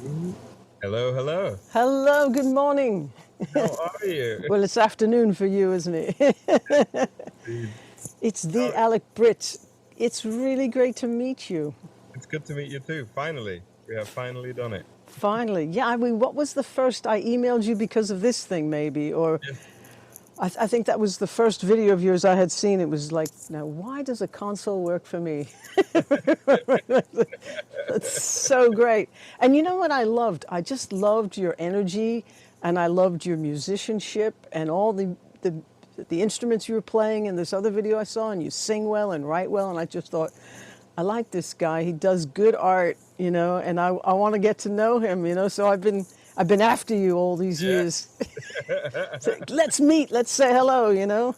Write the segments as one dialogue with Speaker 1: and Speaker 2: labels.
Speaker 1: Ooh. Hello, hello.
Speaker 2: Hello, good morning.
Speaker 1: How are you?
Speaker 2: Well, it's afternoon for you, isn't it?
Speaker 1: Indeed.
Speaker 2: It's
Speaker 1: How
Speaker 2: the Alec Brits. It's really great to meet you.
Speaker 1: It's good to meet you too. Finally, we have finally done it.
Speaker 2: Finally. Yeah, I mean, what was the first? I emailed you because of this thing, maybe, or
Speaker 1: Yes.
Speaker 2: I think that was the first video of yours I had seen. It was like, now, why does a console work for me? It's so great. And you know what I loved? I just loved your energy, and I loved your musicianship and all the instruments you were playing in this other video I saw, and you sing well and write well, and I just thought, I like this guy. He does good art, and I want to get to know him, So I've been after you all these years. So, let's meet. Let's say hello.
Speaker 1: Yeah.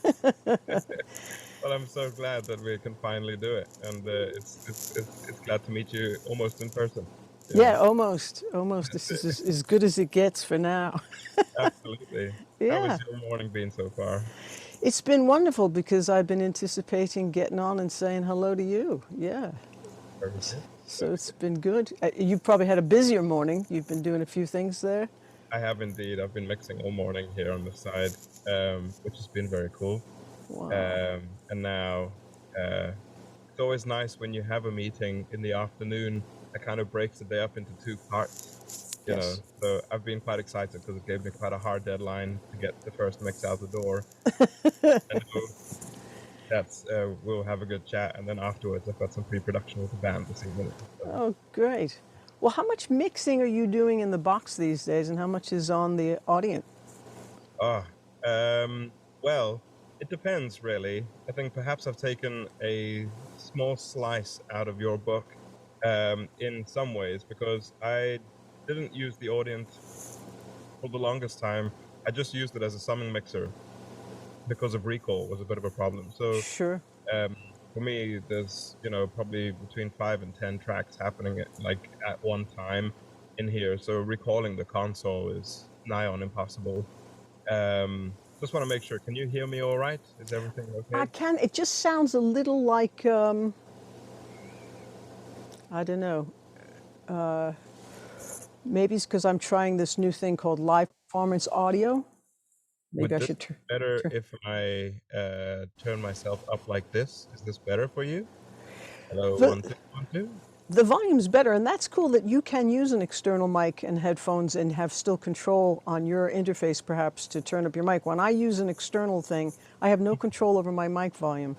Speaker 1: Well, I'm so glad that we can finally do it, and it's glad to meet you almost in person. You
Speaker 2: Yeah,
Speaker 1: know,
Speaker 2: almost, almost. This is as good as it gets for now.
Speaker 1: absolutely. How has
Speaker 2: Yeah.
Speaker 1: your morning been so far?
Speaker 2: It's been wonderful because I've been anticipating getting on and saying hello to you. Yeah.
Speaker 1: Very good.
Speaker 2: So
Speaker 1: Very
Speaker 2: it's
Speaker 1: good.
Speaker 2: been good. You've probably had a busier morning. You've been doing a few things there.
Speaker 1: I have indeed. I've been mixing all morning here on the side, which has been very cool.
Speaker 2: Wow.
Speaker 1: And now it's always nice when you have a meeting in the afternoon that kind of breaks the day up into two parts, you know.
Speaker 2: Yes.
Speaker 1: So I've been quite excited because it gave me quite a hard deadline to get the first mix out the door. I know that's we'll have a good chat, and then afterwards I've got some pre-production with the band this evening. So,
Speaker 2: Oh, great. Well, how much mixing are you doing in the box these days, and how much is on the audience?
Speaker 1: ah, well, it depends really. I think perhaps I've taken a small slice out of your book in some ways because I didn't use the audience for the longest time. I just used it as a summing mixer because of recall was a bit of a problem. So
Speaker 2: Sure.
Speaker 1: um, for me, there's probably between 5 and 10 tracks happening at one time in here. So recalling the console is nigh on impossible. Just want to make sure. Can you hear me all right? Is everything
Speaker 2: I
Speaker 1: okay?
Speaker 2: can. It just sounds a little like I don't know. Maybe it's because I'm trying this new thing called live performance audio. Maybe
Speaker 1: Would
Speaker 2: I
Speaker 1: this
Speaker 2: should
Speaker 1: be better
Speaker 2: turn.
Speaker 1: if I turn myself up like this? Is this better for you? Hello, one,
Speaker 2: The
Speaker 1: two, one, two.
Speaker 2: the volume's better, and that's cool that you can use an external mic and headphones and have still control on your interface, perhaps, to turn up your mic. When I use an external thing, I have no control over my mic volume.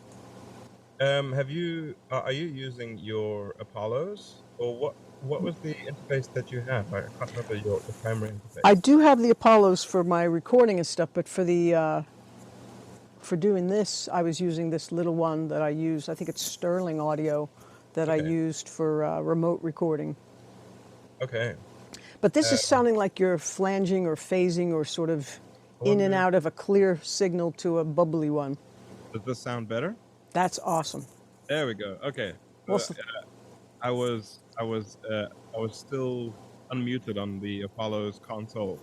Speaker 1: Are you using your Apollos or what was the interface that you have? I can't remember your primary
Speaker 2: I
Speaker 1: interface.
Speaker 2: do have the Apollos for my recording and stuff, but for doing this, I was using this little one that I use. I think it's Sterling Audio that I
Speaker 1: Okay,
Speaker 2: used for remote recording.
Speaker 1: okay.
Speaker 2: But this is
Speaker 1: Um,
Speaker 2: sounding like you're flanging or phasing or sort of
Speaker 1: I
Speaker 2: in and
Speaker 1: wonder,
Speaker 2: out of a clear signal to a bubbly one.
Speaker 1: does this sound better?
Speaker 2: That's awesome.
Speaker 1: There we go. Okay.
Speaker 2: Well,
Speaker 1: So I was I was uh, I was still unmuted on the Apollo's console.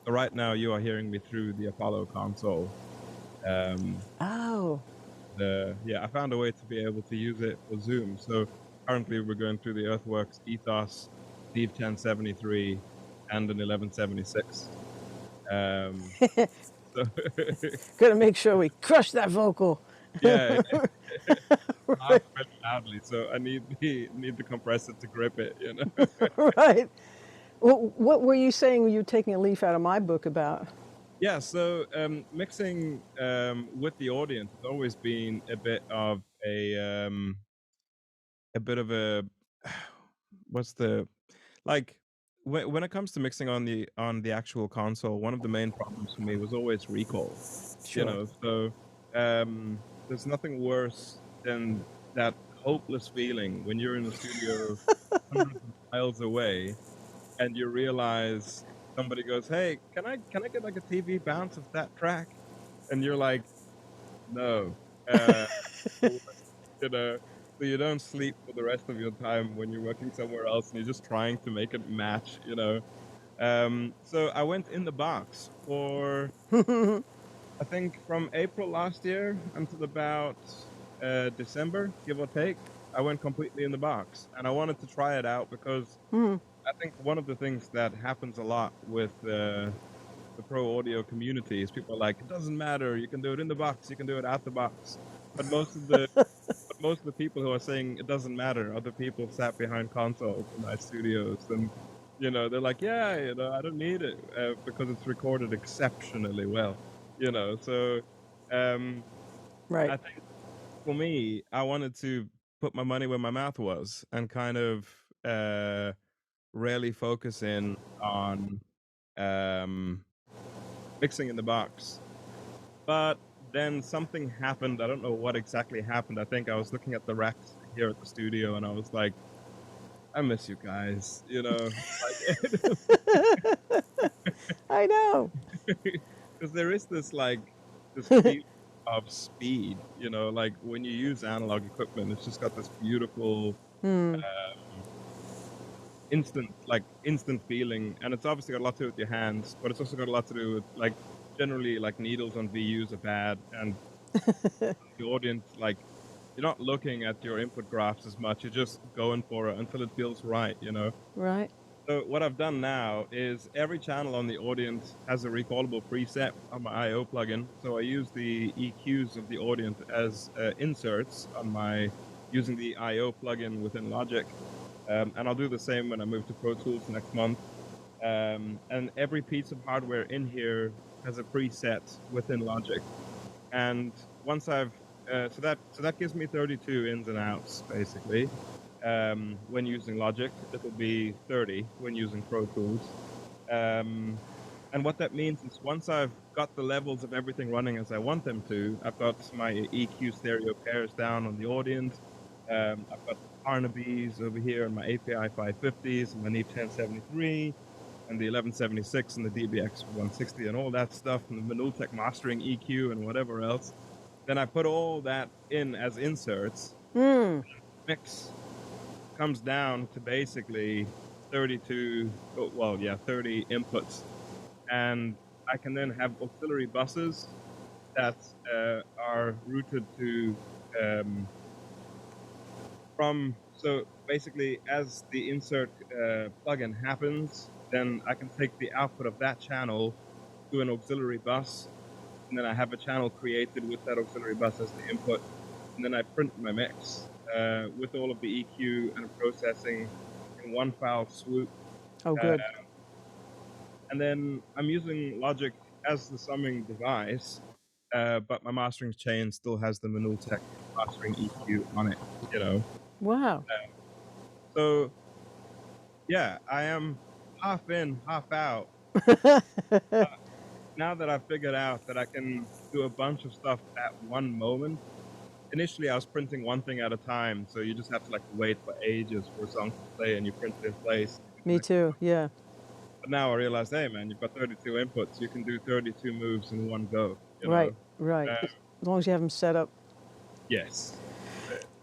Speaker 1: So right now you are hearing me through the Apollo console. Um,
Speaker 2: oh,
Speaker 1: I found a way to be able to use it for Zoom. So currently we're going through the Earthworks Ethos Steve 1073 and an 1176. Um, so
Speaker 2: gotta make sure we crush that vocal.
Speaker 1: yeah, not really loudly. So I need the compressor to grip it.
Speaker 2: Right. What were you saying you were taking a leaf out of my book about?
Speaker 1: Yeah, so mixing with the audience has always been a bit of a what's the like when it comes to mixing on the actual console, one of the main problems for me was always recall.
Speaker 2: Sure.
Speaker 1: So there's nothing worse than that hopeless feeling when you're in a studio hundreds of miles away and you realize somebody goes, "Hey, can I get like a TV bounce of that track?" And you're like, "No." Uh, you know, so you don't sleep for the rest of your time when you're working somewhere else and you're just trying to make it match. So I went in the box for I think from April last year until about December, give or take. I went completely in the box, and I wanted to try it out because I think one of the things that happens a lot with the pro audio community is people are like, it doesn't matter, you can do it in the box, you can do it out the box. But most of the people who are saying it doesn't matter are the people sat behind consoles in my studios, and they're like, yeah, I don't need it because it's recorded exceptionally well. So um,
Speaker 2: Right.
Speaker 1: I think for me, I wanted to put my money where my mouth was and kind of really focus in on um, mixing in the box. But then something happened. I don't know what exactly happened. I think I was looking at the racks here at the studio and I was like, I miss you guys, like
Speaker 2: I know.
Speaker 1: because there is this feeling of speed, like when you use analog equipment, it's just got this beautiful instant feeling, and it's obviously got a lot to do with your hands, but it's also got a lot to do with like generally like needles on VUs are bad, and the audience like you're not looking at your input graphs as much. You're just going for it until it feels right.
Speaker 2: Right.
Speaker 1: So what I've done now is every channel on the audience has a recallable preset on my I/O plugin. So I use the EQs of the audience as inserts on my using the I/O plugin within Logic. And I'll do the same when I move to Pro Tools next month. And every piece of hardware in here has a preset within Logic. And once I've so that gives me 32 ins and outs basically. When using Logic, it'll be 30 when using Pro Tools. And what that means is once I've got the levels of everything running as I want them to, I've got my EQ stereo pairs down on the audience. I've got the Carnaby's over here and my API 550s and my NEEP 1073 and the 1176 and the DBX 160 and all that stuff and the Minultech mastering EQ and whatever else. Then I put all that in as inserts. Mix comes down to basically 30 inputs. And I can then have auxiliary buses that are routed to so basically as the insert plugin happens, then I can take the output of that channel to an auxiliary bus, and then I have a channel created with that auxiliary bus as the input, and then I print my mix with all of the EQ and processing in one file swoop.
Speaker 2: Oh, good.
Speaker 1: And then I'm using Logic as the summing device, but my mastering chain still has the Minultech mastering EQ on it.
Speaker 2: Wow.
Speaker 1: So yeah, I am half in, half out. Now that I've figured out that I can do a bunch of stuff at one moment. Initially, I was printing one thing at a time, so you just have to like wait for ages for a song to play, and you print it in place.
Speaker 2: Me too. Yeah.
Speaker 1: But now I realize, hey man, you've got 32 inputs. You can do 32 moves in one go.
Speaker 2: Right. Right.
Speaker 1: Uh,
Speaker 2: As long as you have them set up.
Speaker 1: yes.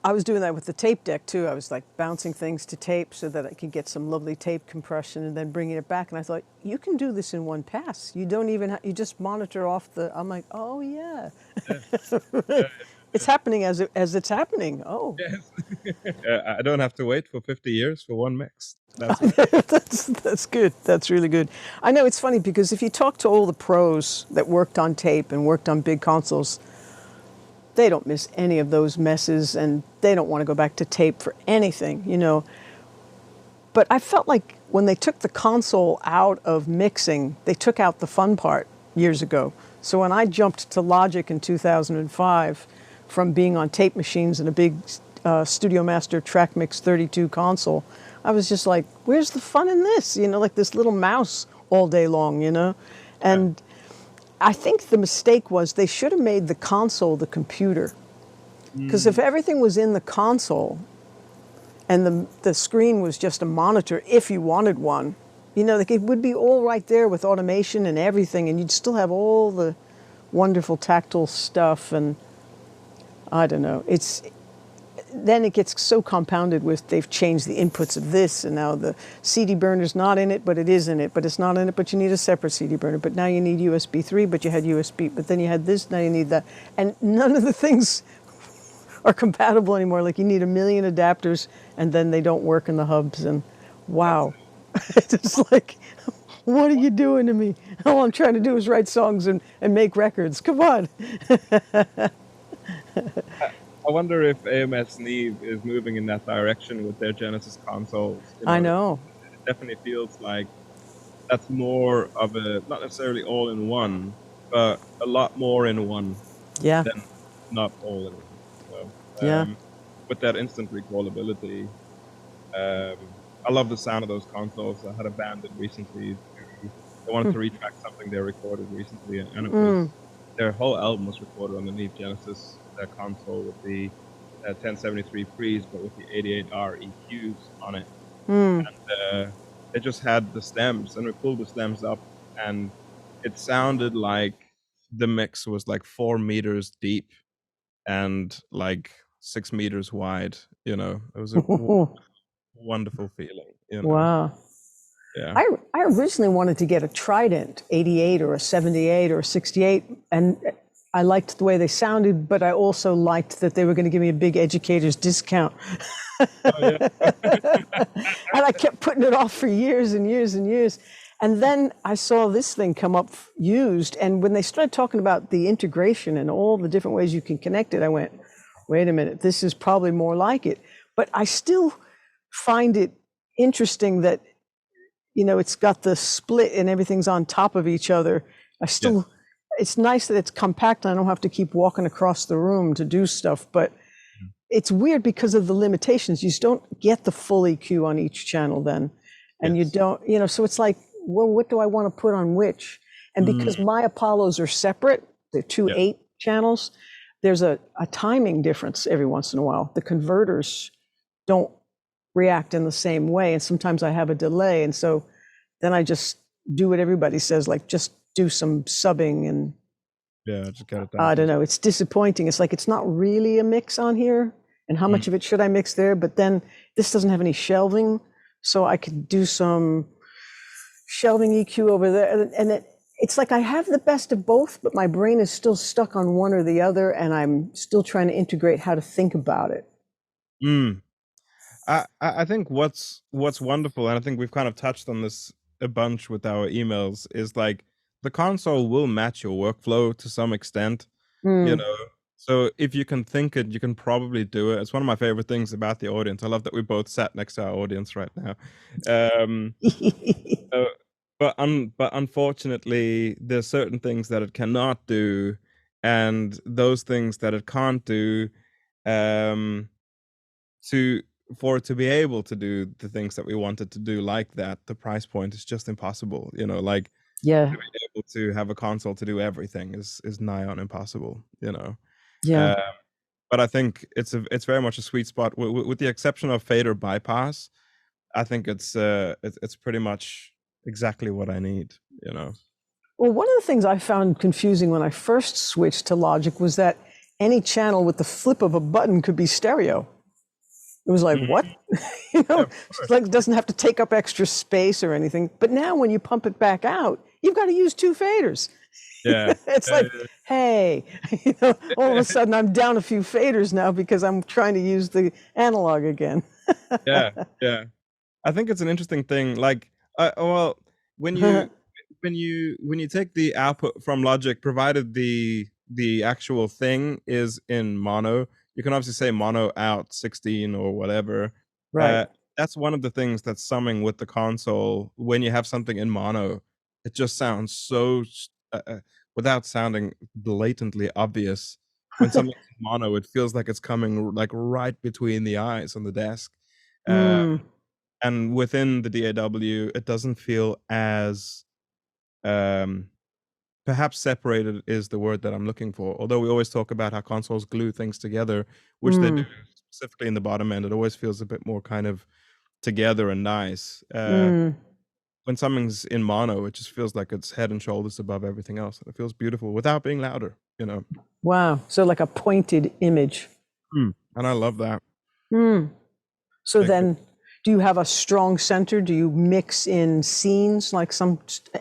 Speaker 2: I was doing that with the tape deck too. I was like bouncing things to tape so that I could get some lovely tape compression and then bringing it back. And I thought, you can do this in one pass. You don't even, you just monitor off the, I'm like, oh yeah. It's happening as it's happening. Oh.
Speaker 1: Yes. I don't have to wait for 50 years for one mix.
Speaker 2: That's good. That's really good. I know it's funny because if you talk to all the pros that worked on tape and worked on big consoles, they don't miss any of those messes and they don't want to go back to tape for anything. But I felt like when they took the console out of mixing, they took out the fun part years ago. So when I jumped to Logic in 2005 from being on tape machines and a big Studio Master Track Mix 32 console, I was just like, where's the fun in this? Like this little mouse all day long, And I think the mistake was they should have made the console the computer. Because if everything was in the console and the screen was just a monitor, if you wanted one, like it would be all right there with automation and everything, and you'd still have all the wonderful tactile stuff. And I don't know, then it gets so compounded with they've changed the inputs of this, and now the CD burner's not in it, but it is in it, but it's not in it, but you need a separate CD burner, but now you need USB 3, but you had USB, but then you had this, now you need that. And none of the things are compatible anymore. Like you need a million adapters, and then they don't work in the hubs, and wow. It's like, what are you doing to me? All I'm trying to do is write songs and make records. Come on.
Speaker 1: I wonder if AMS Neve is moving in that direction with their Genesis consoles.
Speaker 2: I
Speaker 1: It
Speaker 2: know.
Speaker 1: definitely feels like that's more of a, not necessarily all in one, but a lot more in one
Speaker 2: Yeah.
Speaker 1: than not all in one.
Speaker 2: Yeah.
Speaker 1: With that instant recallability, I love the sound of those consoles. I had a band that recently they wanted to retrack something they recorded recently, and it was their whole album was recorded on the Neve Genesis console with the 1073 pre's, but with the 88R EQs on it. It just had the stems, and we pulled the stems up, and it sounded like the mix was like 4 meters deep and like 6 meters wide. It was a wonderful feeling.
Speaker 2: Wow.
Speaker 1: Yeah.
Speaker 2: I originally wanted to get a Trident 88 or a 78 or a 68, and I liked the way they sounded, but I also liked that they were going to give me a big educator's discount.
Speaker 1: Oh, yeah.
Speaker 2: And I kept putting it off for years and years and years. And then I saw this thing come up used. And when they started talking about the integration and all the different ways you can connect it, I went, wait a minute, this is probably more like it. But I still find it interesting that, it's got the split and everything's on top of each other.
Speaker 1: Yes.
Speaker 2: It's nice that it's compact. I don't have to keep walking across the room to do stuff, but it's weird because of the limitations. You just don't get the full EQ on each channel then. And you
Speaker 1: Yes.
Speaker 2: don't, so it's like, well, what do I want to put on which? And because my Apollos are separate, they're two
Speaker 1: Yeah.
Speaker 2: 8 channels, there's a timing difference every once in a while. The converters don't react in the same way. And sometimes I have a delay. And so then I just do what everybody says, like just do some subbing and
Speaker 1: Yeah, just get it
Speaker 2: I
Speaker 1: down.
Speaker 2: don't know. It's disappointing. It's like it's not really a mix on here. And how much of it should I mix there? But then this doesn't have any shelving. So I could do some shelving EQ over there. And it's like I have the best of both, but my brain is still stuck on one or the other. And I'm still trying to integrate how to think about it.
Speaker 1: Mm. I think what's wonderful, and I think we've kind of touched on this a bunch with our emails, is like the console will match your workflow to some extent, you know. So if you can think it, you can probably do it. It's one of my favorite things about the audience. I love that we both sat next to our audience right now. Uh, but unfortunately, there's certain things that it cannot do, and those things that it can't do, um, to for it to be able to do the things that we wanted to do like that, the price point is just impossible. Like
Speaker 2: Yeah.
Speaker 1: to be able to have a console to do everything is nigh on impossible.
Speaker 2: Yeah.
Speaker 1: Uh, but I think it's very much a sweet spot, with the exception of fader bypass. I think it's pretty much exactly what I need.
Speaker 2: Well, one of the things I found confusing when I first switched to Logic was that any channel with the flip of a button could be stereo. It was like, what?
Speaker 1: Yeah,
Speaker 2: It's like it doesn't have to take up extra space or anything. But now when you pump it back out, you've got to use 2 faders.
Speaker 1: yeah.
Speaker 2: It's like, hey, all of a sudden I'm down a few faders now because I'm trying to use the analog again.
Speaker 1: Yeah, yeah. I think it's an interesting thing. Like, well, when you when you take the output from Logic, provided the actual thing is in mono, you can obviously say mono out 16 or whatever.
Speaker 2: Right.
Speaker 1: That's one of the things that's summing with the console. When you have something in mono, it just sounds so without sounding blatantly obvious. When something's in mono, it feels like it's coming like right between the eyes on the desk. And within the DAW, it doesn't feel as um, perhaps separated is the word that I'm looking for. Although we always talk about how consoles glue things together, which they do specifically in the bottom end, it always feels a bit more kind of together and nice. When something's in mono, it just feels like it's head and shoulders above everything else. And it feels beautiful without being louder.
Speaker 2: Wow. So like a pointed image.
Speaker 1: And I love that.
Speaker 2: So
Speaker 1: Big,
Speaker 2: then, do you have a strong center? Do you mix in scenes like some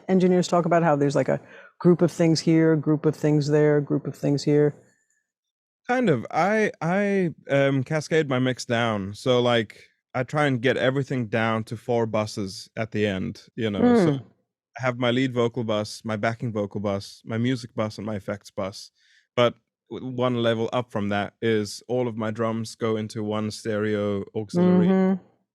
Speaker 2: engineers talk about how there's like a group of things here, group of things there, group of things here?
Speaker 1: Kind of. I cascade my mix down. So like I try and get everything down to 4 buses at the end, you know. So
Speaker 2: Mm.
Speaker 1: I have my lead vocal bus, my backing vocal bus, my music bus, and my effects bus. But one level up from that is all of my drums go into one stereo auxiliary,
Speaker 2: Mm-hmm.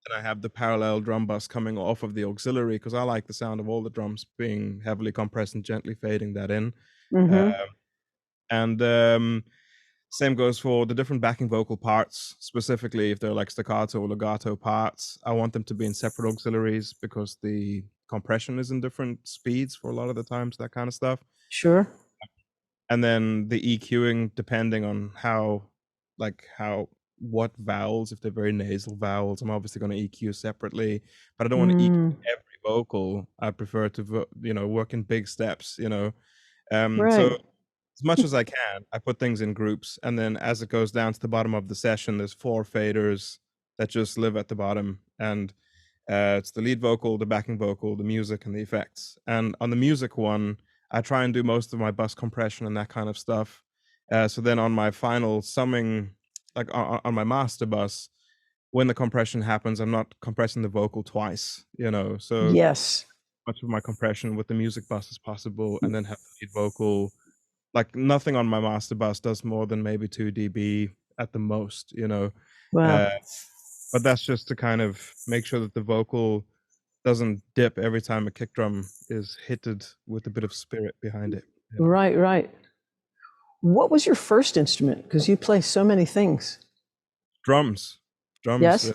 Speaker 1: and I have the parallel drum bus coming off of the auxiliary because I like the sound of all the drums being heavily compressed and gently fading that in. Uh,
Speaker 2: Mm-hmm.
Speaker 1: and Same goes for the different backing vocal parts, specifically if they're like staccato or legato parts. I want them to be in separate auxiliaries because the compression is in different speeds for a lot of the times, that kind of stuff.
Speaker 2: Sure.
Speaker 1: And then the EQing, depending on what vowels, if they're very nasal vowels, I'm obviously going to EQ separately, but I don't want to EQ
Speaker 2: Mm.
Speaker 1: every vocal. I prefer to, work in big steps, So
Speaker 2: Right.
Speaker 1: as much as I can, I put things in groups, and then as it goes down to the bottom of the session, there's 4 faders that just live at the bottom, and it's the lead vocal, the backing vocal, the music, and the effects. And on the music one, I try and do most of my bus compression and that kind of stuff. So then on my final summing, like on my master bus, when the compression happens, I'm not compressing the vocal twice, so
Speaker 2: Yes.
Speaker 1: much of my compression with the music bus as possible, and then have the lead vocal. Like nothing on my master bus does more than maybe 2 dB at the most.
Speaker 2: Wow.
Speaker 1: Uh, but that's just to kind of make sure that the vocal doesn't dip every time a kick drum is hitted with a bit of spirit behind it.
Speaker 2: Right, right. What was your first instrument? Because you play so many things.
Speaker 1: Drums, drums.
Speaker 2: Yes?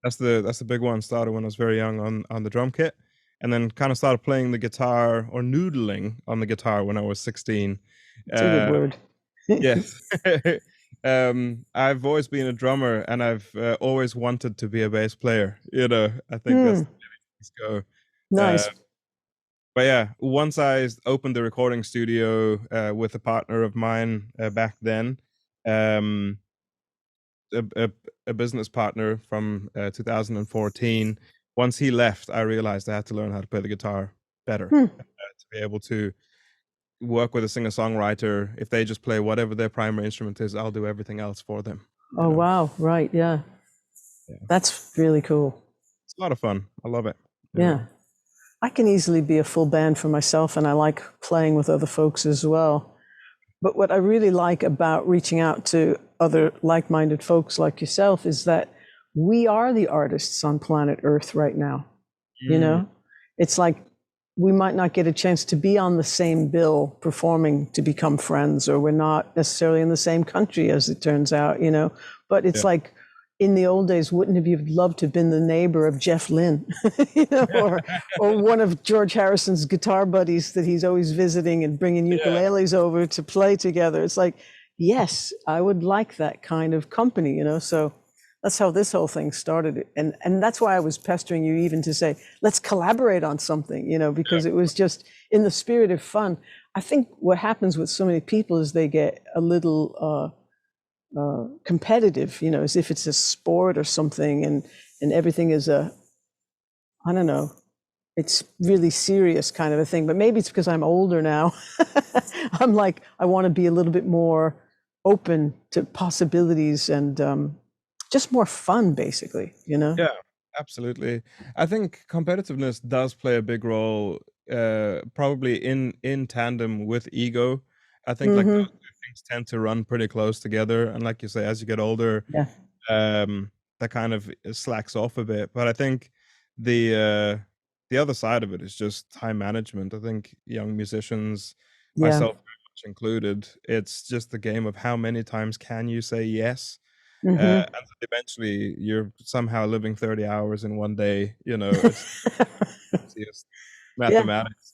Speaker 1: That's the big one. Started when I was very young on the drum kit, and then kind of started playing the guitar or noodling on the guitar when I was 16.
Speaker 2: It's a good
Speaker 1: Uh,
Speaker 2: word.
Speaker 1: yes. I've always been a drummer, and I've always wanted to be a bass player. I think that's
Speaker 2: Hmm.
Speaker 1: the way things go. Uh,
Speaker 2: Nice.
Speaker 1: but yeah, once I opened the recording studio with a partner of mine back then, um, a, a, a business partner from 2014. Once he left, I realized I had to learn how to play the guitar better
Speaker 2: Hmm.
Speaker 1: to be able to work with a singer-songwriter. If they just play whatever their primary instrument is, I'll do everything else for them.
Speaker 2: Oh, wow. Right. Yeah.
Speaker 1: Yeah,
Speaker 2: That's really cool.
Speaker 1: it's a lot of fun. I love it.
Speaker 2: Yeah. I can easily be a full band for myself, and I like playing with other folks as well. But what I really like about reaching out to other like minded folks like yourself is that we are the artists on planet Earth right now. You
Speaker 1: Mm,
Speaker 2: know, it's like we might not get a chance to be on the same bill performing to become friends, or we're not necessarily in the same country, as it turns out. But it's
Speaker 1: yeah.
Speaker 2: like in the old days, wouldn't have you loved to have been the neighbor of Jeff Lynne, or one of George Harrison's guitar buddies that he's always visiting and bringing
Speaker 1: Yeah.
Speaker 2: ukuleles over to play together? It's like, yes, I would like that kind of company. So that's how this whole thing started. And that's why I was pestering you even to say, let's collaborate on something, because it was just in the spirit of fun. I think what happens with so many people is they get a little competitive, as if it's a sport or something, and everything is I don't know, it's really serious kind of a thing. But maybe it's because I'm older now. I'm like, I want to be a little bit more open to possibilities and just more fun, basically.
Speaker 1: Yeah, absolutely. I think competitiveness does play a big role, probably in tandem with ego. I think like those
Speaker 2: Mm-hmm.
Speaker 1: two things tend to run pretty close together, and like you say, as you get older,
Speaker 2: Yeah.
Speaker 1: that kind of slacks off a bit. But I think the uh, the other side of it is just time management. I think young musicians,
Speaker 2: Yeah.
Speaker 1: myself very much included, it's just the game of how many times can you say yes.
Speaker 2: Mm-hmm.
Speaker 1: And then eventually you're somehow living 30 hours in one day, it's just
Speaker 2: Yeah.
Speaker 1: mathematics,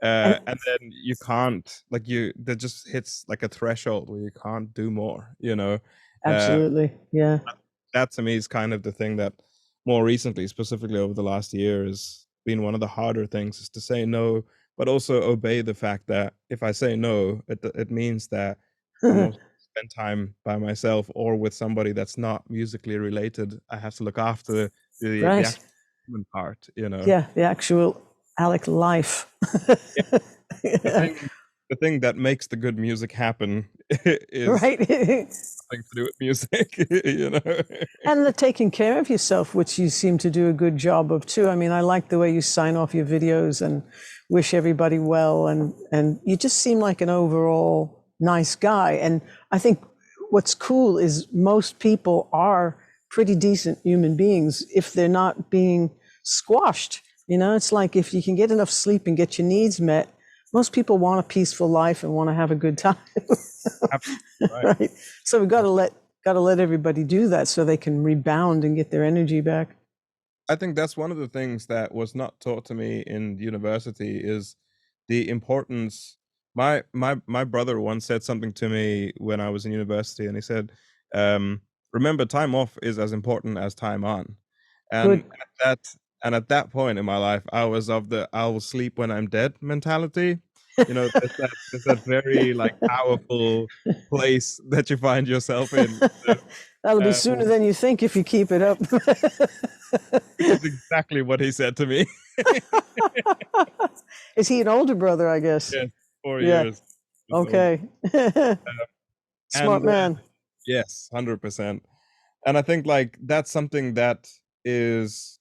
Speaker 2: And
Speaker 1: and then you can't, like, that just hits like a threshold where you can't do more. Uh,
Speaker 2: absolutely. Yeah.
Speaker 1: that to me is kind of the thing that more recently, specifically over the last year, has been one of the harder things, is to say no, but also obey the fact that if I say no, it means that I'm also spend time by myself or with somebody that's not musically related. I have to look after the
Speaker 2: Right.
Speaker 1: actual human part.
Speaker 2: Yeah. The actual Alec life.
Speaker 1: Yeah, the
Speaker 2: Yeah.
Speaker 1: thing the thing that makes the good music happen is
Speaker 2: Right.
Speaker 1: nothing to do with music, you know?
Speaker 2: And the taking care of yourself, which you seem to do a good job of too. I mean, I like the way you sign off your videos and wish everybody well, and you just seem like an overall nice guy. And I think what's cool is most people are pretty decent human beings if they're not being squashed. You know, it's like if you can get enough sleep and get your needs met, most people want a peaceful life and want to have a good time.
Speaker 1: Absolutely right.
Speaker 2: Right. So we've got to let everybody do that so they can rebound and get their energy back.
Speaker 1: I think that's one of the things that was not taught to me in university is the importance. My brother once said something to me when I was in university, and he said, "Remember, time off is as important as time on." And
Speaker 2: Good.
Speaker 1: at that point in my life, I was of the "I will sleep when I'm dead" mentality. You know, there's that very like powerful place that you find yourself in.
Speaker 2: That'll be
Speaker 1: Uh,
Speaker 2: sooner than you think if you keep it up.
Speaker 1: which is exactly what he said to me.
Speaker 2: Is he an older brother, I guess?
Speaker 1: Yes, 4
Speaker 2: Yeah.
Speaker 1: years. He's old.
Speaker 2: Okay. Smart
Speaker 1: And,
Speaker 2: man.
Speaker 1: yes, 100%. And I think, like, that's something that is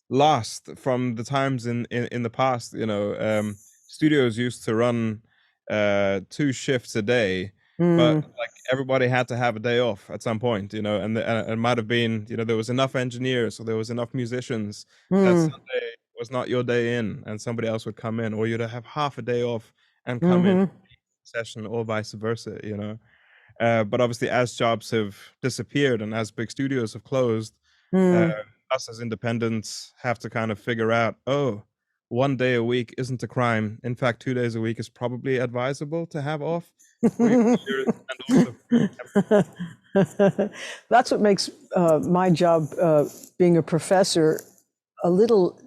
Speaker 1: lost from the times in the past, you know, studios used to run, 2 shifts a day, but,
Speaker 2: Mm,
Speaker 1: like, everybody had to have a day off at some point, you know, and it might have been, you know, there was enough engineers or there was enough musicians that
Speaker 2: mm,
Speaker 1: Sunday was not your day in and somebody else would come in, or you'd have half a day off and come in
Speaker 2: mm-hmm,
Speaker 1: session or vice versa, you know? But obviously, as jobs have disappeared and as big studios have closed, uh,
Speaker 2: mm.
Speaker 1: us as independents have to kind of figure out, oh, 1 day a week isn't a crime. In fact, 2 days a week is probably advisable to have off for your career and also for your
Speaker 2: That's what makes my job being a professor a little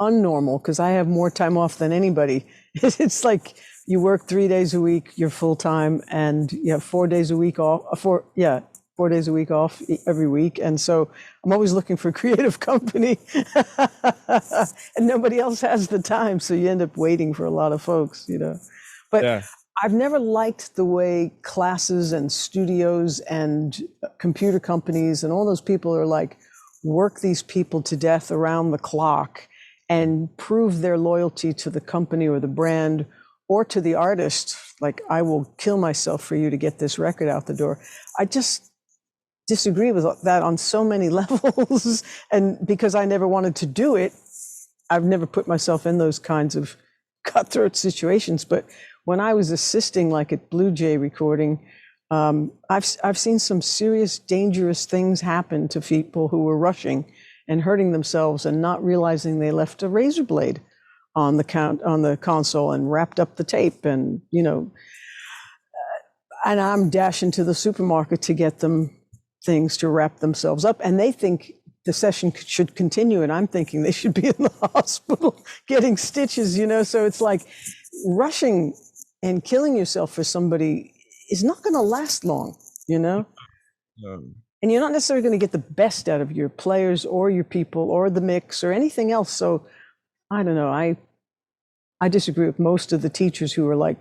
Speaker 2: unnormal because I have more time off than anybody. It's like you work 3 days a week, you're full time, and you have 4 days a week off. 4 days a week off every week, and so I'm always looking for creative company, and nobody else has the time, so you end up waiting for a lot of folks, you know. But
Speaker 1: yeah,
Speaker 2: I've never liked the way classes and studios and computer companies and all those people are like, work these people to death around the clock and prove their loyalty to the company or the brand or to the artist. Like, I will kill myself for you to get this record out the door. I just disagree with that on so many levels. And because I never wanted to do it, I've never put myself in those kinds of cutthroat situations. But when I was assisting, like at Blue Jay recording, I've seen some serious, dangerous things happen to people who were rushing and hurting themselves and not realizing they left a razor blade on the console and wrapped up the tape, and you know, and I'm dashing to the supermarket to get them things to wrap themselves up, and they think the session should continue, and I'm thinking they should be in the hospital getting stitches, you know. So it's like rushing and killing yourself for somebody is not going to last long, you know.
Speaker 1: um,
Speaker 2: And you're not necessarily going to get the best out of your players or your people or the mix or anything else. So I don't know. I disagree with most of the teachers who are like,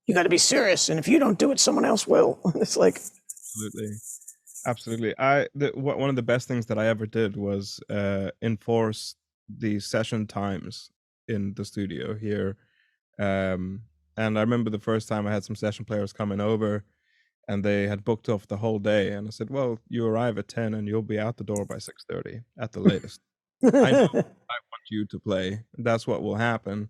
Speaker 2: you got to be serious, and if you don't do it, someone else will. It's like,
Speaker 1: absolutely. Absolutely. One of the best things that I ever did was enforce the session times in the studio here. And I remember the first time I had some session players coming over and they had booked off the whole day. And I said, well, you arrive at 10 and you'll be out the door by 6:30 at the latest. I know I want you to play. That's what will happen.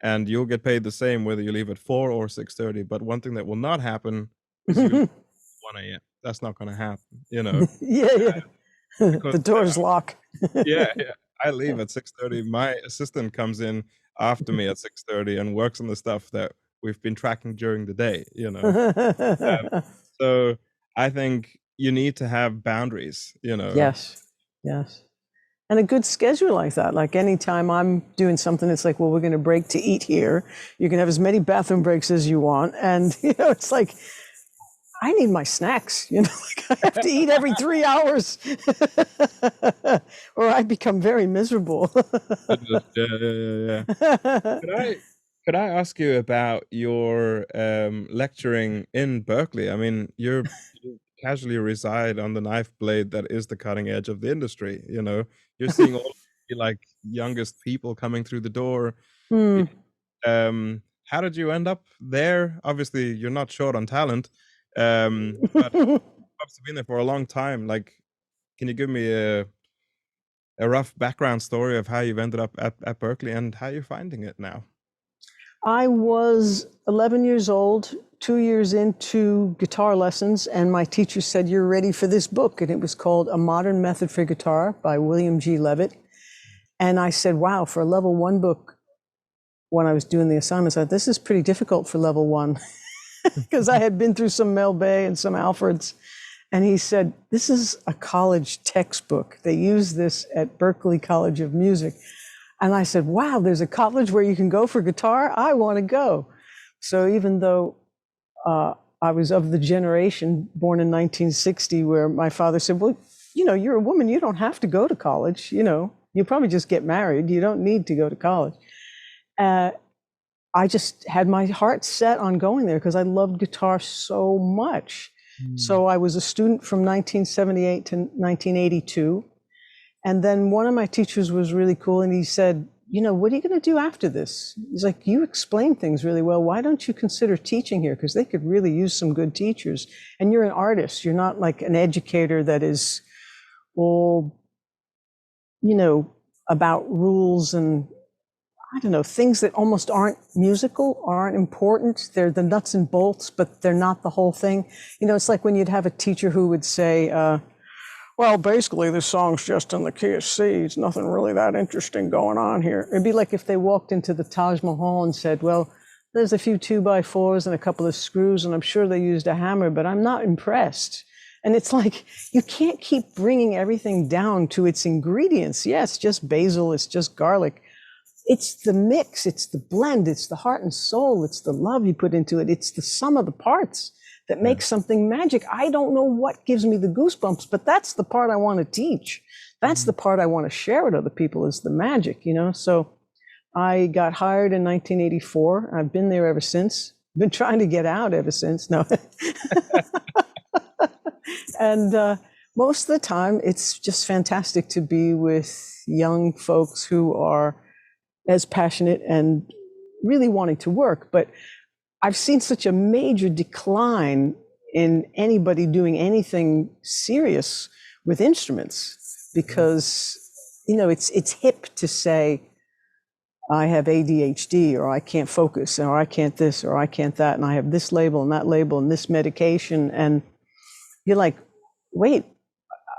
Speaker 1: And you'll get paid the same whether you leave at 4 or 6:30. But one thing that will not happen is you leave at 1 a.m. That's not going to happen, you know,
Speaker 2: yeah, yeah.
Speaker 1: because
Speaker 2: The door's locked.
Speaker 1: yeah, yeah. I leave at 6:30. My assistant comes in after me at 6:30 and works on the stuff that we've been tracking during the day, you know? So I think you need to have boundaries, you know?
Speaker 2: Yes, yes. And a good schedule like that. Like anytime I'm doing something, it's like, well, we're going to break to eat here. You can have as many bathroom breaks as you want. And, you know, it's like, I need my snacks, you know, like I have to eat every 3 hours or I become very miserable.
Speaker 1: Yeah, yeah, yeah, yeah. Could I Could I ask you about your lecturing in Berkeley? I mean, you casually reside on the knife blade that is the cutting edge of the industry. You know, you're seeing all the like youngest people coming through the door. Y-
Speaker 2: Hmm.
Speaker 1: How did you end up there? Obviously, you're not short on talent, but you've obviously been there for a long time. Like, can you give me a rough background story of how you've ended up at Berkeley and how you're finding it now?
Speaker 2: I was 11 years old, 2 years into guitar lessons, and my teacher said, "You're ready for this book." And it was called A Modern Method for Guitar by William G. Levitt. And I said, wow, for a level one book, when I was doing the assignments, I thought, this is pretty difficult for level one, because I had been through some Mel Bay and some Alfreds. And he said, this is a college textbook. They use this at Berklee College of Music. And I said, wow, there's a college where you can go for guitar? I want to go. So even though I was of the generation born in 1960 where my father said, well, you know, you're a woman, you don't have to go to college. You know, you probably just get married. You don't need to go to college. Uh, I just had my heart set on going there because I loved guitar so much.
Speaker 1: Mm.
Speaker 2: So I was a student from 1978 to 1982. And then one of my teachers was really cool, and he said, you know, what are you going to do after this? He's like, you explain things really well. Why don't you consider teaching here? Because they could really use some good teachers. And you're an artist. You're not like an educator that is all, you know, about rules and, I don't know, things that almost aren't musical, aren't important. They're the nuts and bolts, but they're not the whole thing. You know, it's like when you'd have a teacher who would say, well, basically, this song's just in the key of C. It's nothing really that interesting going on here. It'd be like if they walked into the Taj Mahal and said, well, there's a few 2x4s and a couple of screws, and I'm sure they used a hammer, but I'm not impressed. And it's like, you can't keep bringing everything down to its ingredients. Yeah, it's just basil, it's just garlic. It's the mix, it's the blend, it's the heart and soul, it's the love you put into it, it's the sum of the parts that
Speaker 1: Yeah.
Speaker 2: makes something magic. I don't know what gives me the goosebumps, but that's the part I want to teach. That's the part I want to share with other people, is the magic, you know? So I got hired in 1984. I've been there ever since. Been trying to get out ever since. No. And most of the time, it's just fantastic to be with young folks who are as passionate and really wanting to work. But I've seen such a major decline in anybody doing anything serious with instruments because, you know, it's hip to say, I have ADHD, or I can't focus, or I can't this, or I can't that, and I have this label and that label and this medication. And you're like, wait,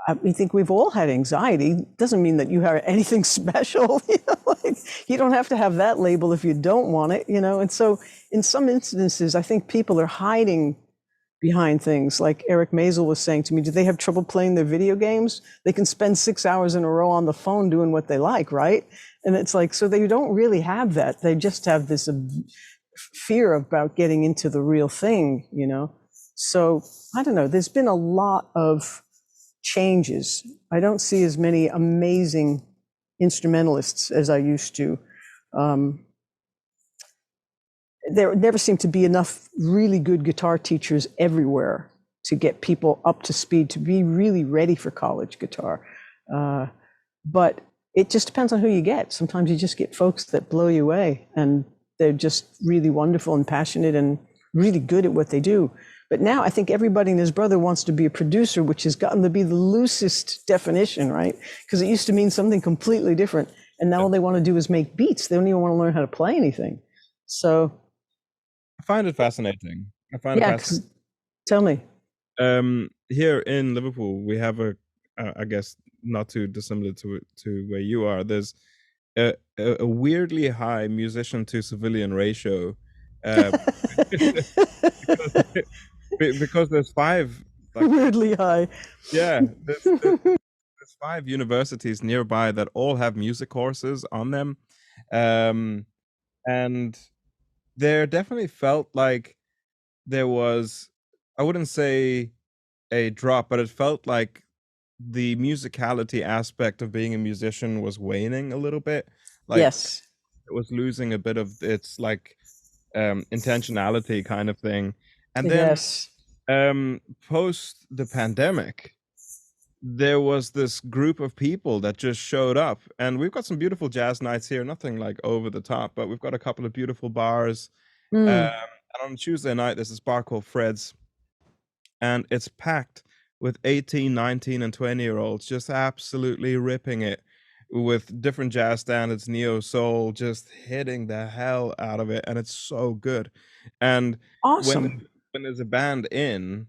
Speaker 2: I think we've all had anxiety. Doesn't mean that you have anything special. You know, like, you don't have to have that label if you don't want it, you know? And so in some instances, I think people are hiding behind things. Like Eric Mazel was saying to me, do they have trouble playing their video games? They can spend 6 hours in a row on the phone doing what they like, right? And it's like, so they don't really have that. They just have this fear about getting into the real thing, you know? So I don't know, there's been a lot of changes. I don't see as many amazing instrumentalists as I used to. There never seemed to be enough really good guitar teachers everywhere to get people up to speed, to be really ready for college guitar. But it just depends on who you get. Sometimes you just get folks that blow you away, and they're just really wonderful and passionate and really good at what they do. But now I think everybody and his brother wants to be a producer, which has gotten to be the loosest definition, right? Because it used to mean something completely different. And now all they want to do is make beats. They don't even want to learn how to play anything. So,
Speaker 1: I find it fascinating. I find it
Speaker 2: yeah,
Speaker 1: fascinating.
Speaker 2: tell me.
Speaker 1: Here in Liverpool, we have I guess not too dissimilar to where you are. There's a weirdly high musician to civilian ratio, uh, because because there's five, like,
Speaker 2: Weirdly high.
Speaker 1: yeah, there's five universities nearby that all have music courses on them, um, and there definitely felt like there was, I wouldn't say a drop, but it felt like the musicality aspect of being a musician was waning a little bit. Like
Speaker 2: Yes.
Speaker 1: it was losing a bit of its like intentionality kind of thing. And then
Speaker 2: Yes.
Speaker 1: post the pandemic, there was this group of people that just showed up, and we've got some beautiful jazz nights here, nothing like over the top, but we've got a couple of beautiful bars.
Speaker 2: Mm.
Speaker 1: And on Tuesday night there's this bar called Fred's, and it's packed with 18, 19, and 20-year-olds just absolutely ripping it with different jazz standards, neo soul, just hitting the hell out of it, and it's so good. And when
Speaker 2: Awesome.
Speaker 1: when there's a band in,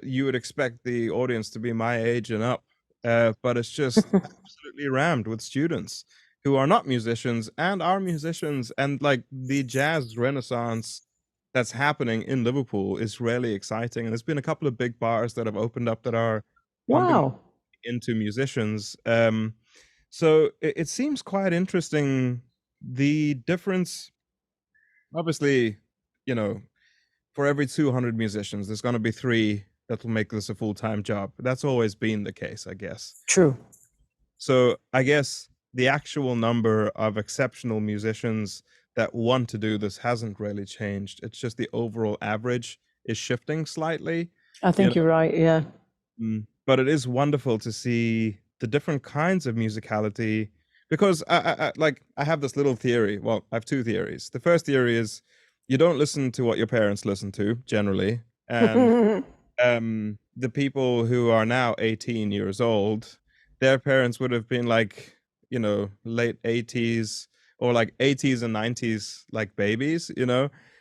Speaker 1: you would expect the audience to be my age and up, but it's just absolutely rammed with students who are not musicians and are musicians, and like the jazz renaissance that's happening in Liverpool is really exciting. And there's been a couple of big bars that have opened up that are pumping
Speaker 2: Wow.
Speaker 1: into musicians. So it seems quite interesting. The difference, obviously, you know, for every 200 musicians, there's going to be three that will make this a full-time job. That's always been the case, I guess.
Speaker 2: True.
Speaker 1: So I guess the actual number of exceptional musicians that want to do this hasn't really changed. It's just the overall average is shifting slightly,
Speaker 2: I
Speaker 1: you
Speaker 2: think you're right. Yeah.
Speaker 1: but it is wonderful to see the different kinds of musicality, because I have this little theory. Well, I have two theories. The first theory is you don't listen to what your parents listen to generally, and the people who are now 18 years old, their parents would have been like, late 80s or like 80s and 90s, like babies,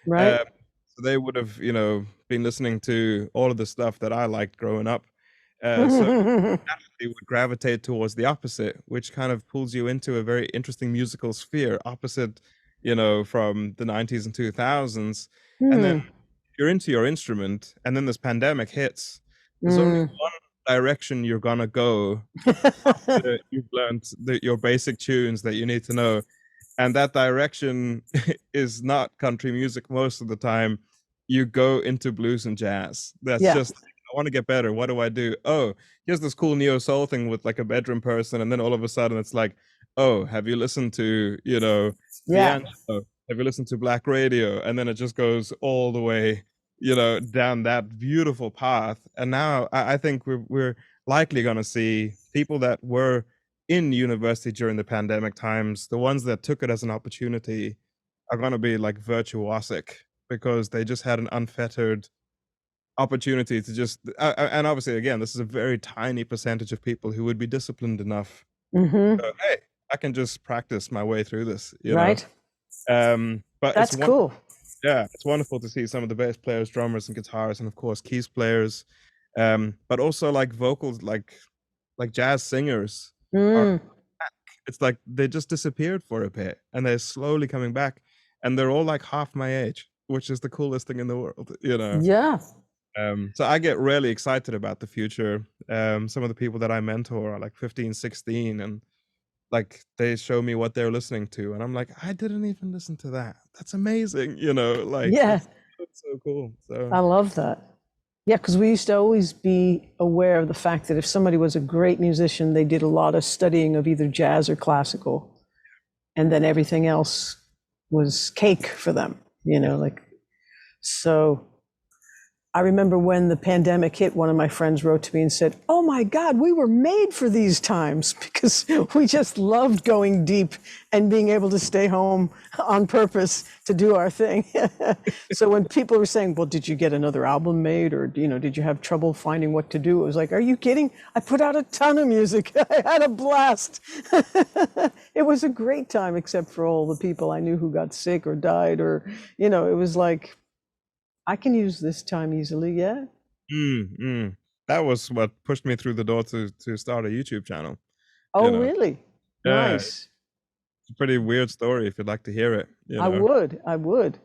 Speaker 2: Right.
Speaker 1: um, so they would have, been listening to all of the stuff that I liked growing up. So they would gravitate towards the opposite, which kind of pulls you into a very interesting musical sphere, opposite, from the 90s and 2000s. And then
Speaker 2: Hmm.
Speaker 1: if you're into your instrument and then this pandemic hits, there's only
Speaker 2: Mm.
Speaker 1: one direction you're gonna go. You've learned your basic tunes that you need to know, and that direction is not country music most of the time. You go into blues and jazz. That's
Speaker 2: Yeah.
Speaker 1: just, I want to get better. What do I do? Oh, here's this cool neo soul thing with like a bedroom person, and then all of a sudden it's like, oh, have you listened to
Speaker 2: Yeah.
Speaker 1: D'Angelo? Have you listened to Black Radio? And then it just goes all the way, down that beautiful path. And now I think we're likely going to see people that were in university during the pandemic times, the ones that took it as an opportunity are going to be like virtuosic, because they just had an unfettered opportunity to just and obviously again, this is a very tiny percentage of people who would be disciplined enough to
Speaker 2: Mm-hmm.
Speaker 1: go, hey, I can just practice my way through this.
Speaker 2: Right.
Speaker 1: But
Speaker 2: That's cool.
Speaker 1: yeah, it's wonderful to see some of the bass players, drummers, and guitarists, and of course keys players, but also like vocals, like jazz singers are,
Speaker 2: Mm.
Speaker 1: it's like they just disappeared for a bit and they're slowly coming back, and they're all like half my age, which is the coolest thing in the world.
Speaker 2: Yeah.
Speaker 1: So I get really excited about the future. Some of the people that I mentor are like 15, 16, and like they show me what they're listening to, and I'm like, I didn't even listen to that. That's amazing. Like
Speaker 2: Yeah.
Speaker 1: it's so cool. So
Speaker 2: I love that. Yeah, because we used to always be aware of the fact that if somebody was a great musician, they did a lot of studying of either jazz or classical, and then everything else was cake for them, like so. I remember when the pandemic hit, one of my friends wrote to me and said, "Oh my God, we were made for these times," because we just loved going deep and being able to stay home on purpose to do our thing. So when people were saying, "Well, did you get another album made, or did you have trouble finding what to do?" It was like, "Are you kidding? I put out a ton of music. I had a blast." It was a great time, except for all the people I knew who got sick or died, or it was like, I can use this time easily, yeah.
Speaker 1: mm, mm. That was what pushed me through the door to start a YouTube channel. You
Speaker 2: Oh,
Speaker 1: know,
Speaker 2: really?
Speaker 1: yeah,
Speaker 2: Nice.
Speaker 1: it's a pretty weird story if you'd like to hear it.
Speaker 2: I would. I would.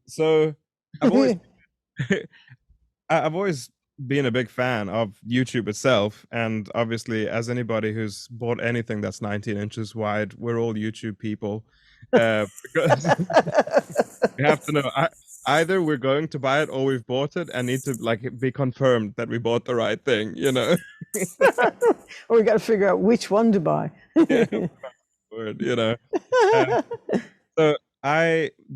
Speaker 1: So I've always I've always been a big fan of YouTube itself, and obviously, as anybody who's bought anything that's 19 inches wide, we're all YouTube people. Because we have to know, either we're going to buy it or we've bought it and need to like be confirmed that we bought the right thing.
Speaker 2: Or we got to figure out which one to buy.
Speaker 1: Yeah, word. Uh, so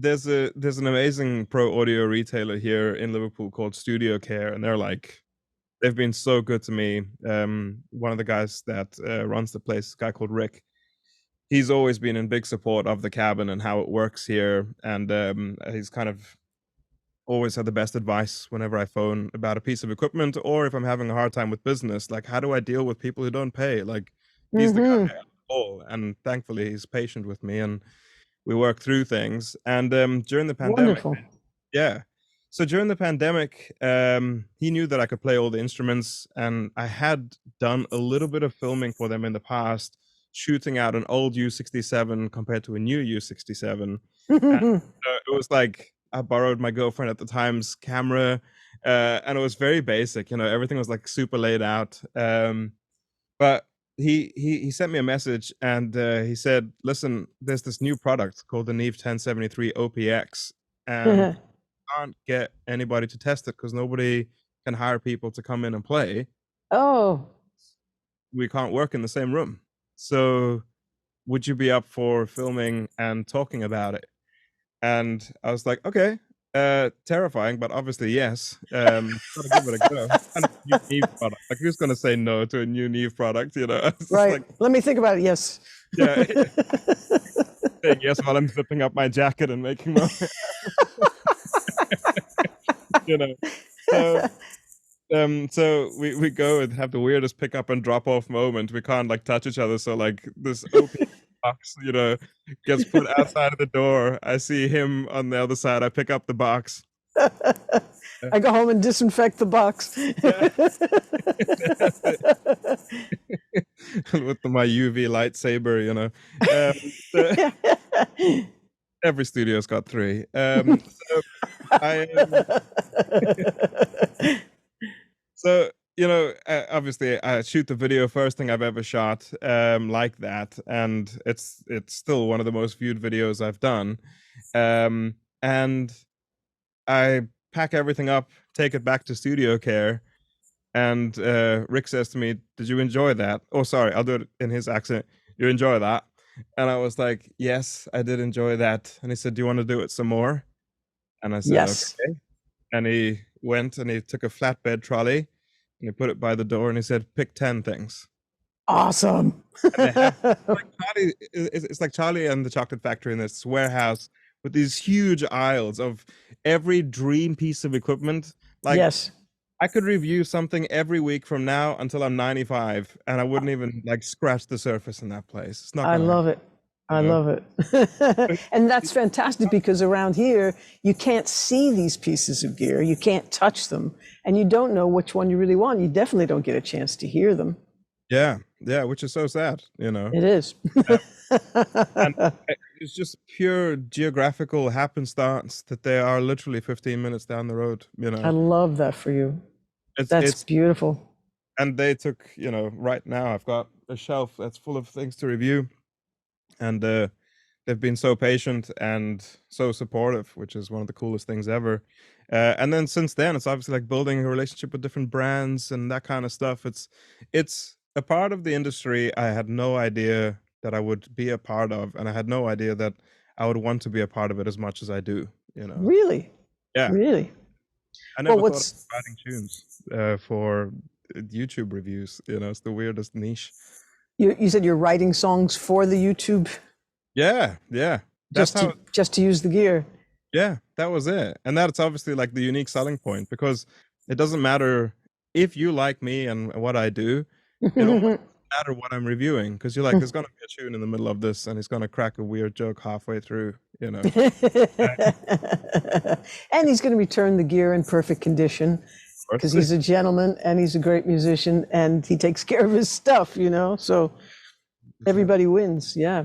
Speaker 1: there's an amazing pro audio retailer here in Liverpool called Studio Care, and they've been so good to me. One of the guys that runs the place, a guy called Rick, he's always been in big support of the cabin and how it works here, and he's kind of always had the best advice whenever I phone about a piece of equipment or if I'm having a hard time with business. Like, how do I deal with people who don't pay? Like, he's the guy I call, and thankfully he's patient with me, and we work through things. And during the pandemic,
Speaker 2: Wonderful.
Speaker 1: yeah. So during the pandemic, he knew that I could play all the instruments, and I had done a little bit of filming for them in the past, shooting out an old U67 compared to a new U67. And it was like I borrowed my girlfriend at the time's camera, and it was very basic. Everything was like super laid out. But he sent me a message, and he said, "Listen, there's this new product called the Neve 1073 OPX, and can't get anybody to test it because nobody can hire people to come in and play.
Speaker 2: Oh,
Speaker 1: We can't work in the same room. So would you be up for filming and talking about it?" And I was like, okay, terrifying, but obviously yes. Gotta give it a go. And a new Neve product. Like, who's gonna say no to a new Neve product? It's just
Speaker 2: right.
Speaker 1: like,
Speaker 2: Let me think about it. Yes.
Speaker 1: yeah, saying yes while I'm zipping up my jacket and making my, you know. So so we go and have the weirdest pick up and drop off moment. We can't like touch each other, so like this OP box, gets put outside of the door. I see him on the other side. I pick up the box.
Speaker 2: I go home and disinfect the box.
Speaker 1: Yeah. With my UV lightsaber, so, every studio's got three. So I So, obviously, I shoot the video first thing I've ever shot, like that, and it's still one of the most viewed videos I've done. And I pack everything up, take it back to Studio Care, and Rick says to me, "Did you enjoy that?" Oh, sorry, I'll do it in his accent. "You enjoy that?" And I was like, "Yes, I did enjoy that." And he said, "Do you want to do it some more?" And I said,
Speaker 2: Yes.
Speaker 1: "Okay." And he went and he took a flatbed trolley and he put it by the door and he said, "Pick 10 things."
Speaker 2: Awesome.
Speaker 1: And they have, like Charlie, it's like Charlie and the Chocolate Factory in this warehouse with these huge aisles of every dream piece of equipment. Like,
Speaker 2: Yes.
Speaker 1: I could review something every week from now until I'm 95, and I wouldn't even like scratch the surface in that place. It's not
Speaker 2: I
Speaker 1: gonna happen.
Speaker 2: love it. I love it. And that's fantastic because around here, you can't see these pieces of gear. You can't touch them. And you don't know which one you really want. You definitely don't get a chance to hear them.
Speaker 1: Yeah, yeah, which is so sad,
Speaker 2: It is.
Speaker 1: And it's just pure geographical happenstance that they are literally 15 minutes down the road,
Speaker 2: I love that for you.
Speaker 1: It's
Speaker 2: That's
Speaker 1: it's
Speaker 2: beautiful.
Speaker 1: and they took, right now I've got a shelf that's full of things to review, and they've been so patient and so supportive, which is one of the coolest things ever. And then since then, it's obviously like building a relationship with different brands and that kind of stuff. It's a part of the industry I had no idea that I would be a part of, and I had no idea that I would want to be a part of it as much as I do.
Speaker 2: Really?
Speaker 1: Yeah,
Speaker 2: Really?
Speaker 1: I
Speaker 2: Well,
Speaker 1: never thought of writing tunes for YouTube reviews. It's the weirdest niche.
Speaker 2: you said you're writing songs for the YouTube
Speaker 1: Yeah, yeah. That's how.
Speaker 2: just to use the gear.
Speaker 1: Yeah, that was it. And that's obviously like the unique selling point, because it doesn't matter if you like me and what I do. It almost doesn't matter what I'm reviewing, because you're like, there's gonna be a tune in the middle of this, and he's gonna crack a weird joke halfway through.
Speaker 2: And he's going to return the gear in perfect condition because he's a gentleman and he's a great musician and he takes care of his stuff, so everybody wins. Yeah.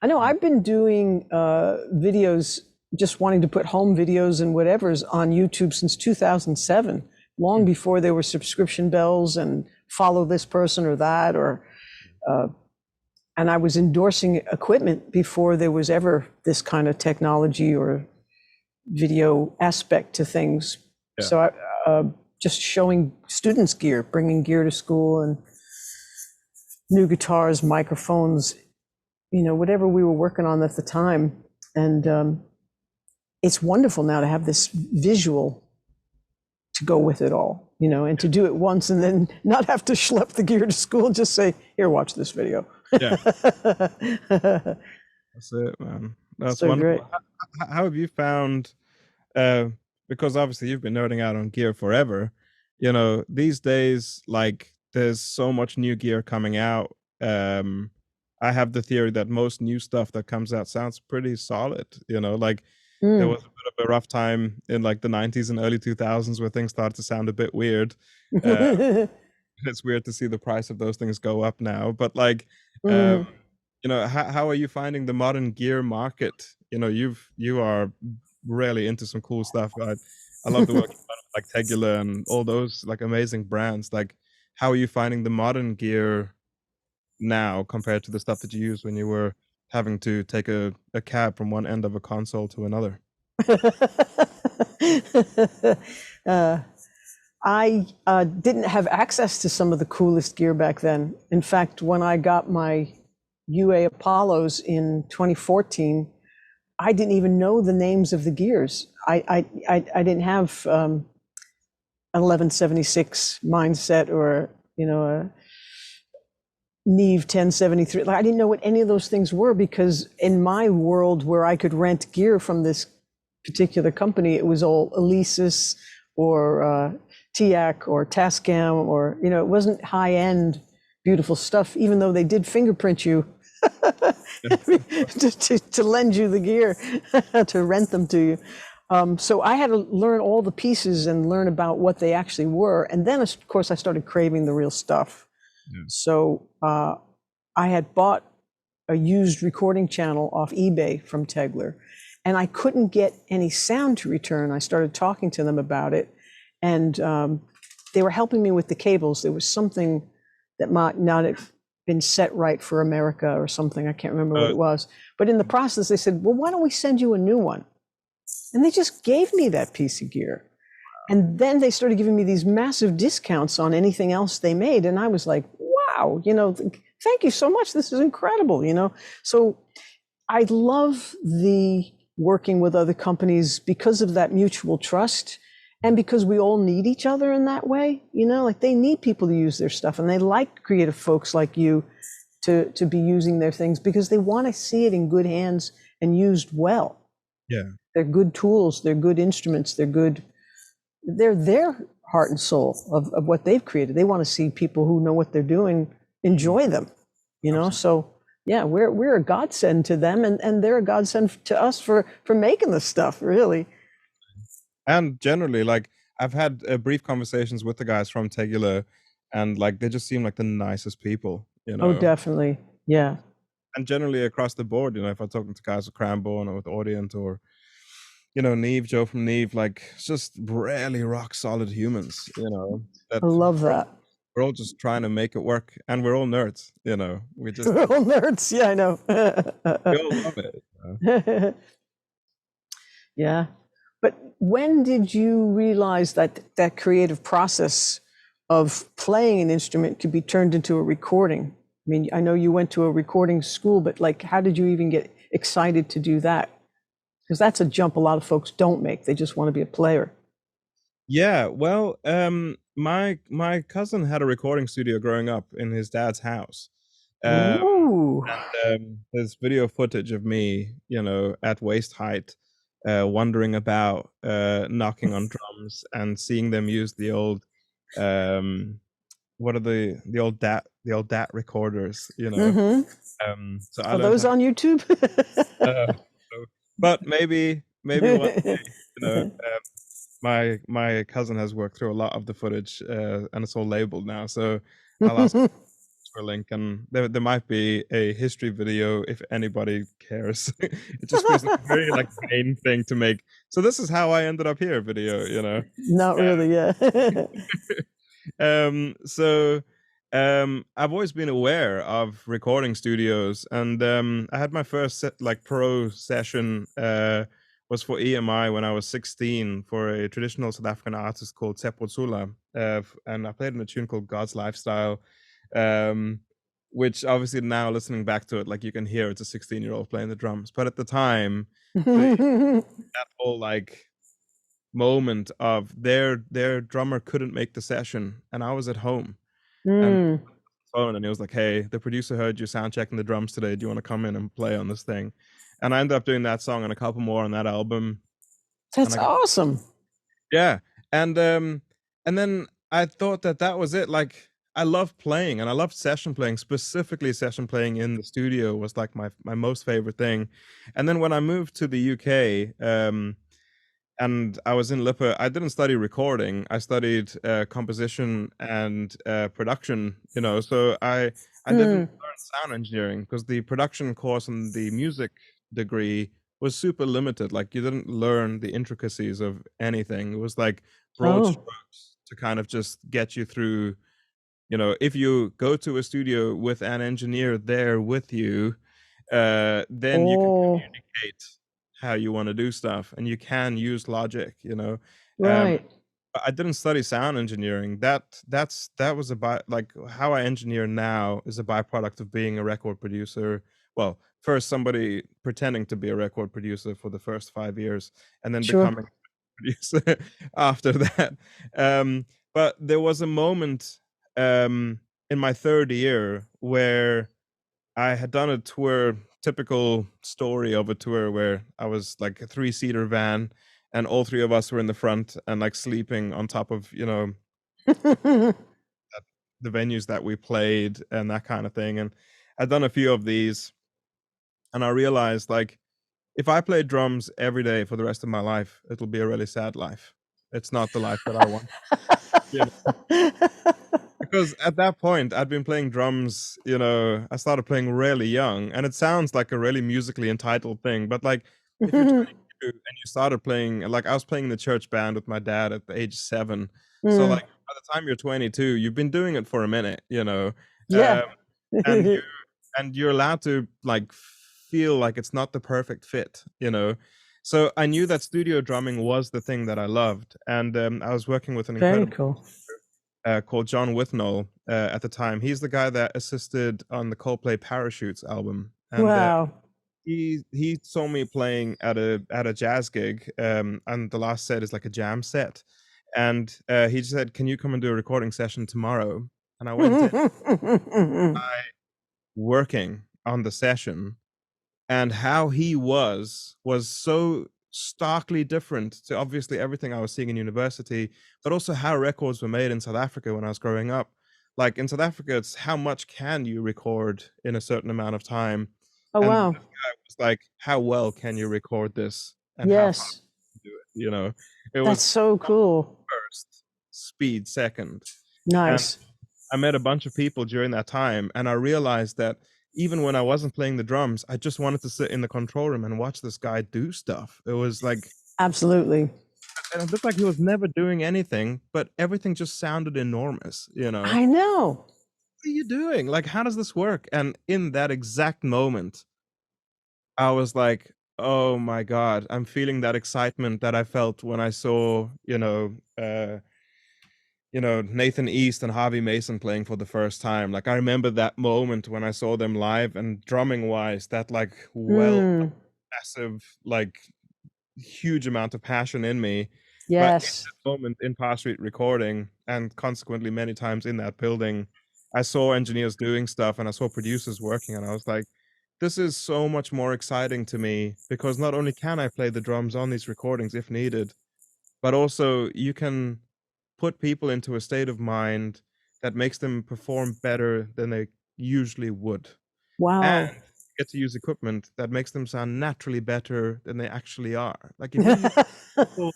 Speaker 2: I know I've been doing videos, just wanting to put home videos and whatever's on YouTube since 2007, long before there were subscription bells and follow this person or that, and I was endorsing equipment before there was ever this kind of technology or video aspect to things.
Speaker 1: Yeah.
Speaker 2: So I just showing students gear, bringing gear to school, and new guitars, microphones, whatever we were working on at the time. And it's wonderful now to have this visual to go with it all, and to do it once and then not have to schlep the gear to school and just say, here, watch this video.
Speaker 1: Yeah, that's it, man. That's
Speaker 2: So great.
Speaker 1: wonderful. How have you found, uh, because obviously you've been nerding out on gear forever, these days, like there's so much new gear coming out. Um, I have the theory that most new stuff that comes out sounds pretty solid, like there
Speaker 2: Mm.
Speaker 1: was a bit of a rough time in like the 90s and early 2000s where things started to sound a bit weird. Uh, it's weird to see the price of those things go up now, but like, um,
Speaker 2: Mm.
Speaker 1: how are you finding the modern gear market? You are really into some cool stuff. I love the work you've done with, like Tegula and all those like amazing brands. Like, how are you finding the modern gear now compared to the stuff that you used when you were having to take a cab from one end of a console to another?
Speaker 2: uh, I didn't have access to some of the coolest gear back then. In fact, when I got my UA Apollos in 2014, I didn't even know the names of the gears. I didn't have an 1176 mindset or a Neve 1073. Like, I didn't know what any of those things were because in my world where I could rent gear from this particular company, it was all Alesis or TIAC or Tascam or, it wasn't high end, beautiful stuff, even though they did fingerprint you to lend you the gear, to rent them to you. So I had to learn all the pieces and learn about what they actually were. And then, of course, I started craving the real stuff.
Speaker 1: Yeah.
Speaker 2: So I had bought a used recording channel off eBay from Tegler, and I couldn't get any sound to return. I started talking to them about it, and they were helping me with the cables. There was something that might not have been set right for America or something. I can't remember what it was. But in the process, they said, well, why don't we send you a new one? And they just gave me that piece of gear. And then they started giving me these massive discounts on anything else they made. And I was like, wow, thank you so much. This is incredible, So I love the working with other companies because of that mutual trust and because we all need each other in that way, like they need people to use their stuff and they like creative folks like you to be using their things because they want to see it in good hands and used well.
Speaker 1: Yeah.
Speaker 2: They're good tools, they're good instruments, they're their heart and soul of what they've created. They want to see people who know what they're doing enjoy them,
Speaker 1: Absolutely.
Speaker 2: So yeah, we're a godsend to them and they're a godsend to us for making this stuff, really.
Speaker 1: And generally, like I've had brief conversations with the guys from Tegula, and like they just seem like the nicest people,
Speaker 2: Oh, definitely. Yeah.
Speaker 1: And generally across the board, if I'm talking to guys with Cranborn or with Audient or Neve, Joe from Neve, like it's just really rock solid humans, that
Speaker 2: I love
Speaker 1: we're all,
Speaker 2: that.
Speaker 1: we're all just trying to make it work, and we're all nerds, we just
Speaker 2: We're all nerds. Yeah, I know.
Speaker 1: we all love it.
Speaker 2: Yeah. But when did you realize that creative process of playing an instrument could be turned into a recording? I mean, I know you went to a recording school, but like, how did you even get excited to do that? Because that's a jump a lot of folks don't make. They just want to be a player.
Speaker 1: Yeah, well, my cousin had a recording studio growing up in his dad's house. Um,
Speaker 2: Ooh.
Speaker 1: there's video footage of me, at waist height, wandering about, knocking on drums and seeing them use the old, what are the old DAT recorders,
Speaker 2: Mm-hmm.
Speaker 1: So I
Speaker 2: Are
Speaker 1: learned
Speaker 2: those
Speaker 1: how.
Speaker 2: on YouTube?
Speaker 1: So, but maybe one day, my cousin has worked through a lot of the footage, and it's all labeled now. So I'll ask for a link, and there might be a history video if anybody cares. It just feels like a very like vain thing to make. So this is how I ended up here video.
Speaker 2: Not really, yeah.
Speaker 1: So I've always been aware of recording studios, and I had my first pro session was for EMI when I was 16 for a traditional South African artist called Tshepo Tsula, and I played in a tune called God's Lifestyle. Um, which obviously now listening back to it, like you can hear it's a 16-year-old playing the drums. But at the time, the that whole like moment of their drummer couldn't make the session, and I was at home, and
Speaker 2: Mm,
Speaker 1: phone, and he was like, "Hey, the producer heard you sound checking the drums today. Do you want to come in and play on this thing?" And I ended up doing that song and a couple more on that album, and
Speaker 2: that's
Speaker 1: I got
Speaker 2: awesome.
Speaker 1: yeah, and then I thought that that was it. Like I love playing, and I loved session playing. Specifically, session playing in the studio was like my most favorite thing. And then when I moved to the UK, and I was in Lippe. I didn't study recording. I studied composition and production. You know, so I didn't
Speaker 2: Mm.
Speaker 1: learn sound engineering because the production course and the music degree was super limited. Like you didn't learn the intricacies of anything. It was like broad
Speaker 2: Oh,
Speaker 1: strokes to kind of just get you through. You know, if you go to a studio with an engineer there with you, then you can
Speaker 2: oh,
Speaker 1: communicate how you want to do stuff, and you can use logic. You know,
Speaker 2: right.
Speaker 1: but I didn't study sound engineering. That was a like how I engineer now is a byproduct of being a record producer. Well, first somebody pretending to be a record producer for the first 5 years, and then
Speaker 2: Sure.
Speaker 1: becoming a producer after that. Um, but there was a moment in my third year where I had done a tour, typical story of a tour where I was like a three-seater van and all three of us were in the front and like sleeping on top of, you know, the venues that we played and that kind of thing. And I'd done a few of these and I realized like if I play drums every day for the rest of my life, it'll be a really sad life. It's not the life that I want. You know? Because at that point, I'd been playing drums, you know, I started playing really young, and it sounds like a really musically entitled thing, but, like, if you're 22 and you started playing like, I was playing in the church band with my dad at the age 7, so,
Speaker 2: Mm,
Speaker 1: like, by the time you're 22, you've been doing it for a minute, you know,
Speaker 2: yeah.
Speaker 1: um, and you're allowed to, like, feel like it's not the perfect fit, you know? So, I knew that studio drumming was the thing that I loved, and, I was working with an
Speaker 2: Very
Speaker 1: incredible
Speaker 2: cool.
Speaker 1: called John Withnall at the time. He's the guy that assisted on the Coldplay Parachutes album, and
Speaker 2: Wow.
Speaker 1: he saw me playing at a jazz gig, and the last set is like a jam set, and he just said, "Can you come and do a recording session tomorrow?" And I went in, working on the session, and how he was so starkly different to obviously everything I was seeing in university, but also how records were made in South Africa when I was growing up. Like in South Africa, it's how much can you record in a certain amount of time,
Speaker 2: Oh,
Speaker 1: and
Speaker 2: wow.
Speaker 1: this guy was like, how well can you record this, and how fast
Speaker 2: Yes.
Speaker 1: can you do it? You know, it
Speaker 2: That's
Speaker 1: was
Speaker 2: so cool.
Speaker 1: first, speed second, and
Speaker 2: Nice.
Speaker 1: I met a bunch of people during that time, and I realized that even when I wasn't playing the drums, I just wanted to sit in the control room and watch this guy do stuff. It was like,
Speaker 2: Absolutely.
Speaker 1: and it looked like he was never doing anything, but everything just sounded enormous, you know?
Speaker 2: I know.
Speaker 1: What are you doing? Like, how does this work? And in that exact moment, I was like, oh my God, I'm feeling that excitement that I felt when I saw, Nathan East and Harvey Mason playing for the first time. Like I remember that moment when I saw them live and drumming wise, that like
Speaker 2: Mm,
Speaker 1: massive, like huge amount of passion in me. But in
Speaker 2: yes.
Speaker 1: that moment in Pass Street recording and consequently many times in that building, I saw engineers doing stuff and I saw producers working and I was like, this is so much more exciting to me because not only can I play the drums on these recordings if needed, but also you can put people into a state of mind that makes them perform better than they usually would. And
Speaker 2: Wow.
Speaker 1: get to use equipment that makes them sound naturally better than they actually are. Like if you use people,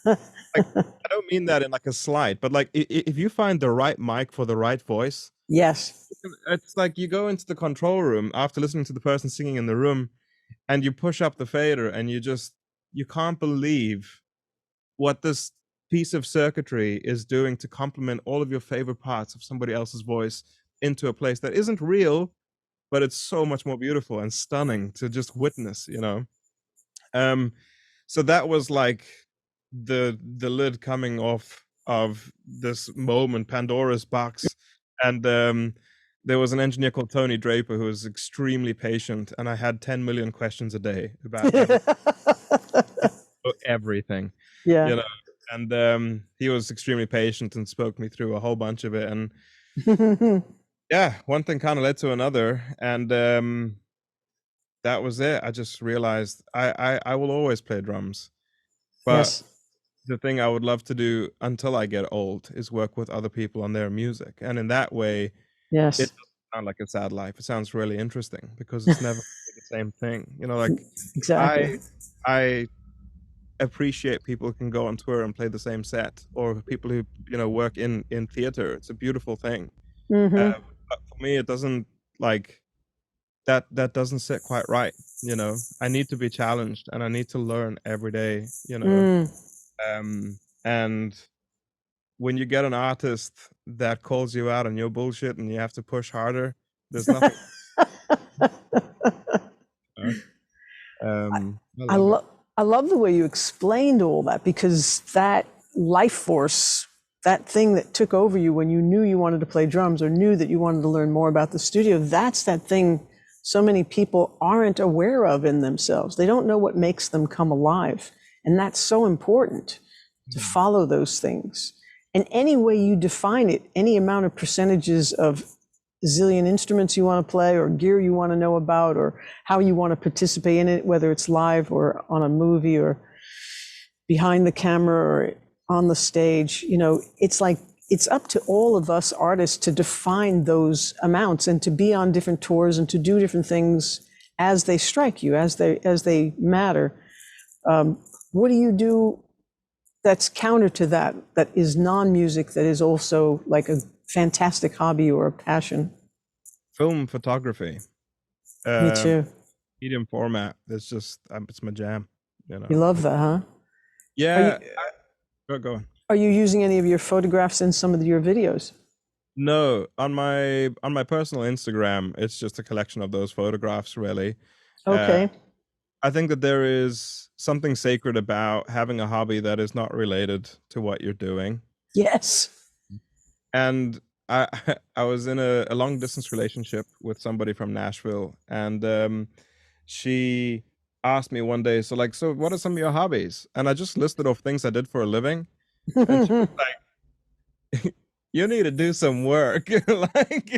Speaker 1: like I don't mean that in like a slight, but like if you find the right mic for the right voice,
Speaker 2: Yes.
Speaker 1: it's like you go into the control room after listening to the person singing in the room and you push up the fader and you can't believe what this piece of circuitry is doing to complement all of your favorite parts of somebody else's voice into a place that isn't real, but it's so much more beautiful and stunning to just witness, you know. Um, so that was like the lid coming off of this moment, Pandora's box, and there was an engineer called Tony Draper who was extremely patient, and I had 10 million questions a day about everything,
Speaker 2: Yeah.
Speaker 1: you know. And he was extremely patient and spoke me through a whole bunch of it. And yeah, one thing kind of led to another, and that was it. I just realized I will always play drums, but
Speaker 2: Yes.
Speaker 1: the thing I would love to do until I get old is work with other people on their music, and in that way, it
Speaker 2: Yes.
Speaker 1: doesn't sound like a sad life. It sounds really interesting because it's never the same thing. You know, like
Speaker 2: Exactly.
Speaker 1: I appreciate people who can go on tour and play the same set, or people who work in theater. It's a beautiful thing.
Speaker 2: Mm-hmm.
Speaker 1: But for me, it doesn't like that doesn't sit quite right. I need to be challenged and I need to learn every day.
Speaker 2: Mm.
Speaker 1: And when you get an artist that calls you out on your bullshit and you have to push harder, there's nothing. uh, I
Speaker 2: I
Speaker 1: love it.
Speaker 2: love I love the way you explained all that, because that life force, that thing that took over you when you knew you wanted to play drums or knew that you wanted to learn more about the studio, that's that thing so many people aren't aware of in themselves. They don't know what makes them come alive. And that's so important to follow those things. And any way you define it, any amount of percentages of zillion instruments you want to play or gear you want to know about or how you want to participate in it, whether it's live or on a movie or behind the camera or on the stage, it's like it's up to all of us artists to define those amounts and to be on different tours and to do different things as they strike you, as they matter. What do you do that's counter to that, that is non-music, that is also like a fantastic hobby or a passion?
Speaker 1: Film photography,
Speaker 2: Me
Speaker 1: um,
Speaker 2: too.
Speaker 1: medium format. It's my jam.
Speaker 2: You love that, huh? Are you
Speaker 1: Yeah. Go on.
Speaker 2: are you using any of your photographs in some of your videos?
Speaker 1: No, on my personal Instagram, it's just a collection of those photographs, really. Uh,
Speaker 2: Okay.
Speaker 1: I think that there is something sacred about having a hobby that is not related to what you're doing.
Speaker 2: Yes.
Speaker 1: And I I was in a long distance relationship with somebody from Nashville, and she asked me one day, so what are some of your hobbies? And I just listed off things I did for a living, and she was like, you need to do some work. Like,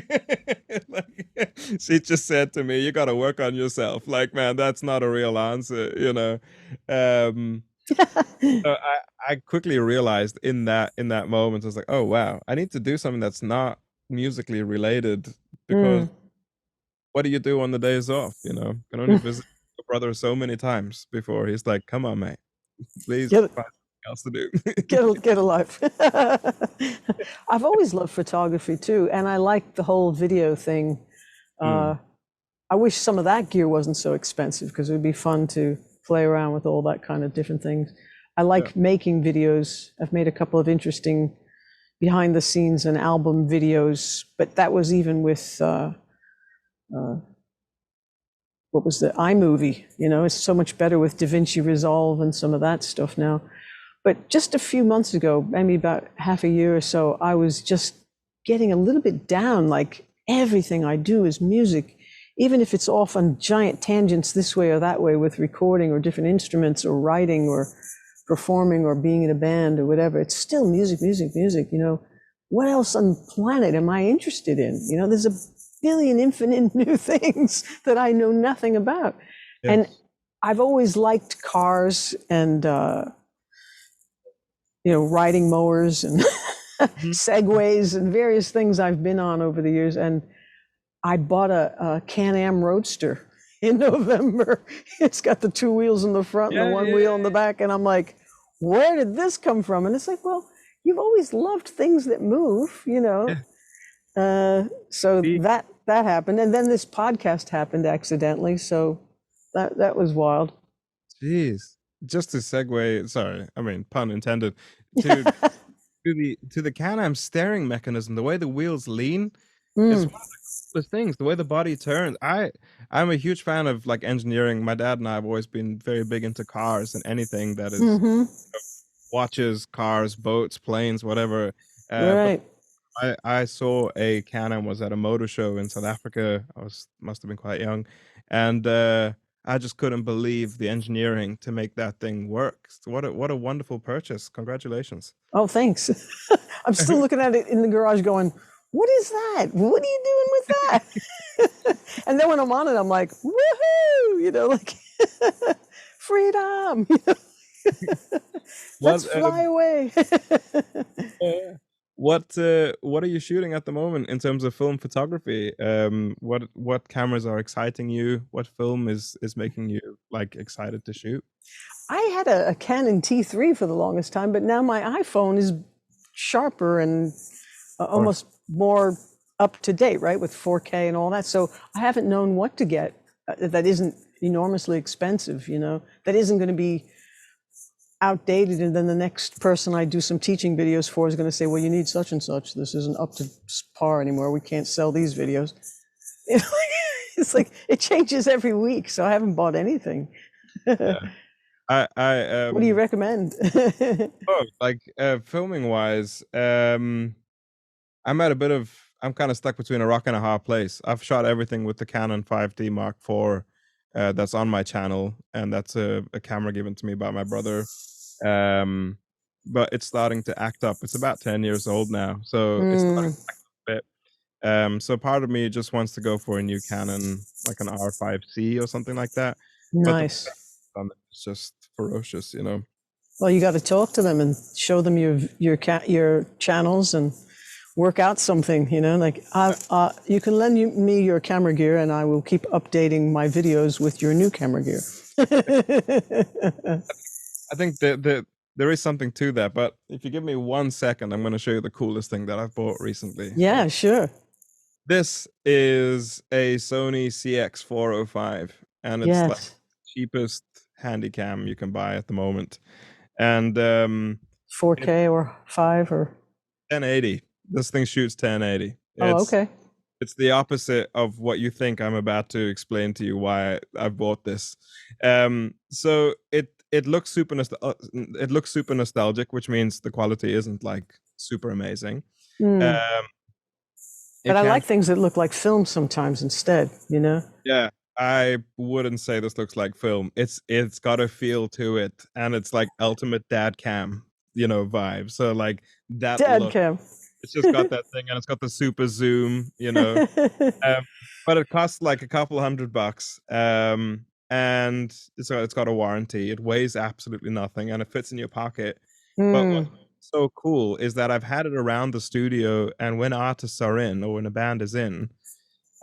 Speaker 1: she just said to me, you got to work on yourself. Like, man, that's not a real answer. Um, so I quickly realized in that moment, I was like, oh wow, I need to do something that's not musically related, because
Speaker 2: Mm.
Speaker 1: what do you do on the days off? Can only visit your brother so many times before he's like, come on, mate, please
Speaker 2: Get
Speaker 1: find something else to
Speaker 2: get a life. I've always loved photography too, and I like the whole video thing.
Speaker 1: do.
Speaker 2: I wish some of that gear wasn't so expensive, because it would be fun to play around with all that kind of different things. I
Speaker 1: Yeah.
Speaker 2: like making videos. I've made a couple of interesting behind the scenes and album videos, but that was even with what was the iMovie? It's so much better with DaVinci Resolve and some of that stuff now. But just a few months ago, maybe about half a year or so, I was just getting a little bit down, like everything I do is music, even if it's off on giant tangents this way or that way with recording or different instruments or writing or performing or being in a band or whatever. It's still music, music, music. What else on the planet am I interested in? There's a billion infinite new things that I know nothing about. And
Speaker 1: Yes.
Speaker 2: I've always liked cars and riding mowers and
Speaker 1: Mhm.
Speaker 2: segways and various things I've been on over the years. And I bought a Can-Am Roadster in November. It's got the two wheels in the front and the
Speaker 1: Yeah,
Speaker 2: one
Speaker 1: yeah,
Speaker 2: wheel in the back. And I'm like, where did this come from? And it's like, well, you've always loved things that move.
Speaker 1: yeah.
Speaker 2: So
Speaker 1: See,
Speaker 2: that happened. And then this podcast happened accidentally. So that was wild.
Speaker 1: jeez. Just to segue, sorry, I mean pun intended, to to the Can-Am steering mechanism, the way the wheels lean, it's
Speaker 2: Mm.
Speaker 1: one of the coolest things. The way the body turns. I'm a huge fan of like engineering. My dad and I have always been very big into cars and anything that is
Speaker 2: Hmm.
Speaker 1: watches, cars, boats, planes, whatever. But
Speaker 2: Right.
Speaker 1: I saw a Canon was at a motor show in South Africa. I must have been quite young, and I just couldn't believe the engineering to make that thing work. So what a wonderful purchase! Congratulations.
Speaker 2: Oh, thanks. I'm still looking at it in the garage going, what is that? What are you doing with that? And then when I'm on it, I'm like, woohoo, like freedom,
Speaker 1: What
Speaker 2: let's fly away.
Speaker 1: uh, what are you shooting at the moment in terms of film photography? What cameras are exciting you? What film is making you like excited to shoot?
Speaker 2: I had a Canon T3 for the longest time, but now my iPhone is sharper and
Speaker 1: Or
Speaker 2: almost more up to date, right, with 4K and all that. So I haven't known what to get that isn't enormously expensive, that isn't going to be outdated. And then the next person I do some teaching videos for is going to say, well, you need such and such. This isn't up to par anymore. We can't sell these videos. It's like it changes every week. So I haven't bought anything.
Speaker 1: yeah. I
Speaker 2: What do you recommend?
Speaker 1: oh, like filming wise, I'm kind of stuck between a rock and a hard place. I've shot everything with the Canon 5D Mark IV, that's on my channel, and that's a camera given to me by my brother. Um, but it's starting to act up. It's about 10 years old now, so it's starting to act up a bit. So part of me just wants to go for a new Canon, like an R5C or something like that. But the
Speaker 2: Nice.
Speaker 1: pickup on it is just ferocious, you know.
Speaker 2: Well, you got to talk to them and show them your channels and work out something. Like you can lend me your camera gear, and I will keep updating my videos with your new camera gear.
Speaker 1: I think that there is something to that, but if you give me 1 second, I'm going to show you the coolest thing that I've bought recently.
Speaker 2: Yeah, sure.
Speaker 1: This is a Sony CX405, and it's like
Speaker 2: Yes.
Speaker 1: cheapest handycam you can buy at the moment. And
Speaker 2: 4K or 5 or.
Speaker 1: 1080. This thing shoots 1080.
Speaker 2: Oh, okay.
Speaker 1: It's the opposite of what you think I'm about to explain to you why I bought this. So it looks it looks super nostalgic, which means the quality isn't like super amazing.
Speaker 2: Mm.
Speaker 1: Um,
Speaker 2: But
Speaker 1: it
Speaker 2: I
Speaker 1: can
Speaker 2: like things that look like film sometimes instead.
Speaker 1: Yeah, I wouldn't say this looks like film. It's got a feel to it, and it's like ultimate dad cam, vibe. So like that
Speaker 2: Dad
Speaker 1: look,
Speaker 2: cam.
Speaker 1: it's just got that thing, and it's got the super zoom. Um, but it costs like a couple $100, and so it's got a warranty. It weighs absolutely nothing, and it fits in your pocket. But what's
Speaker 2: Mm.
Speaker 1: so cool is that I've had it around the studio, and when artists are in or when a band is in,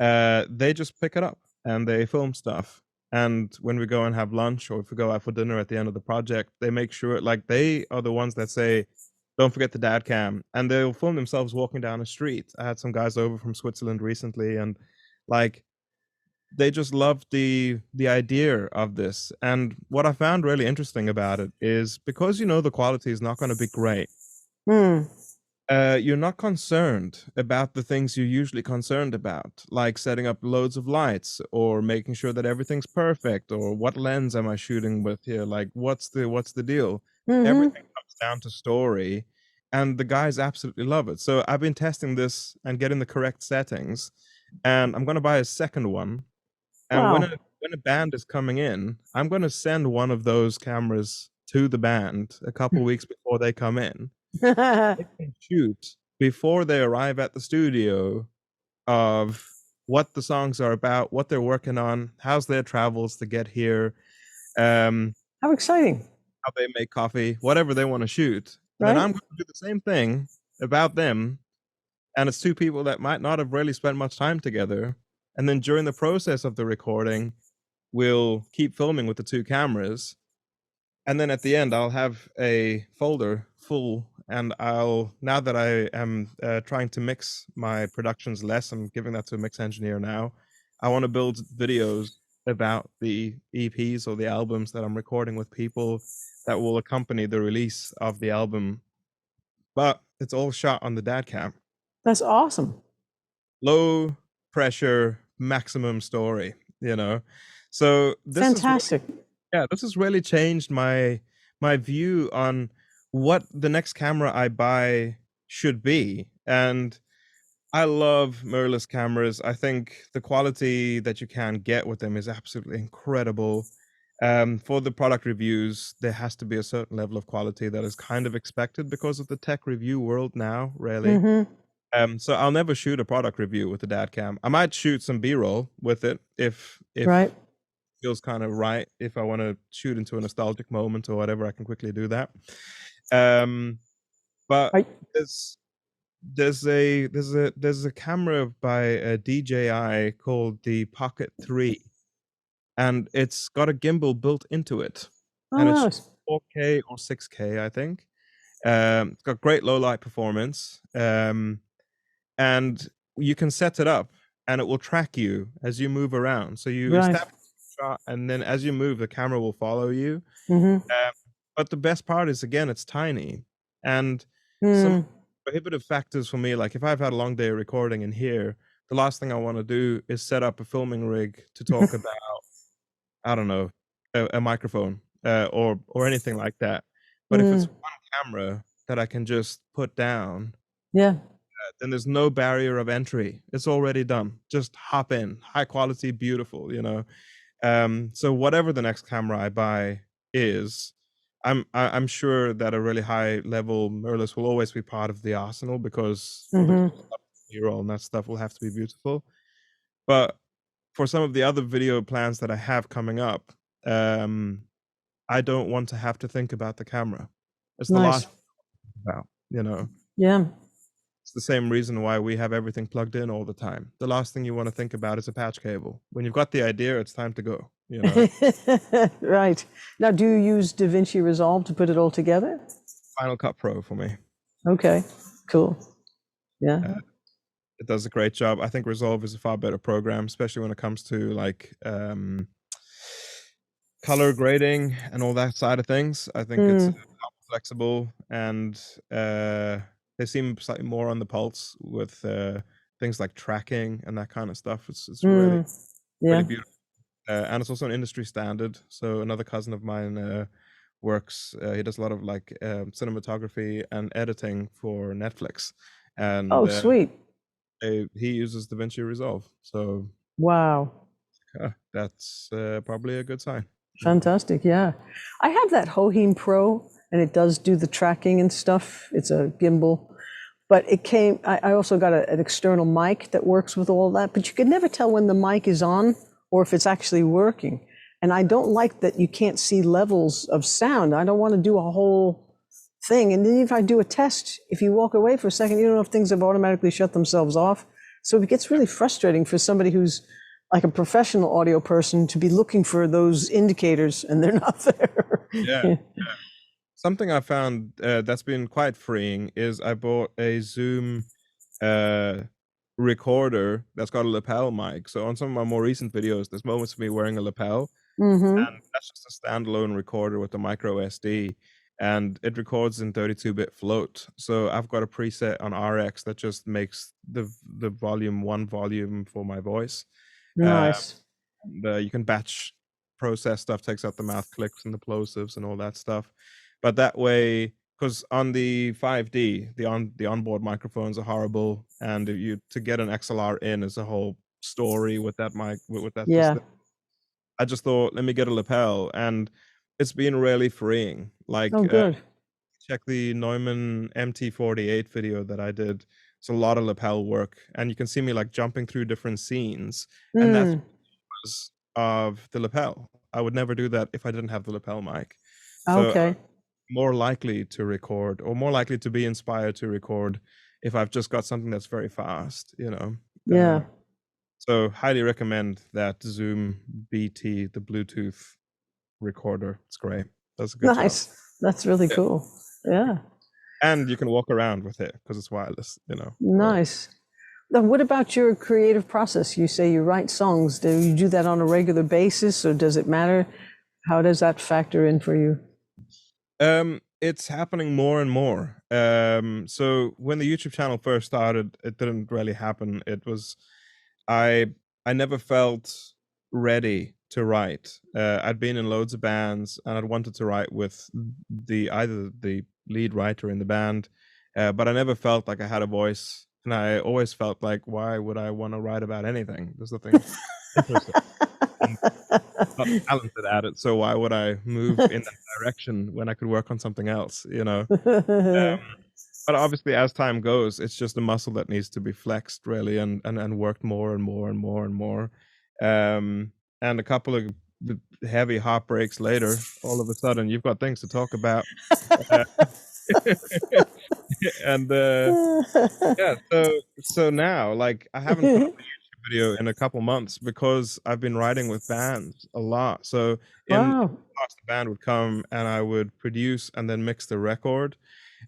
Speaker 1: they just pick it up and they film stuff. And when we go and have lunch or if we go out for dinner at the end of the project, they make sure like they are the ones that say, "Don't forget the dad cam," and they'll film themselves walking down the street. I had some guys over from Switzerland recently, and like they just loved the idea of this. And what I found really interesting about it is because the quality is not going to be great,
Speaker 2: Mm.
Speaker 1: you're not concerned about the things you're usually concerned about, like setting up loads of lights or making sure that everything's perfect, or what lens am I shooting with here? Like, what's the deal?
Speaker 2: Mm-hmm.
Speaker 1: Everything comes down to story, and the guys absolutely love it. So I've been testing this and getting the correct settings, and I'm gonna buy a second one. And when
Speaker 2: Wow.
Speaker 1: a band is coming in, I'm gonna send one of those cameras to the band a couple weeks before they come in. They can shoot before they arrive at the studio of what the songs are about, what they're working on, how's their travels to get here, um,
Speaker 2: How exciting,
Speaker 1: how they make coffee, whatever they want to shoot. And then
Speaker 2: right?
Speaker 1: I'm going to do the same thing about them. And it's two people that might not have really spent much time together. And then during the process of the recording, we'll keep filming with the two cameras, and then at the end I'll have a folder full, and now that I am trying to mix my productions less, I'm giving that to a mix engineer now. I want to build videos about the EPs or the albums that I'm recording with people that will accompany the release of the album, but it's all shot on the dad cam.
Speaker 2: That's awesome.
Speaker 1: Low pressure, maximum story. So
Speaker 2: Fantastic.
Speaker 1: this has really changed my view on what the next camera I buy should be. And I love mirrorless cameras. I think the quality that you can get with them is absolutely incredible. For the product reviews, there has to be a certain level of quality that is kind of expected because of the tech review world now, really.
Speaker 2: Mm-hmm.
Speaker 1: So I'll never shoot a product review with the dad cam. I might shoot some B-roll with it if
Speaker 2: Right.
Speaker 1: feels kind of right. If I want to shoot into a nostalgic moment or whatever, I can quickly do that. Um, but
Speaker 2: Are,
Speaker 1: there's there's a camera by a DJI called the Pocket 3, and it's got a gimbal built into it,
Speaker 2: oh,
Speaker 1: and it's
Speaker 2: nice.
Speaker 1: 4K or 6K, I think. It's got great low light performance, and you can set it up, and it will track you as you move around. So you
Speaker 2: Right.
Speaker 1: establish a shot, and then as you move, the camera will follow you.
Speaker 2: Mm-hmm.
Speaker 1: But the best part is, again, it's tiny, and some
Speaker 2: Mm.
Speaker 1: prohibitive factors for me, like if I've had a long day of recording in here, the last thing I want to do is set up a filming rig to talk about, I don't know, a microphone or anything like that. But if it's
Speaker 2: Mm.
Speaker 1: one camera that I can just put down,
Speaker 2: Yeah.
Speaker 1: then there's no barrier of entry. It's already done. Just hop in, high quality, beautiful, you know. So whatever the next camera I buy is, I'm sure that a really high level mirrorless will always be part of the arsenal because for the
Speaker 2: Mm-hmm.
Speaker 1: B-roll and that stuff will have to be beautiful. But for some of the other video plans that I have coming up, um, I don't want to have to think about the camera. It's the
Speaker 2: Nice.
Speaker 1: last about, you know.
Speaker 2: Yeah.
Speaker 1: It's the same reason why we have everything plugged in all the time. The last thing you want to think about is a patch cable. When you've got the idea, it's time to go, you know.
Speaker 2: Right. Now, do you use DaVinci Resolve to put it all together?
Speaker 1: Final Cut Pro for me.
Speaker 2: Okay. Cool. Yeah.
Speaker 1: Uh, it does a great job. I think Resolve is a far better program, especially when it comes to like color grading and all that side of things. I think it's
Speaker 2: Mm.
Speaker 1: flexible, and they seem slightly more on the pulse with things like tracking and that kind of stuff. It's really
Speaker 2: Mm. Yeah.
Speaker 1: beautiful, and it's also an industry standard. So another cousin of mine works. He does a lot of like cinematography and editing for Netflix, and
Speaker 2: Oh, sweet.
Speaker 1: he uses DaVinci Resolve. So
Speaker 2: Wow.
Speaker 1: that's probably a good sign. You know.
Speaker 2: Fantastic. Yeah. I have that Hoheem Pro and it does do the tracking and stuff. It's a gimbal. But it came, I also got an external mic that works with all that, but you can never tell when the mic is on or if it's actually working. And I don't like that you can't see levels of sound. I don't want to do a whole thing. And then if I do a test, if you walk away for a second, you don't know if things have automatically shut themselves off. So it gets really frustrating for somebody who's like a professional audio person to be looking for those indicators and they're not there.
Speaker 1: Yeah. Something I found that's been quite freeing is I bought a Zoom uh, recorder that's got a lapel mic. So on some of my more recent videos, there's moments of me wearing a lapel,
Speaker 2: Mm-hmm.
Speaker 1: and that's just a standalone recorder with a micro SD, and it records in 32-bit float. So I've got a preset on RX that just makes the volume one volume for my voice. Uh,
Speaker 2: Nice.
Speaker 1: you can batch process stuff, takes out the mouth clicks and the plosives and all that stuff. But that way, because on the 5D, the onboard microphones are horrible, and if you to get an XLR in is a whole story with that mic with that
Speaker 2: Yeah.
Speaker 1: system. I just thought, let me get a lapel, and it's been really freeing. Like,
Speaker 2: Oh, good.
Speaker 1: check the Neumann MT48 video that I did. It's a lot of lapel work, and you can see me like jumping through different scenes, and that's
Speaker 2: Mm.
Speaker 1: because of the lapel. I would never do that if I didn't have the lapel mic. So I'm
Speaker 2: Okay.
Speaker 1: more likely to record, or more likely to be inspired to record, if I've just got something that's very fast, you know.
Speaker 2: Yeah.
Speaker 1: So highly recommend that Zoom BT, the Bluetooth recorder. It's great. Does a good job.
Speaker 2: Nice. That's really
Speaker 1: Yeah.
Speaker 2: cool. Yeah.
Speaker 1: And you can walk around with it because it's wireless, you know. So
Speaker 2: Nice. Now, what about your creative process? You say you write songs. Do you do that on a regular basis, or does it matter? How does that factor in for you?
Speaker 1: it's happening more and more. So when the YouTube channel first started, it didn't really happen. It was I I never felt ready to write. I'd been in loads of bands and I'd wanted to write with the either the lead writer in the band, but I never felt like I had a voice and I always felt like, why would I wanna write about anything? There's nothing interesting. And not talented at it, so why would I move in that direction when I could work on something else, you know? But obviously, as time goes, it's just a muscle that needs to be flexed really and worked more and more and more and more. And a couple of heavy heartbreaks later, all of a sudden, you've got things to talk about. Uh, and yeah, so now, like, I haven't put up a YouTube video in a couple months because I've been writing with bands a lot. So in the
Speaker 2: Wow.
Speaker 1: past, the band would come and I would produce and then mix the record.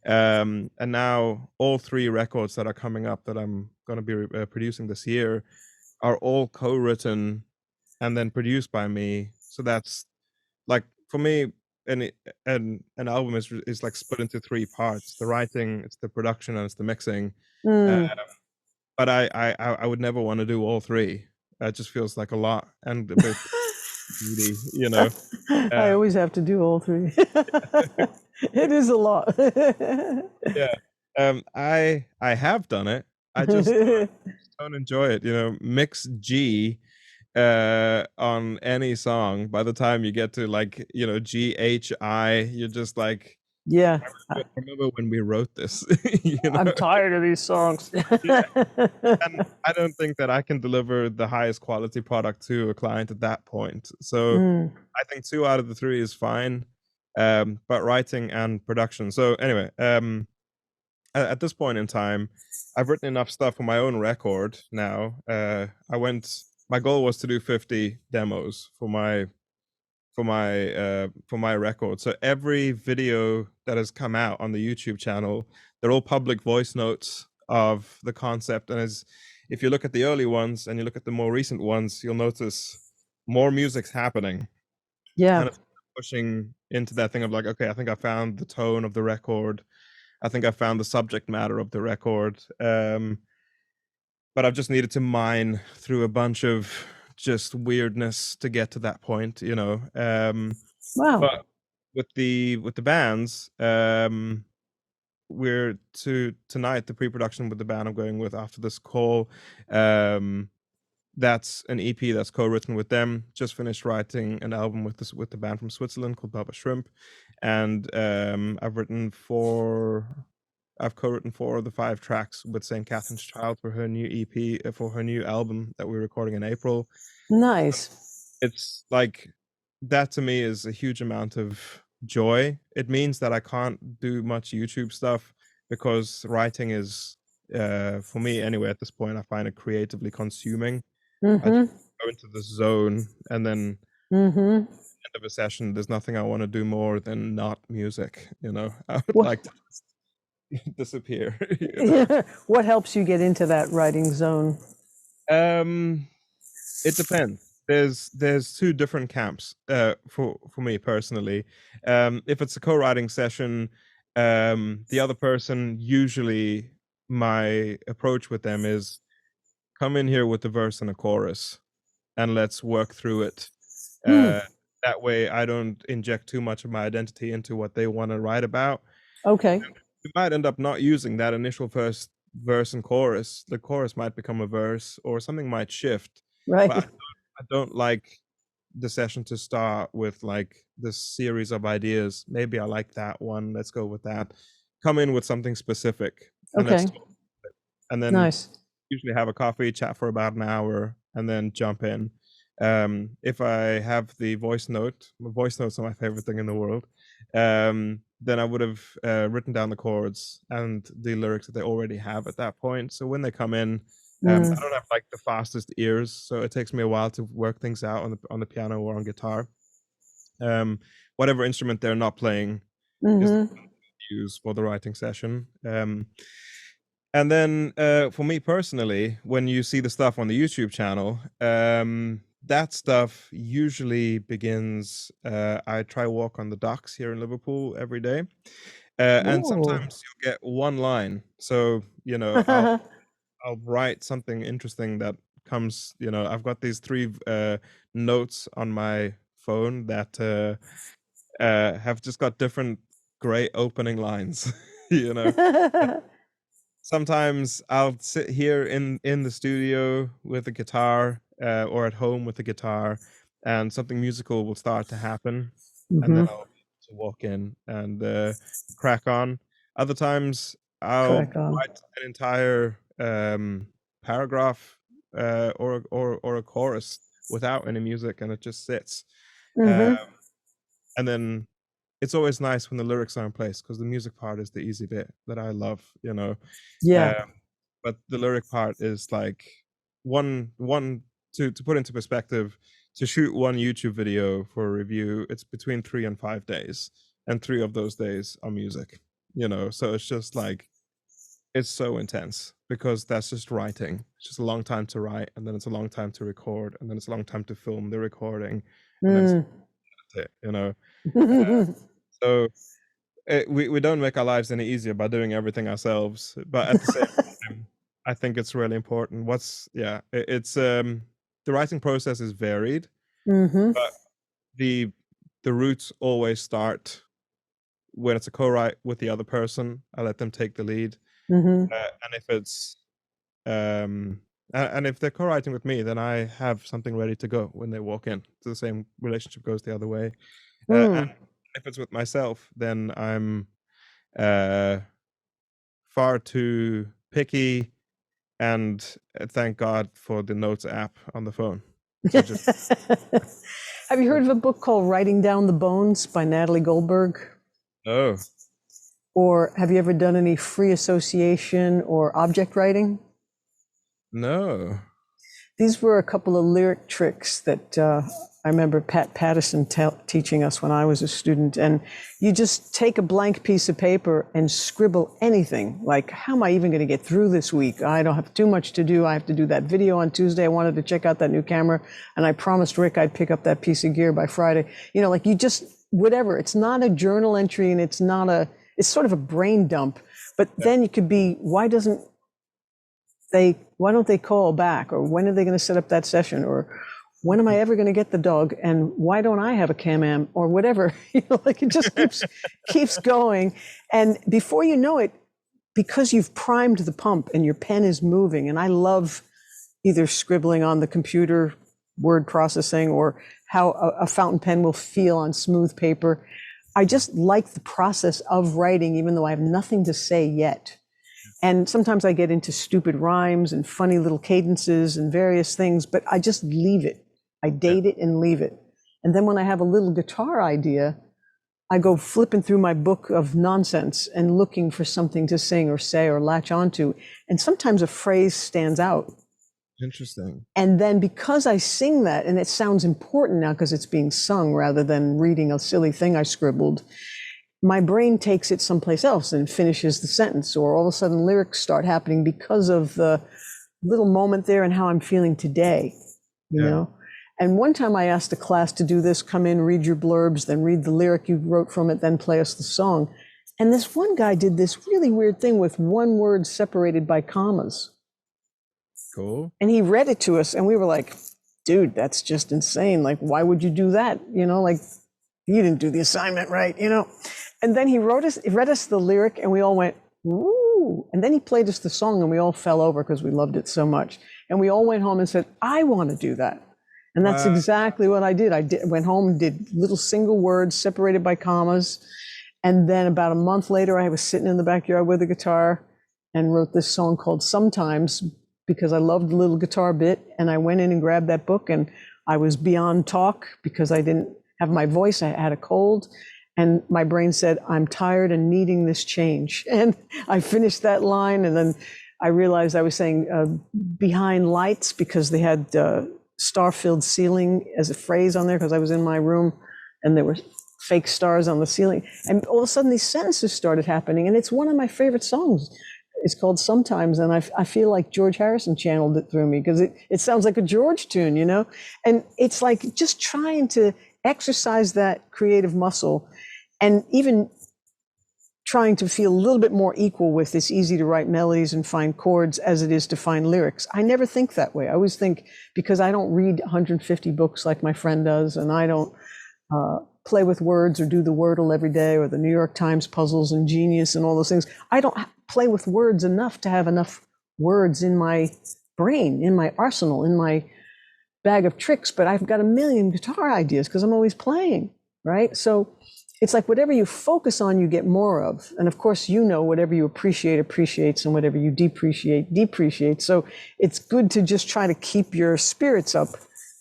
Speaker 1: And now all 3 records that are coming up that I'm gonna be producing this year are all co-written and then produced by me. So that's like for me, an album is like split into 3 parts: the writing, it's the production, and it's the mixing. Uh,
Speaker 2: Mm.
Speaker 1: but I would never want to do all 3. It just feels like a lot and a bit greedy, you know.
Speaker 2: I
Speaker 1: Um,
Speaker 2: always have to do all 3. It is a lot.
Speaker 1: yeah. I have done it. I just don't enjoy it, you know. Mix G on any song, by the time you get to like, you know, GHI, you're just like,
Speaker 2: Yeah,
Speaker 1: I remember when we wrote this, you know?
Speaker 2: I'm tired of these songs.
Speaker 1: Yeah. And I don't think that I can deliver the highest quality product to a client at that point. So
Speaker 2: Mm.
Speaker 1: I think 2 out of the 3 is fine. But writing and production. So anyway, at this point in time, I've written enough stuff for my own record now. My goal was to do 50 demos for my record. So every video that has come out on the YouTube channel, they're all public voice notes of the concept. And as if you look at the early ones and you look at the more recent ones, you'll notice more music's happening.
Speaker 2: Yeah.
Speaker 1: And it's pushing into that thing of like, okay, I think I found the tone of the record. I think I found the subject matter of the record. But I've just needed to mine through a bunch of just weirdness to get to that point, you know.
Speaker 2: Wow.
Speaker 1: But with the bands, we're to tonight the pre-production with the band I'm going with after this call. That's an EP that's co-written with them. Just finished writing an album with the band from Switzerland called Baba Shrimp, and I've co-written 4 of the 5 tracks with St. Catherine's Child for her new EP, for her new album that we're recording in April.
Speaker 2: Nice.
Speaker 1: It's like that to me is a huge amount of joy. It means that I can't do much YouTube stuff because writing is, for me anyway, at this point, I find it creatively consuming. I just
Speaker 2: Mm-hmm.
Speaker 1: go into this zone and then
Speaker 2: Mm-hmm.
Speaker 1: end of a session, there's nothing I want to do more than not music, you know. I would
Speaker 2: What
Speaker 1: like to disappear, you know.
Speaker 2: what helps you get into that writing zone?
Speaker 1: Um, it depends. There's 2 different camps, for me personally. If it's a co-writing session, the other person, usually my approach with them is come in here with the verse and a chorus and let's work through it.
Speaker 2: Hmm.
Speaker 1: Uh, that way I don't inject too much of my identity into what they want to write about.
Speaker 2: Okay.
Speaker 1: We might end up not using that initial first verse and chorus. The chorus might become a verse or something might shift. But
Speaker 2: Right.
Speaker 1: I don't like the session to start with like this series of ideas. Maybe I like that one. Let's go with that. Come in with something specific and let's
Speaker 2: Okay.
Speaker 1: talk. And then
Speaker 2: Nice.
Speaker 1: usually have a coffee, chat for about an hour, and then jump in. If I have the voice notes are my favorite thing in the world. Then I would have written down the chords and the lyrics that they already have at that point. So when they come in, I
Speaker 2: Mm.
Speaker 1: don't have like the fastest ears, so it takes me a while to work things out on the piano or on guitar. Whatever instrument they're not playing is the
Speaker 2: Mm-hmm.
Speaker 1: one I use for the writing session. And then for me personally, when you see the stuff on the YouTube channel, that stuff usually begins. I try walk on the docks here in Liverpool every day, and
Speaker 2: Ooh.
Speaker 1: sometimes you'll get one line. So you know, I'll write something interesting that comes. You know, I've got these 3 notes on my phone that have just got different great opening lines. You know. sometimes I'll sit here in the studio with a guitar, or at home with a guitar, and something musical will start to happen, and then
Speaker 2: Mm-hmm.
Speaker 1: I'll be able to walk in and crack on. Other times I'll
Speaker 2: Crack on.
Speaker 1: write an entire paragraph, or a chorus without any music, and it just sits. Uh,
Speaker 2: Mm-hmm.
Speaker 1: and then it's always nice when the lyrics are in place, because the music part is the easy bit that I love, you know.
Speaker 2: Yeah.
Speaker 1: Um, but the lyric part is like one to put into perspective, to shoot one YouTube video for a review, it's between 3 and 5 days, and 3 of those days are music, you know. So it's just like it's so intense, because that's just writing. It's just a long time to write, and then it's a long time to record, and then it's a long time to film the recording, and then it's
Speaker 2: Mm.
Speaker 1: it, you know. So we don't make our lives any easier by doing everything ourselves, but at the same time, I think it's really important. It's the writing process is varied,
Speaker 2: Mm-hmm.
Speaker 1: but the the roots always start when it's a co-write with the other person. I let them take the lead,
Speaker 2: Mm-hmm.
Speaker 1: and if it's and if they're co-writing with me, then I have something ready to go when they walk in. So the same relationship goes the other way. And
Speaker 2: Mm.
Speaker 1: if it's with myself, then I'm uh, far too picky, and thank God for the notes app on the phone. So just
Speaker 2: Have you heard of a book called Writing Down the Bones by Natalie Goldberg?
Speaker 1: oh
Speaker 2: Or have you ever done any free association or object writing?
Speaker 1: no,
Speaker 2: These were a couple of lyric tricks that I remember Pat Pattison teaching us when I was a student. And you just take a blank piece of paper and scribble anything. Like, how am I even going to get through this week? I don't have too much to do. I have to do that video on Tuesday. I wanted to check out that new camera. And I promised Rick I'd pick up that piece of gear by Friday. You know, like you just, whatever. It's not a journal entry, and it's not it's sort of a brain dump. But then you could be, why don't they call back, or when are they going to set up that session, or when am I ever going to get the dog, and why don't I have a Can-Am, or whatever. You know, like it just keeps going, and before you know it, because you've primed the pump and your pen is moving. And I love either scribbling on the computer, word processing, or how a fountain pen will feel on smooth paper. I just like the process of writing, even though I have nothing to say yet. And sometimes I get into stupid rhymes and funny little cadences and various things, but I just leave it. I date it and leave it. And then when I have a little guitar idea, I go flipping through my book of nonsense and looking for something to sing or say or latch onto. And sometimes a phrase stands out.
Speaker 1: interesting.
Speaker 2: And then because I sing that, and it sounds important now because it's being sung rather than reading a silly thing I scribbled, my brain takes it someplace else and finishes the sentence, or all of a sudden lyrics start happening because of the little moment there and how I'm feeling today, you know? And one time I asked a class to do this, come in, read your blurbs, then read the lyric you wrote from it, then play us the song. And this one guy did this really weird thing with one word separated by commas.
Speaker 1: Cool.
Speaker 2: And he read it to us, and we were like, dude, that's just insane. Like, why would you do that? You know, like, you didn't do the assignment right, you know? And then he read us the lyric, and we all went, ooh. And then he played us the song, and we all fell over because we loved it so much. And we all went home and said, I want to do that. And that's exactly what I did. Went home and did little single words separated by commas. And then about a month later, I was sitting in the backyard with a guitar and wrote this song called Sometimes, because I loved the little guitar bit. And I went in and grabbed that book, and I was beyond talk because I didn't have my voice. I had a cold. And my brain said, I'm tired and needing this change. And I finished that line, and then I realized I was saying behind lights, because they had star-filled ceiling as a phrase on there, because I was in my room and there were fake stars on the ceiling. And all of a sudden these sentences started happening, and it's one of my favorite songs. It's called Sometimes, and I feel like George Harrison channeled it through me, because it sounds like a George tune, you know? And it's like just trying to exercise that creative muscle, and even trying to feel a little bit more equal with it's easy to write melodies and find chords as it is to find lyrics. I never think that way. I always think, because I don't read 150 books like my friend does, and I don't play with words or do the Wordle every day or the New York Times puzzles and Genius and all those things. I don't play with words enough to have enough words in my brain, in my arsenal, in my bag of tricks, but I've got a million guitar ideas because I'm always playing, right? So it's like whatever you focus on, you get more of. And of course, whatever you appreciate appreciates, and whatever you depreciate depreciates. So it's good to just try to keep your spirits up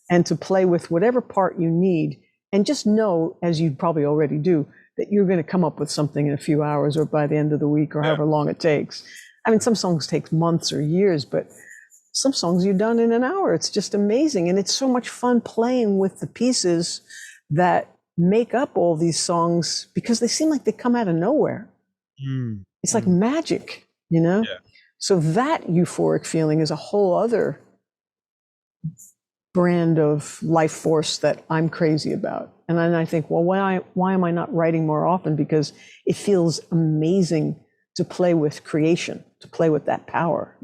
Speaker 2: and to play with whatever part you need. And just know, as you probably already do, that you're going to come up with something in a few hours or by the end of the week or
Speaker 1: Yeah.
Speaker 2: however long it takes. I mean, some songs take months or years, but some songs you're done in an hour. It's just amazing. And it's so much fun playing with the pieces that make up all these songs because they seem like they come out of nowhere. It's like magic,
Speaker 1: Yeah.
Speaker 2: So that euphoric feeling is a whole other brand of life force that I'm crazy about. And then I think, well, why am I not writing more often? Because it feels amazing to play with creation, to play with that power,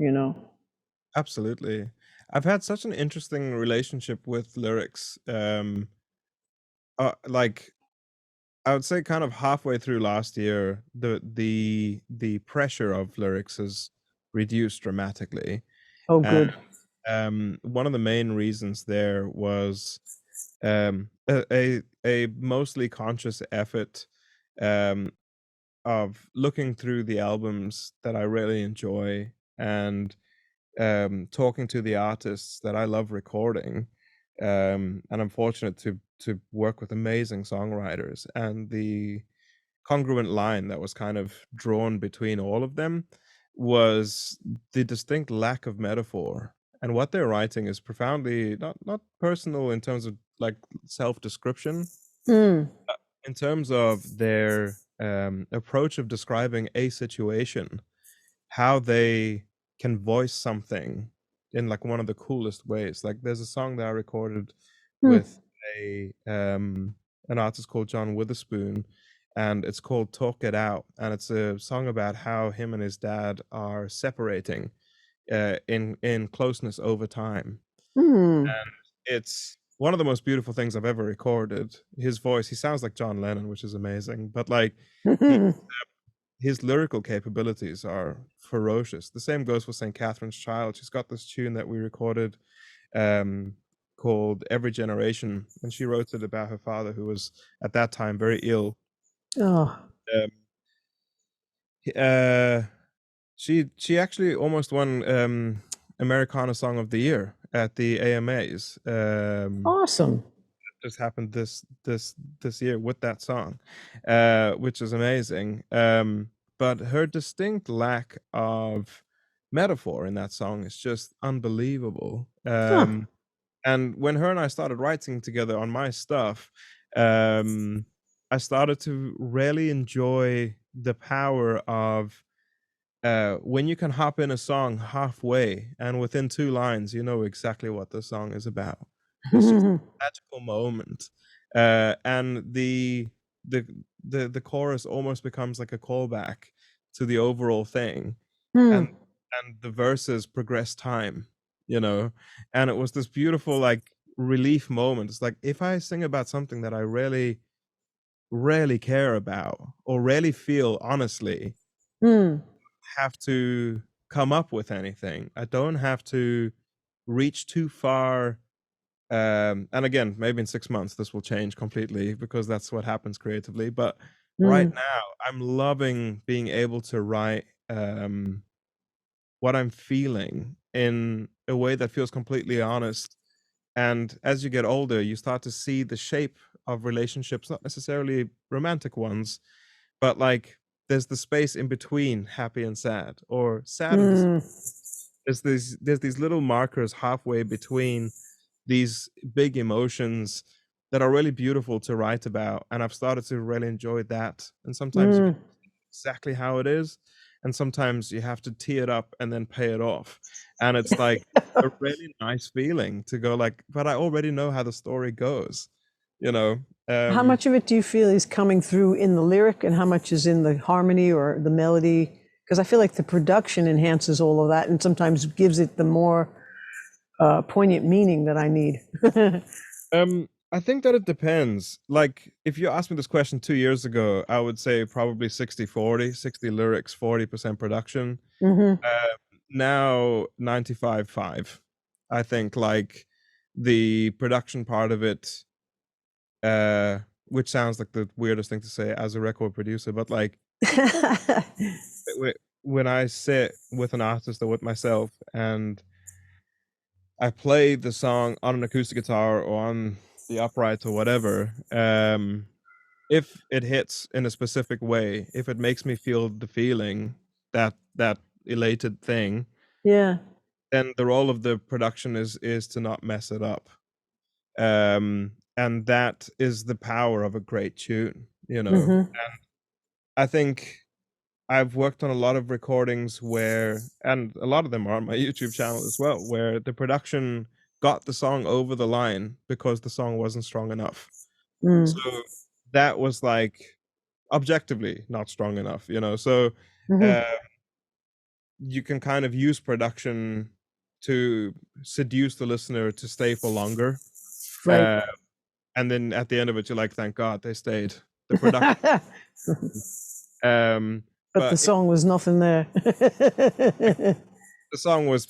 Speaker 1: Absolutely. I've had such an interesting relationship with lyrics. Like I would say kind of halfway through last year, the pressure of lyrics has reduced dramatically.
Speaker 2: Oh,
Speaker 1: And
Speaker 2: good.
Speaker 1: one of the main reasons there was a mostly conscious effort um of looking through the albums that I really enjoy and talking to the artists that I love recording. And I'm fortunate to work with amazing songwriters. And the congruent line that was kind of drawn between all of them was the distinct lack of metaphor. And what they're writing is profoundly not personal in terms of like self-description,
Speaker 2: Mm,
Speaker 1: in terms of their approach of describing a situation, how they can voice something in like one of the coolest ways. Like there's a song that I recorded
Speaker 2: mm,
Speaker 1: with a an artist called John Witherspoon, and it's called Talk It Out, and it's a song about how him and his dad are separating in closeness over time.
Speaker 2: mm.
Speaker 1: It's one of the most beautiful things I've ever recorded. His voice, he sounds like John Lennon, which is amazing, but like he his lyrical capabilities are ferocious. The same goes for St. Catherine's Child. She's got this tune that we recorded um, called Every Generation, and she wrote it about her father, who was at that time very ill.
Speaker 2: Oh,
Speaker 1: Um, uh, she actually almost won Americana Song of the Year at the AMAs.
Speaker 2: awesome.
Speaker 1: Just happened this year with that song, which is amazing. But her distinct lack of metaphor in that song is just unbelievable.
Speaker 2: Huh.
Speaker 1: And when her and I started writing together on my stuff, um, I started to really enjoy the power of when you can hop in a song halfway and within 2 lines, you know exactly what the song is about. It's just a magical moment, and the the chorus almost becomes like a callback to the overall thing,
Speaker 2: Hmm.
Speaker 1: and the verses progress time, you know, and it was this beautiful like relief moment. It's like if I sing about something that I really care about or really feel honestly,
Speaker 2: Hmm.
Speaker 1: have to come up with anything. I don't have to reach too far. And again, maybe in 6 months this will change completely because that's what happens creatively. But right
Speaker 2: Hmm.
Speaker 1: now, I'm loving being able to write what I'm feeling in a way that feels completely honest. And as you get older, you start to see the shape of relationships, not necessarily romantic ones, but like there's the space in between happy and sad, or sad and
Speaker 2: Hmm.
Speaker 1: there's these little markers halfway between these big emotions that are really beautiful to write about, and I've started to really enjoy that. And sometimes you
Speaker 2: Hmm.
Speaker 1: can exactly how it is, and sometimes you have to tee it up and then pay it off. And it's like a really nice feeling to go like, but I already know how the story goes, you know.
Speaker 2: How much of it do you feel is coming through in the lyric and how much is in the harmony or the melody? Because I feel like the production enhances all of that and sometimes gives it the more poignant meaning that I need.
Speaker 1: I think that it depends. Like, if you asked me this question 2 years ago, I would say probably 60/40, 60 lyrics, 40% production.
Speaker 2: Mm-hmm.
Speaker 1: Now 95/5. I think, like, the production part of it, uh, which sounds like the weirdest thing to say as a record producer, but, like, when I sit with an artist or with myself and I play the song on an acoustic guitar or on the upright or whatever, if it hits in a specific way, if it makes me feel the feeling, that elated thing,
Speaker 2: Yeah.
Speaker 1: then the role of the production is to not mess it up. And that is the power of a great tune, you know?
Speaker 2: Mm-hmm.
Speaker 1: I think I've worked on a lot of recordings where, and a lot of them are on my YouTube channel as well, where the production got the song over the line because the song wasn't strong enough.
Speaker 2: Mm.
Speaker 1: So that was like objectively not strong enough, you know? So uh,
Speaker 2: Mm-hmm.
Speaker 1: you can kind of use production to seduce the listener to stay for longer.
Speaker 2: Right.
Speaker 1: Uh, and then at the end of it, you're like, thank God they stayed. The production. Um,
Speaker 2: But the
Speaker 1: but
Speaker 2: song was nothing there.
Speaker 1: the song was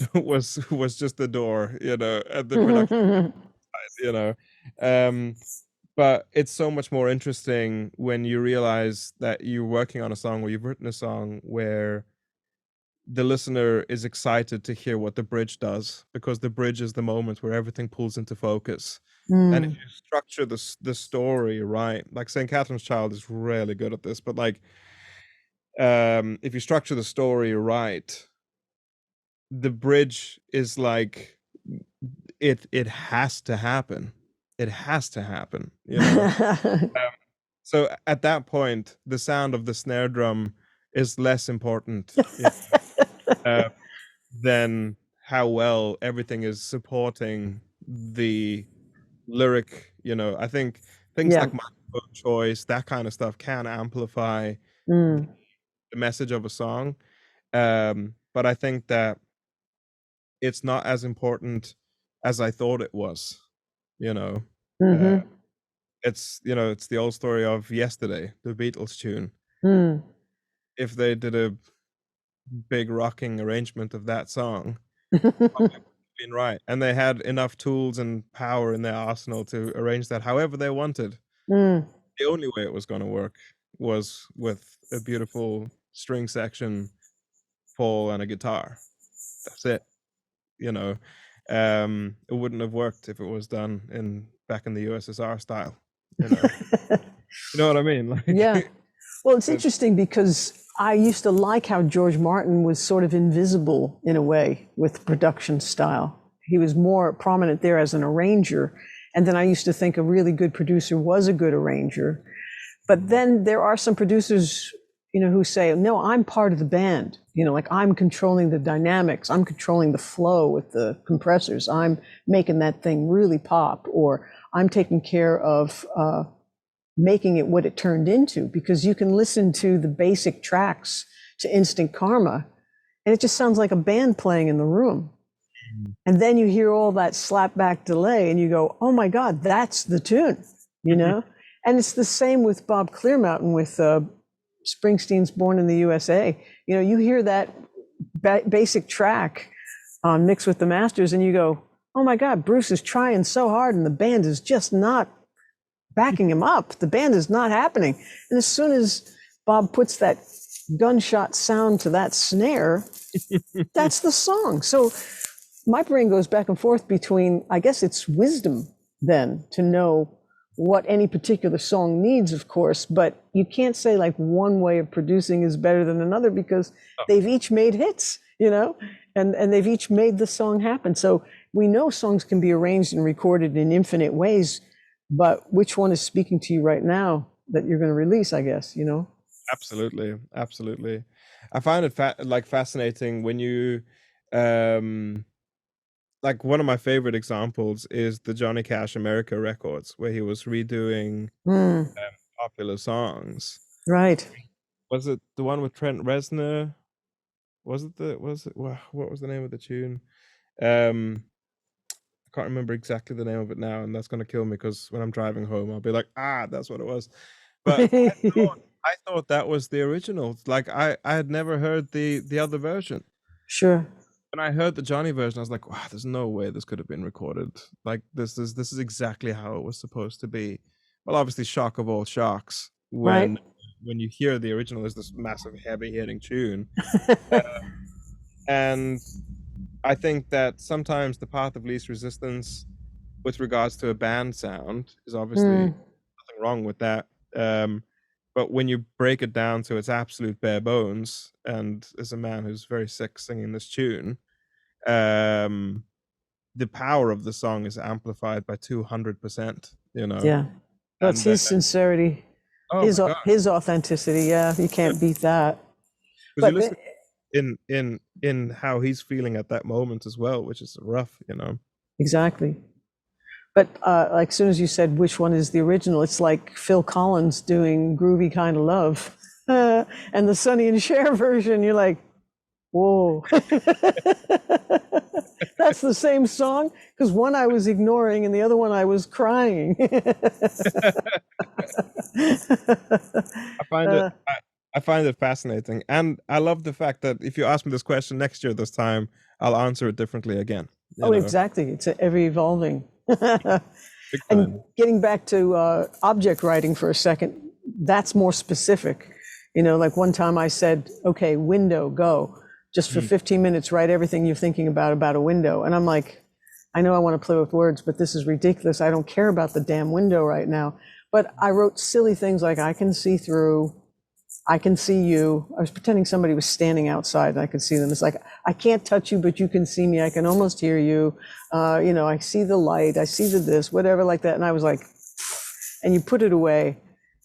Speaker 1: was just the door, you know, and the production, you know. Um, but it's so much more interesting when you realize that you're working on a song or you've written a song where the listener is excited to hear what the bridge does because the bridge is the moment where everything pulls into focus. And if
Speaker 2: Mm.
Speaker 1: you structure the story right, like St. Catherine's Child is really good at this, but like if you structure the story right, the bridge is like it has to happen. It has to happen, you know. So at that point, the sound of the snare drum is less important, uh, than how well everything is supporting the lyric. You know, I think things
Speaker 2: Yeah.
Speaker 1: like microphone choice, that kind of stuff, can amplify
Speaker 2: Mm.
Speaker 1: the message of a song. But I think that it's not as important as I thought it was, you know. Uh,
Speaker 2: Mm-hmm.
Speaker 1: it's, you know, it's the old story of Yesterday, the Beatles tune.
Speaker 2: Mm.
Speaker 1: If they did a big rocking arrangement of that song, been right, and they had enough tools and power in their arsenal to arrange that however they wanted.
Speaker 2: Mm.
Speaker 1: The only way it was gonna work was with a beautiful string section, Paul, and a guitar. That's it, you know? It wouldn't have worked if it was done in back in the USSR style, you know? You know what I mean? Like,
Speaker 2: Yeah. Well, it's
Speaker 1: it
Speaker 2: interesting because I used to like how George Martin was sort of invisible in a way with production style. He was more prominent there as an arranger. And then I used to think a really good producer was a good arranger. But then there are some producers, who say, no, I'm part of the band. Like I'm controlling the dynamics, I'm controlling the flow with the compressors, I'm making that thing really pop, or I'm taking care of making it what it turned into, because you can listen to the basic tracks to Instant Karma and it just sounds like a band playing in the room. And then you hear all that slapback delay and you go, oh my God, that's the tune, you know? And it's the same with Bob Clearmountain with Springsteen's Born in the USA. You hear that basic track on Mix with the Masters and you go, oh my God, Bruce is trying so hard and the band is just not backing him up. The band is not happening. And as soon as Bob puts that gunshot sound to that snare, that's the song. So my brain goes back and forth between, I guess it's wisdom then to know what any particular song needs, of course, but you can't say like one way of producing is better than another because they've each made hits, and they've each made the song happen. So we know songs can be arranged and recorded in infinite ways, but which one is speaking to you right now that you're going to release, I guess.
Speaker 1: absolutely, absolutely. I find it like fascinating when you, um like, one of my favorite examples is the Johnny Cash America records, where he was redoing
Speaker 2: Mm,
Speaker 1: popular songs.
Speaker 2: right.
Speaker 1: Was it the one with Trent Reznor? Was it what was the name of the tune? Um, I can't remember exactly the name of it now, and that's gonna kill me because when I'm driving home, I'll be like, "Ah, that's what it was." But I thought that was the original. Like, I had never heard the other version.
Speaker 2: Sure.
Speaker 1: When I heard the Johnny version, I was like, "Wow, there's no way this could have been recorded. Like, this is exactly how it was supposed to be." Well, obviously, shock of all shocks
Speaker 2: Right.
Speaker 1: when you hear the original is this massive, heavy-hitting tune, and I think that sometimes the path of least resistance with regards to a band sound is obviously
Speaker 2: Mm,
Speaker 1: nothing wrong with that. Um, but when you break it down to its absolute bare bones, and as a man who's very sick singing this tune, um, the power of the song is amplified by 200%, you know?
Speaker 2: yeah. That's
Speaker 1: And
Speaker 2: his sincerity,
Speaker 1: oh my God,
Speaker 2: his authenticity. Yeah, you
Speaker 1: yeah.
Speaker 2: can't beat that.
Speaker 1: Because you
Speaker 2: But
Speaker 1: listen in how he's feeling at that moment as well, which is rough, you know?
Speaker 2: exactly. But like, as soon as you said which one is the original, it's like Phil Collins doing "Groovy Kind of Love," and the Sonny and Cher version. You're like, whoa. That's the same song? Because one I was ignoring and the other one I was crying.
Speaker 1: I find it I find it fascinating, and I love the fact that if you ask me this question next year this time, I'll answer it differently again, you
Speaker 2: Oh,
Speaker 1: know?
Speaker 2: exactly. It's ever evolving.
Speaker 1: Big
Speaker 2: And
Speaker 1: time.
Speaker 2: getting back to object writing for a second, that's more specific. You know, like one time I said, okay, window, go. Just for
Speaker 1: Mhm.
Speaker 2: 15 minutes, write everything you're thinking about a window. And I'm like, I know I want to play with words, but this is ridiculous. I don't care about the damn window right now. But I wrote silly things like, I can see through, I can see you. I was pretending somebody was standing outside and I could see them. It's like, I can't touch you, but you can see me. I can almost hear you. You know, I see the light. I see the this, whatever like that. And I was like, and you put it away.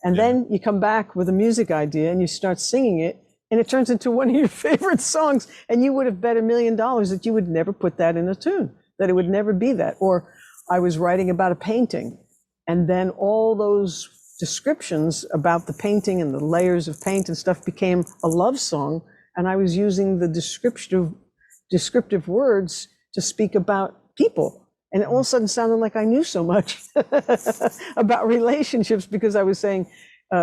Speaker 2: And
Speaker 1: Yeah.
Speaker 2: then you come back with a music idea and you start singing it. And it turns into one of your favorite songs. And you would have bet $1,000,000 that you would never put that in a tune, that it would never be that. Or I was writing about a painting. And then all those descriptions about the painting and the layers of paint and stuff became a love song. And I was using the descriptive words to speak about people. And it all of a sudden sounded like I knew so much about relationships because I was saying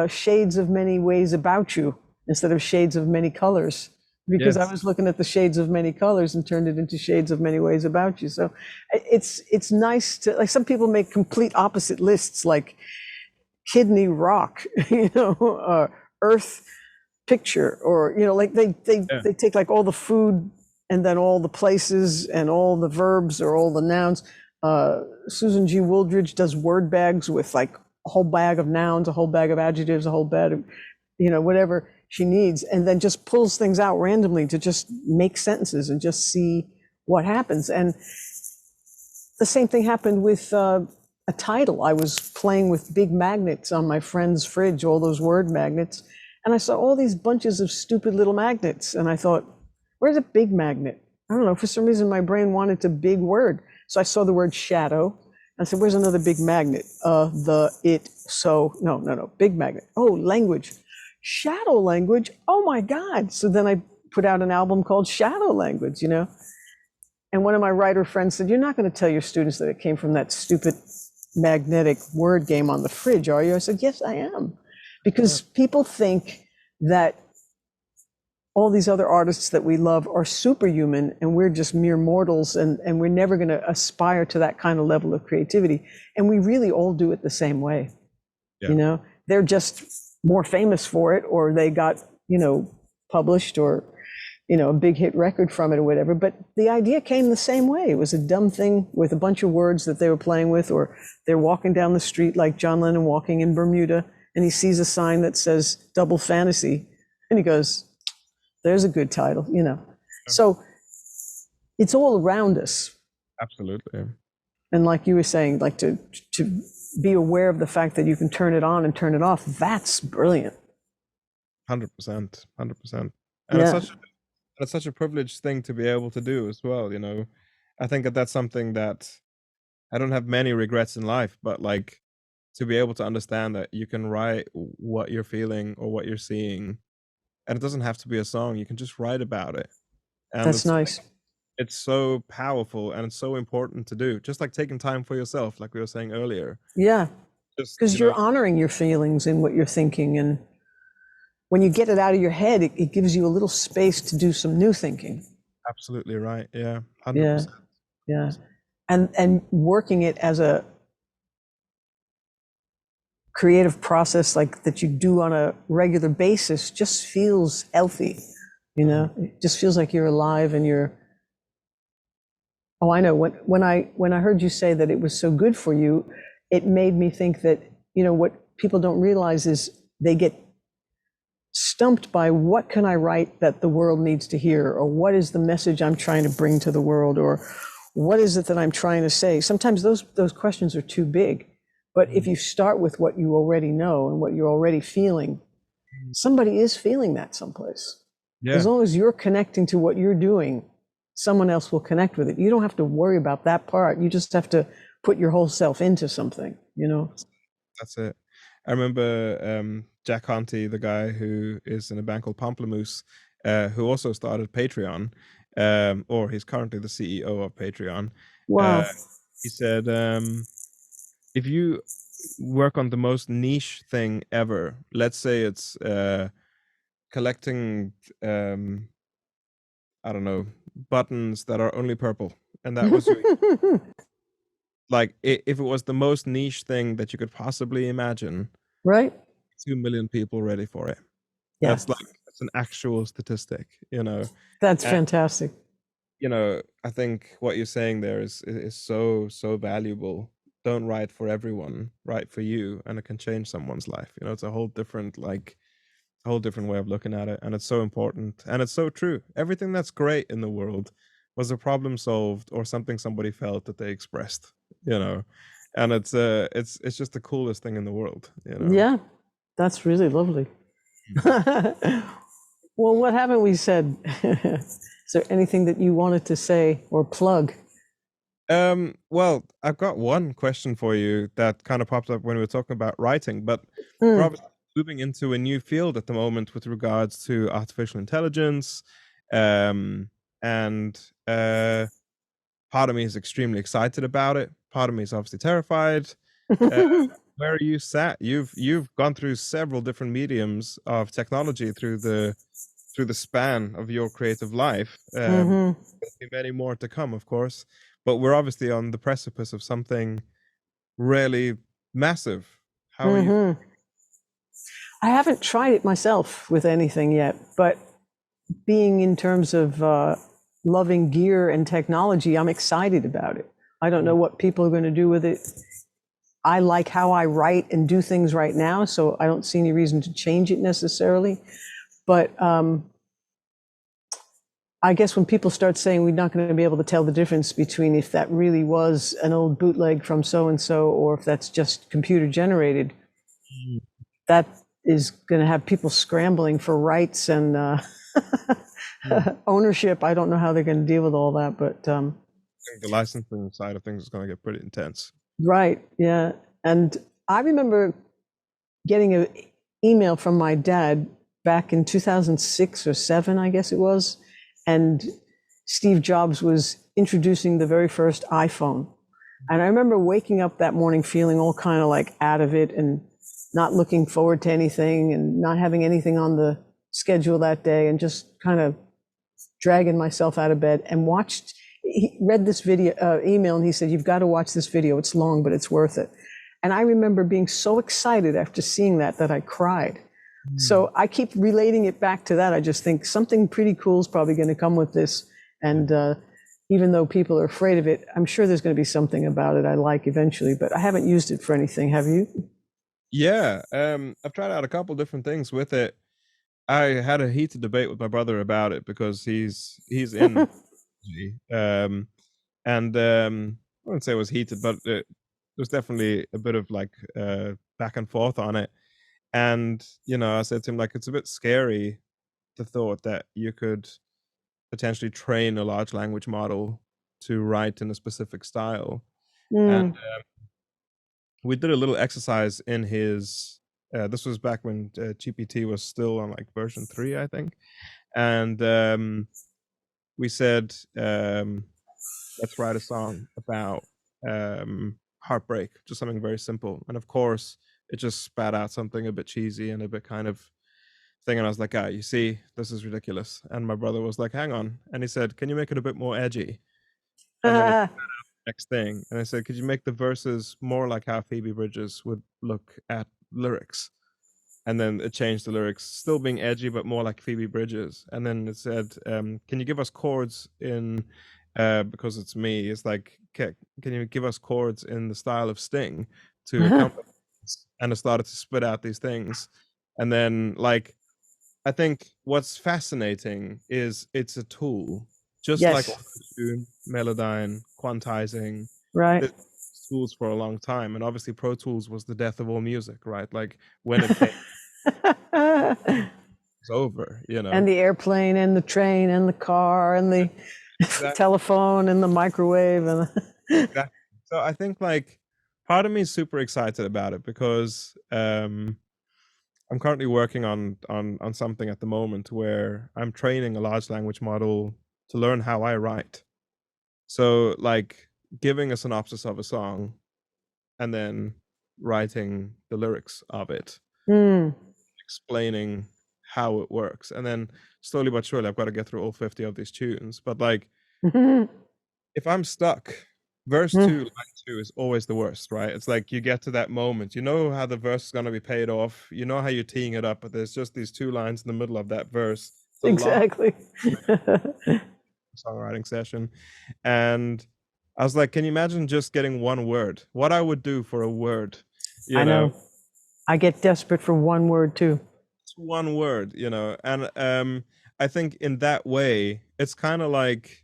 Speaker 2: shades of many ways about you instead of shades of many colors. Because I
Speaker 1: Yes.
Speaker 2: was looking at the shades of many colors and turned it into shades of many ways about you. So it's nice to, like, some people make complete opposite lists, like kidney rock, you know, earth picture, or, you know, like
Speaker 1: Yeah.
Speaker 2: they take like all the food and then all the places and all the verbs or all the nouns. Susan G. Wooldridge does word bags with like a whole bag of nouns, a whole bag of adjectives, a whole bag of, you know, whatever she needs, and then just pulls things out randomly to just make sentences and just see what happens. And the same thing happened with a title. I was playing with big magnets on my friend's fridge, all those word magnets, and I saw all these bunches of stupid little magnets, and I thought, where's a big magnet? I don't know, for some reason my brain wanted a big word. So I saw the word shadow. I said, where's another big magnet? No, big magnet. Oh, language. Shadow language. Oh my God. So then I put out an album called Shadow Language, you know? And one of my writer friends said, you're not going to tell your students that it came from that stupid magnetic word game on the fridge, are you? I said, yes, I am.
Speaker 1: Yeah.
Speaker 2: Because people think that all these other artists that we love are superhuman and we're just mere mortals, and we're never going to aspire to that kind of level of creativity. And we really all do it the same way.
Speaker 1: Yeah.
Speaker 2: You know, they're just more famous for it, or they got, you know, published, or, you know, a big hit record from it or whatever. But the idea came the same way. It was a dumb thing with a bunch of words that they were playing with, or they're walking down the street like John Lennon walking in Bermuda, and he sees a sign that says double fantasy, and he goes, there's a good title, you know. So it's all around us.
Speaker 1: Absolutely.
Speaker 2: And like you were saying, like to be aware of the fact that you can turn it on and turn it off, that's brilliant.
Speaker 1: 100%. 100%. And
Speaker 2: Yeah,
Speaker 1: it's such a privileged thing to be able to do as well, you know? I think that that's something that I don't have many regrets in life, but, like, to be able to understand that you can write what you're feeling or what you're seeing, and it doesn't have to be a song, you can just write about it, and
Speaker 2: that's
Speaker 1: it's
Speaker 2: nice.
Speaker 1: it's so powerful and it's so important to do. Just like taking time for yourself, like we were saying earlier.
Speaker 2: Yeah,
Speaker 1: Just,
Speaker 2: because you're honoring your feelings and what you're thinking. And when you get it out of your head, it gives you a little space to do some new thinking.
Speaker 1: absolutely right. Yeah,
Speaker 2: Yeah,
Speaker 1: 100%.
Speaker 2: yeah. And working it as a creative process like that you do on a regular basis just feels healthy, you know? It just feels like you're alive and you're, oh, I know. When I heard you say that it was so good for you, it made me think that, you know, what people don't realize is they get stumped by what can I write that the world needs to hear, or what is the message I'm trying to bring to the world, or what is it that I'm trying to say. Sometimes those questions are too big. But if you start with what you already know and what you're already feeling, somebody is feeling that someplace. As
Speaker 1: Yeah,
Speaker 2: long as you're connecting to what you're doing, someone else will connect with it. You don't have to worry about that part. You just have to put your whole self into something, you know?
Speaker 1: that's it. I remember Jack Conte, the guy who is in a band called Pamplemousse, who also started Patreon, or he's currently the CEO of Patreon. Uh,
Speaker 2: Wow.
Speaker 1: he said, if you work on the most niche thing ever, let's say it's collecting, I don't know, buttons that are only purple, and that was your like if it was the most niche thing that you could possibly imagine,
Speaker 2: Right?
Speaker 1: 2 million people ready for it.
Speaker 2: Yeah.
Speaker 1: That's an actual statistic, you know.
Speaker 2: That's
Speaker 1: And
Speaker 2: fantastic.
Speaker 1: you know, I think what you're saying there is so valuable. Don't write for everyone, write for you, and it can change someone's life. You know, it's a whole different a whole different way of looking at it, and it's so important, and it's so true. Everything that's great in the world was a problem solved or something somebody felt that they expressed, you know. And it's just the coolest thing in the world, you know.
Speaker 2: Yeah, that's really lovely. Well, what haven't we said? Is there anything that you wanted to say or plug?
Speaker 1: Well, I've got one question for you that kind of popped up when we were talking about writing, but we're
Speaker 2: Mm.
Speaker 1: obviously moving into a new field at the moment with regards to artificial intelligence. Um, and part of me is extremely excited about it. Part of me is obviously terrified. Uh, where are you sat? You've gone through several different mediums of technology through the span of your creative life.
Speaker 2: Hmm.
Speaker 1: There'll be many more to come, of course, but we're obviously on the precipice of something really massive. How are you?
Speaker 2: Hmm. I haven't tried it myself with anything yet, but being in terms of loving gear and technology, I'm excited about it. I don't know what people are going to do with it. I like how I write and do things right now, so I don't see any reason to change it necessarily. But I guess when people start saying we're not going to be able to tell the difference between if that really was an old bootleg from so and so or if that's just computer generated,
Speaker 1: Mm,
Speaker 2: that is going to have people scrambling for rights and
Speaker 1: mm.
Speaker 2: ownership. I don't know how they're going to deal with all that, but
Speaker 1: I think the licensing side of things is going to get pretty intense.
Speaker 2: right, yeah. And I remember getting an email from my dad back in 2006 or 7, I guess it was, and Steve Jobs was introducing the very first iPhone. And I remember waking up that morning feeling all kind of like out of it and not looking forward to anything and not having anything on the schedule that day and just kind of dragging myself out of bed and watched. He read this video email and he said, "You've got to watch this video. It's long, but it's worth it." And I remember being so excited after seeing that I cried.
Speaker 1: Mm.
Speaker 2: So I keep relating it back to that. I just think something pretty cool is probably going to come with this.
Speaker 1: Yeah.
Speaker 2: And even though people are afraid of it, I'm sure there's going to be something about it I like eventually. But I haven't used it for anything. Have you?
Speaker 1: Yeah, I've tried out a couple different things with it. I had a heated debate with my brother about it because he's in and I wouldn't say it was heated, but it was definitely a bit of like back and forth on it. And you know, I said to him like it's a bit scary the thought that you could potentially train a large language model to write in a specific style. And
Speaker 2: Mm,
Speaker 1: we did a little exercise in his. This was back when GPT was still on like version 3, I think, and we said, let's write a song about heartbreak, just something very simple. And of course, it just spat out something a bit cheesy and a bit kind of thing. And I was like, ah, you see, this is ridiculous. And my brother was like, hang on. And he said, can you make it a bit more edgy? And then it next thing. And I said, could you make the verses more like how Phoebe Bridgers would look at lyrics? And then it changed the lyrics, still being edgy, but more like Phoebe Bridgers. And then it said, can you give us chords in, because it's me, it's like, can you give us chords in the style of Sting to accompany this? And it started to spit out these things. And then, like, I think what's fascinating is it's a tool, just like
Speaker 2: Yes.
Speaker 1: Auto-Tune, Melodyne, quantizing.
Speaker 2: Right.
Speaker 1: There's tools for a long time, and obviously Pro Tools was the death of all music, right? Like when it came, it's over, you know.
Speaker 2: And the airplane and the train and the car and the
Speaker 1: Exactly.
Speaker 2: telephone and the microwave and
Speaker 1: Exactly. So I think like part of me is super excited about it because I'm currently working on something at the moment where I'm training a large language model to learn how I write. So like giving a synopsis of a song and then writing the lyrics of it, explaining how it works. And then slowly but surely I've got to get through all 50 of these tunes. But like if I'm stuck, verse 2, line 2 is always the worst, right? It's like you get to that moment, you know how the verse is going to be paid off, you know how you're teeing it up, but there's just these 2 lines in the middle of that verse. It's a
Speaker 2: exactly.
Speaker 1: long songwriting session. And I was like, can you imagine just getting one word? What I would do for a word,
Speaker 2: I know. I get desperate for one word too.
Speaker 1: It's one word, you know. And I think in that way, it's kind of like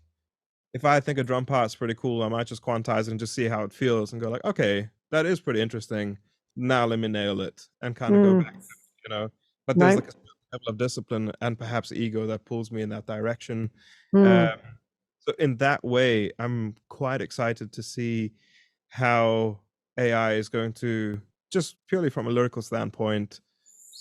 Speaker 1: if I think a drum part's pretty cool, I might just quantize it and just see how it feels and go like, okay, that is pretty interesting. Now let me nail it and kind of go back to it, you know. But there's
Speaker 2: Right.
Speaker 1: like a certain level of discipline and perhaps ego that pulls me in that direction. So in that way, I'm quite excited to see how AI is going to, just purely from a lyrical standpoint,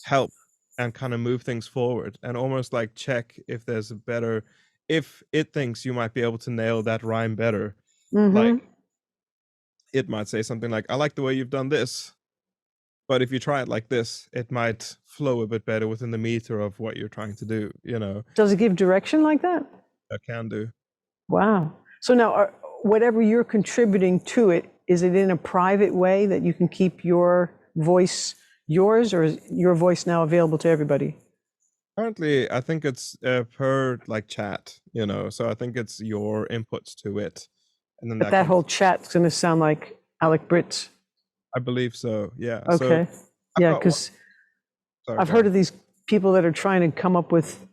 Speaker 1: help and kind of move things forward and almost like check if there's a better, if it thinks you might be able to nail that rhyme better, like it might say something like, I like the way you've done this, but if you try it like this, it might flow a bit better within the meter of what you're trying to do, you know.
Speaker 2: Does it give direction like that?
Speaker 1: That can do.
Speaker 2: Wow. So now, whatever you're contributing to it, is it in a private way that you can keep your voice yours, or is your voice now available to everybody?
Speaker 1: Currently, I think it's per like chat, you know, so I think it's your inputs to it. And then
Speaker 2: But
Speaker 1: that
Speaker 2: that
Speaker 1: comes,
Speaker 2: whole chat's going to sound like Alec Brits.
Speaker 1: I believe so, yeah. So
Speaker 2: Okay.
Speaker 1: I've
Speaker 2: Yeah,
Speaker 1: got one,
Speaker 2: because
Speaker 1: sorry,
Speaker 2: I've
Speaker 1: go
Speaker 2: heard
Speaker 1: on.
Speaker 2: of these people that are trying to come up with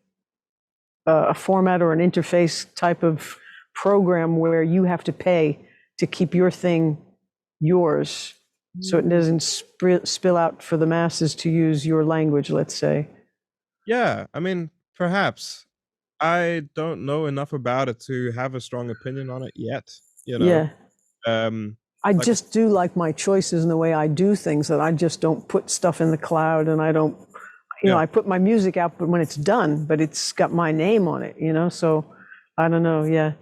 Speaker 2: a format or an interface type of program where you have to pay to keep your thing yours, so it doesn't spill out for the masses to use your language, let's say.
Speaker 1: Yeah, I mean, perhaps. I don't know enough about it to have a strong opinion on it yet, you know.
Speaker 2: Yeah.
Speaker 1: Um,
Speaker 2: I
Speaker 1: like,
Speaker 2: just do like my choices in the way I do things, that I just don't put stuff in the cloud, and I don't,
Speaker 1: yeah,
Speaker 2: I put my music out, but when it's done, but it's got my name on it, so I don't know. Yeah.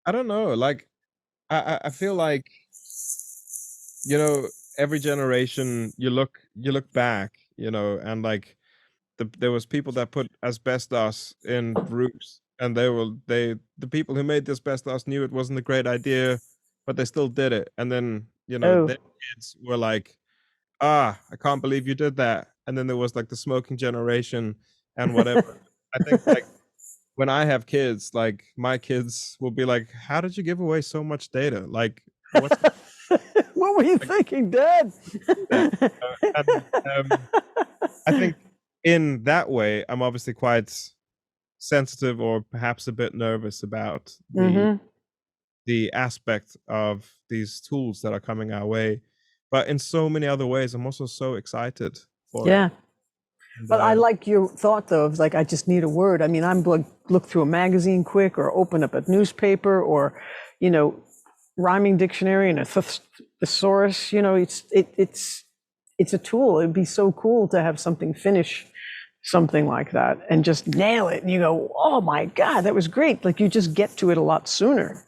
Speaker 1: I don't know. Like, I feel like, you know, every generation you look back, you know, and like there was people that put asbestos in roofs, and the people who made the asbestos knew it wasn't a great idea, but they still did it. And then, you know,
Speaker 2: Oh.
Speaker 1: their kids were like, ah, I can't believe you did that. And then there was like the smoking generation and whatever. I think like when I have kids, like my kids will be like, how did you give away so much data? Like, what's
Speaker 2: What were you
Speaker 1: like
Speaker 2: thinking, Dad?
Speaker 1: that? And I think in that way, I'm obviously quite sensitive or perhaps a bit nervous about the aspect of these tools that are coming our way. But in so many other ways, I'm also so excited for it.
Speaker 2: Yeah.
Speaker 1: And
Speaker 2: But I like your thought, though, of like, I just need a word. I mean, I'm like, look through a magazine quick, or open up a newspaper, or, rhyming dictionary and a thesaurus. It's a tool. It'd be so cool to have something finish something like that, and just nail it. And you go, oh my God, that was great. Like you just get to it a lot sooner.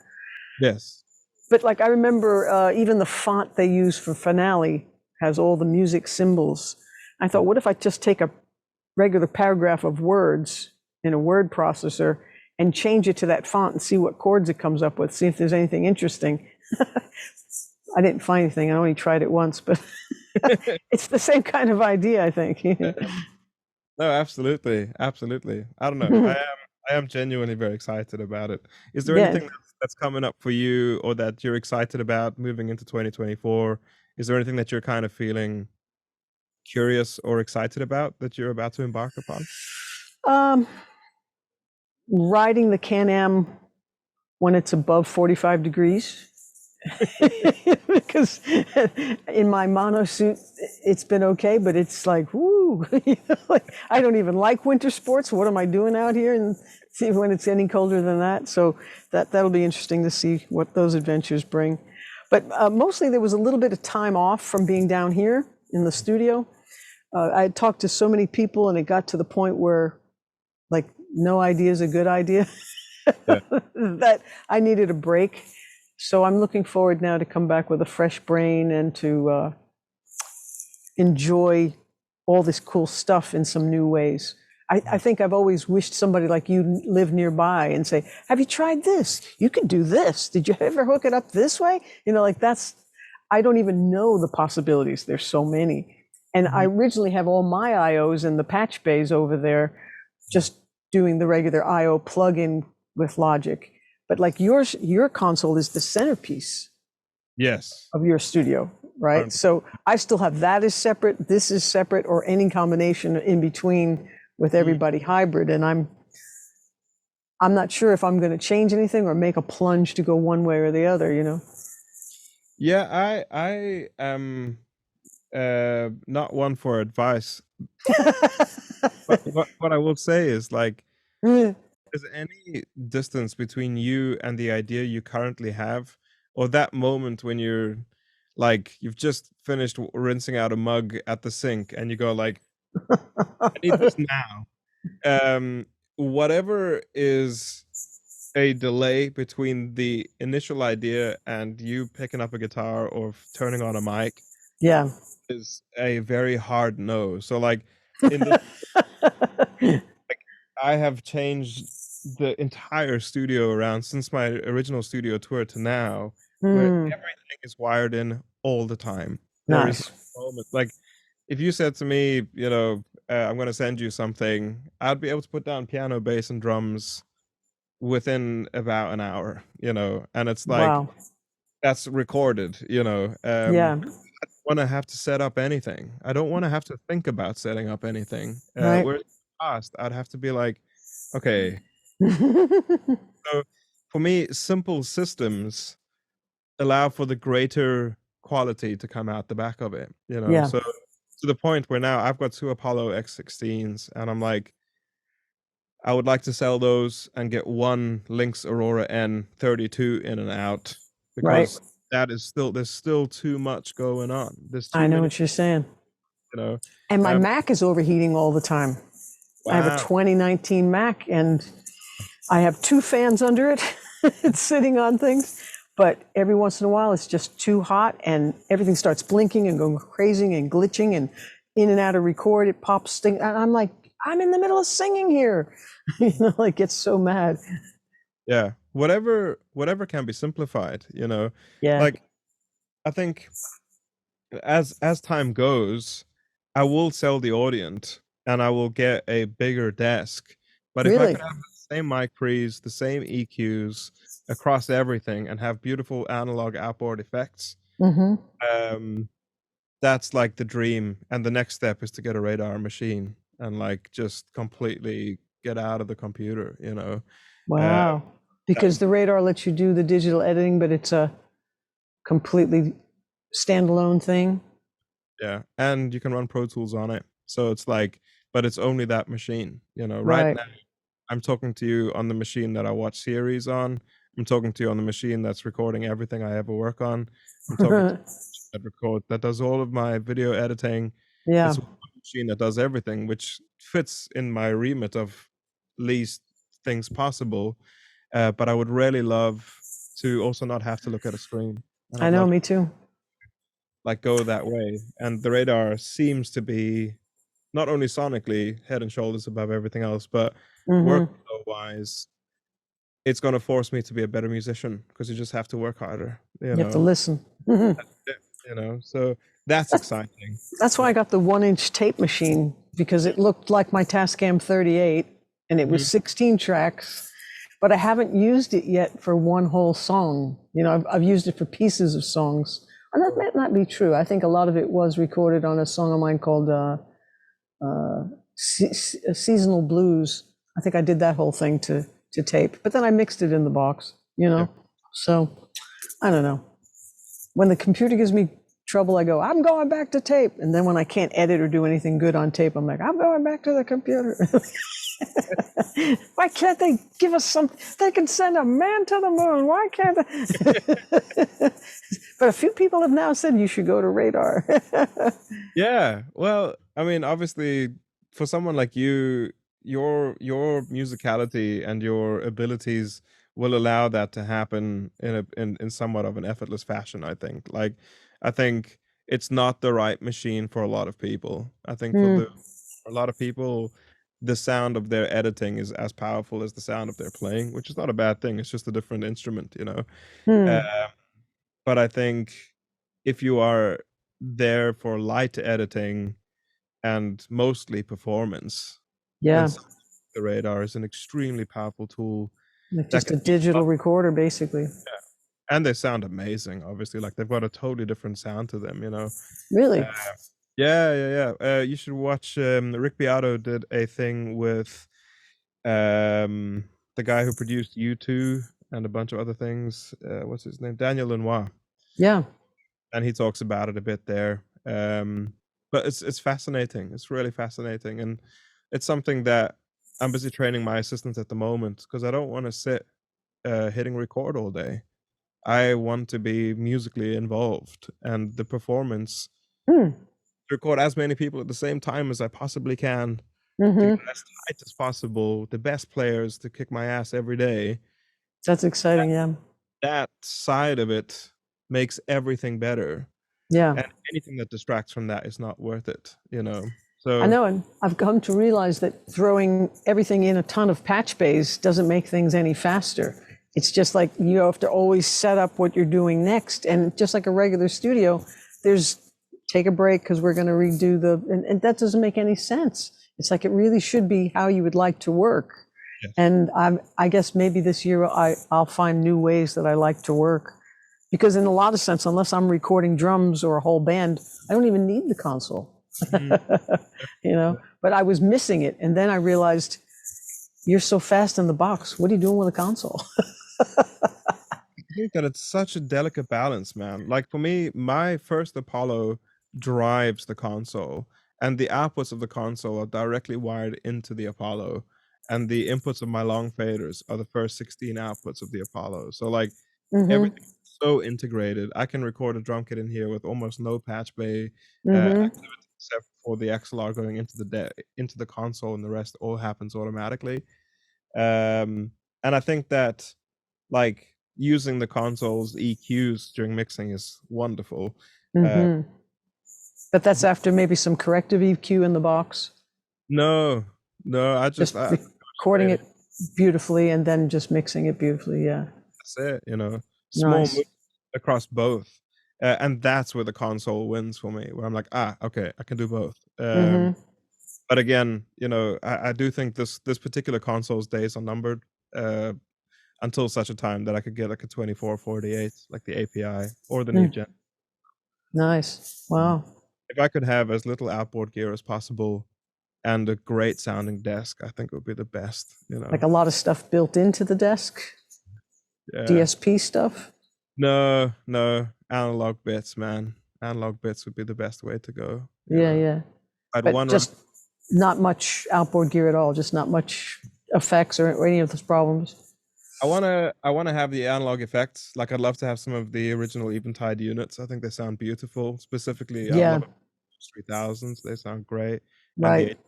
Speaker 1: Yes.
Speaker 2: But like I remember even the font they use for Finale has all the music symbols. I thought, what if I just take a regular paragraph of words in a word processor and change it to that font and see what chords it comes up with, see if there's anything interesting. I didn't find anything. I only tried it once, but it's the same kind of idea, I think.
Speaker 1: No, absolutely, absolutely. I don't know. I am genuinely very excited about it. Is there
Speaker 2: Yeah.
Speaker 1: anything that's coming up for you, or that you're excited about moving into 2024? Is there anything that you're kind of feeling curious or excited about that you're about to embark upon?
Speaker 2: Um, riding the Can-Am when it's above 45 degrees. Because in my mono suit, it's been okay, but it's like, woo, like, I don't even like winter sports. What am I doing out here? And see when it's any colder than that. So that'll be interesting to see what those adventures bring. But mostly there was a little bit of time off from being down here in the studio. I had talked to so many people, and it got to the point where, like, no idea is a good idea.
Speaker 1: Yeah.
Speaker 2: That I needed a break. So I'm looking forward now to come back with a fresh brain and to enjoy all this cool stuff in some new ways. I think I've always wished somebody like you lived nearby and say, have you tried this? You could do this. Did you ever hook it up this way? You know, like I don't even know the possibilities. There's so many. And I originally have all my IOs in the patch bays over there, just doing the regular IO plug-in with Logic. But like your console is the centerpiece
Speaker 1: Yes.
Speaker 2: of your studio, right? So I still have that as separate, this is separate, or any combination in between with everybody hybrid. And I'm not sure if I'm going to change anything or make a plunge to go one way or the other, you know?
Speaker 1: Yeah, I am not one for advice. But what I will say is, like, is there any distance between you and the idea you currently have, or that moment when you're like you've just finished rinsing out a mug at the sink and you go like, I need this now. Whatever is a delay between the initial idea and you picking up a guitar or turning on a mic
Speaker 2: Yeah.
Speaker 1: is a very hard no. So like in this, like, I have changed the entire studio around since my original studio tour to now, where everything is wired in all the time. There is
Speaker 2: Nice.
Speaker 1: no moment like if you said to me, you know, I'm going to send you something, I'd be able to put down piano, bass, and drums within about an hour, you know, and it's like
Speaker 2: Wow.
Speaker 1: that's recorded, you know.
Speaker 2: Yeah.
Speaker 1: Want to have to set up anything. I don't want to have to think about setting up anything.
Speaker 2: Right.
Speaker 1: Whereas in the past, I'd have to be like, okay. So for me, simple systems allow for the greater quality to come out the back of it, you know.
Speaker 2: Yeah.
Speaker 1: So to the point where now I've got 2 Apollo X16s, and I'm like, I would like to sell those and get 1 Lynx Aurora N32 in and out,
Speaker 2: Right.
Speaker 1: because that is still there's still too much going on. There's
Speaker 2: I
Speaker 1: too
Speaker 2: know
Speaker 1: many,
Speaker 2: what you're saying.
Speaker 1: you know.
Speaker 2: And my
Speaker 1: Um,
Speaker 2: Mac is overheating all the time. I have a
Speaker 1: wow.
Speaker 2: 2019 Mac, and I have 2 fans under it. It's sitting on things. But every once in a while, it's just too hot, and everything starts blinking and going crazy and glitching and in and out of record. It pops things. And I'm like, I'm in the middle of singing here. You know, like, gets so mad.
Speaker 1: Yeah. Whatever can be simplified, you know.
Speaker 2: Yeah.
Speaker 1: Like I think as time goes, I will sell the Audient and I will get a bigger desk. But if I
Speaker 2: Really?
Speaker 1: could have the same mic pre's, the same EQs across everything and have beautiful analog outboard effects,
Speaker 2: Mm-hmm.
Speaker 1: um, that's like the dream. And the next step is to get a radar machine and like just completely get out of the computer, you know. Uh,
Speaker 2: Wow.
Speaker 1: that
Speaker 2: Because
Speaker 1: would
Speaker 2: the radar lets you do the digital editing, but it's a completely standalone thing.
Speaker 1: Yeah, and you can run Pro Tools on it. So it's like, but it's only that machine, you know. Right
Speaker 2: Right.
Speaker 1: now, I'm talking to you on the machine that I watch series on. I'm talking to you on the machine that's recording everything I ever work on. I'm talking to you that does all of my video editing.
Speaker 2: Yeah.
Speaker 1: It's one machine that does everything, which fits in my remit of least things possible. But I would really love to also not have to look at a screen, and
Speaker 2: I
Speaker 1: I'd
Speaker 2: know,
Speaker 1: love to
Speaker 2: me too.
Speaker 1: like go that way. And the radar seems to be not only sonically head and shoulders above everything else, but
Speaker 2: Hmm.
Speaker 1: workflow wise, it's going to force me to be a better musician because you just have to work harder, you
Speaker 2: You have to
Speaker 1: know.
Speaker 2: listen. Hmm.
Speaker 1: You know, so that's
Speaker 2: That's,
Speaker 1: exciting.
Speaker 2: that's why I got the 1 inch tape machine, because it looked like my Tascam 38 and it was
Speaker 1: Mhm.
Speaker 2: 16 tracks, but I haven't used it yet for one whole song. You know, I've used it for pieces of songs. And that might not be true. I think a lot of it was recorded on a song of mine called Seasonal Blues. I think I did that whole thing to tape, but then I mixed it in the box, you
Speaker 1: Yeah.
Speaker 2: know? So I don't know. When the computer gives me trouble, I go, I'm going back to tape. And then when I can't edit or do anything good on tape, I'm like, I'm going back to the computer. Why can't they give us some? They can send a man to the moon. Why can't they? But a few people have now said you should go to radar.
Speaker 1: Yeah. Well, I mean, obviously, for someone like you, your musicality and your abilities will allow that to happen in somewhat of an effortless fashion, I think. Like, I think it's not the right machine for a lot of people. I think
Speaker 2: Hmm.
Speaker 1: for a lot of people, the sound of their editing is as powerful as the sound of their playing, which is not a bad thing. It's just a different instrument, you know. Uh,
Speaker 2: Hmm.
Speaker 1: but I think if you are there for light editing and mostly performance, then
Speaker 2: Yeah,
Speaker 1: something like the radar is an extremely powerful tool
Speaker 2: like
Speaker 1: that
Speaker 2: just
Speaker 1: can
Speaker 2: a
Speaker 1: do a
Speaker 2: digital
Speaker 1: lot.
Speaker 2: recorder, basically.
Speaker 1: And they sound amazing, obviously. Like they've got a totally different sound to them, you know. Uh,
Speaker 2: Really?
Speaker 1: yeah, yeah, yeah. You should watch. Rick Beato did a thing with the guy who produced U2 and a bunch of other things. What's his name? Daniel Lenoir.
Speaker 2: Yeah.
Speaker 1: And he talks about it a bit there. But it's fascinating. It's really fascinating, and it's something that I'm busy training my assistants at the moment because I don't want to sit hitting record all day. I want to be musically involved, and the performance
Speaker 2: Hmm.
Speaker 1: to record as many people at the same time as I possibly can to get
Speaker 2: Mm-hmm.
Speaker 1: as tight as possible, the best players to kick my ass every day.
Speaker 2: That's exciting. Yeah.
Speaker 1: That side of it makes everything better.
Speaker 2: Yeah.
Speaker 1: And anything that distracts from that is not worth it, you know?
Speaker 2: I
Speaker 1: So,
Speaker 2: know, and I've come to realize that throwing everything in a ton of patch bays doesn't make things any faster. It's just like you have to always set up what you're doing next. And just like a regular studio, there's take a break because we're going to redo and that doesn't make any sense. It's like it really should be how you would like to work.
Speaker 1: yes.
Speaker 2: And I guess maybe this year I'll find new ways that I like to work. Because in a lot of sense, unless I'm recording drums or a whole band, I don't even need the console.
Speaker 1: Mhm.
Speaker 2: You know, but I was missing it. And then I realized you're so fast in the box. What are you doing with a console?
Speaker 1: I think that it's such a delicate balance, man. Like for me, my first Apollo drives the console, and the outputs of the console are directly wired into the Apollo, and the inputs of my long faders are the first 16 outputs of the Apollo. So like
Speaker 2: Mm-hmm.
Speaker 1: everything is so integrated. I can record a drum kit in here with almost no patch bay
Speaker 2: Mm-hmm.
Speaker 1: activity except for the XLR going into into the console, and the rest all happens automatically. Um, and I think that like using the console's EQs during mixing is wonderful. Uh,
Speaker 2: Mm-hmm. But that's after maybe some corrective EQ in the box,
Speaker 1: no, no, I just
Speaker 2: just recording it beautifully and then just mixing it beautifully. Yeah.
Speaker 1: that's it, you know, small
Speaker 2: Nice.
Speaker 1: moves across both. And that's where the console wins for me, where I'm like, ah, okay, I can do both.
Speaker 2: Mm-hmm.
Speaker 1: But again, you know, I do think this particular console's days are numbered uh, until such a time that I could get like a 2448, like the API or the new
Speaker 2: Mm.
Speaker 1: gen.
Speaker 2: Nice. Wow.
Speaker 1: If I could have as little outboard gear as possible and a great sounding desk, I think it would be the best, you know.
Speaker 2: Like a lot of stuff built into the desk,
Speaker 1: Yeah.
Speaker 2: DSP stuff.
Speaker 1: No, no, analog bits, man. Analog bits would be the best way to go, you
Speaker 2: Yeah,
Speaker 1: know.
Speaker 2: yeah.
Speaker 1: I'd
Speaker 2: But
Speaker 1: one run.
Speaker 2: just not much outboard gear at all, just not much effects or any of those problems.
Speaker 1: I wanna have the analog effects. Like I'd love to have some of the original Eventide units. I think they sound beautiful. Specifically, I
Speaker 2: Yeah,
Speaker 1: love 3000s. They sound great, and the
Speaker 2: Right.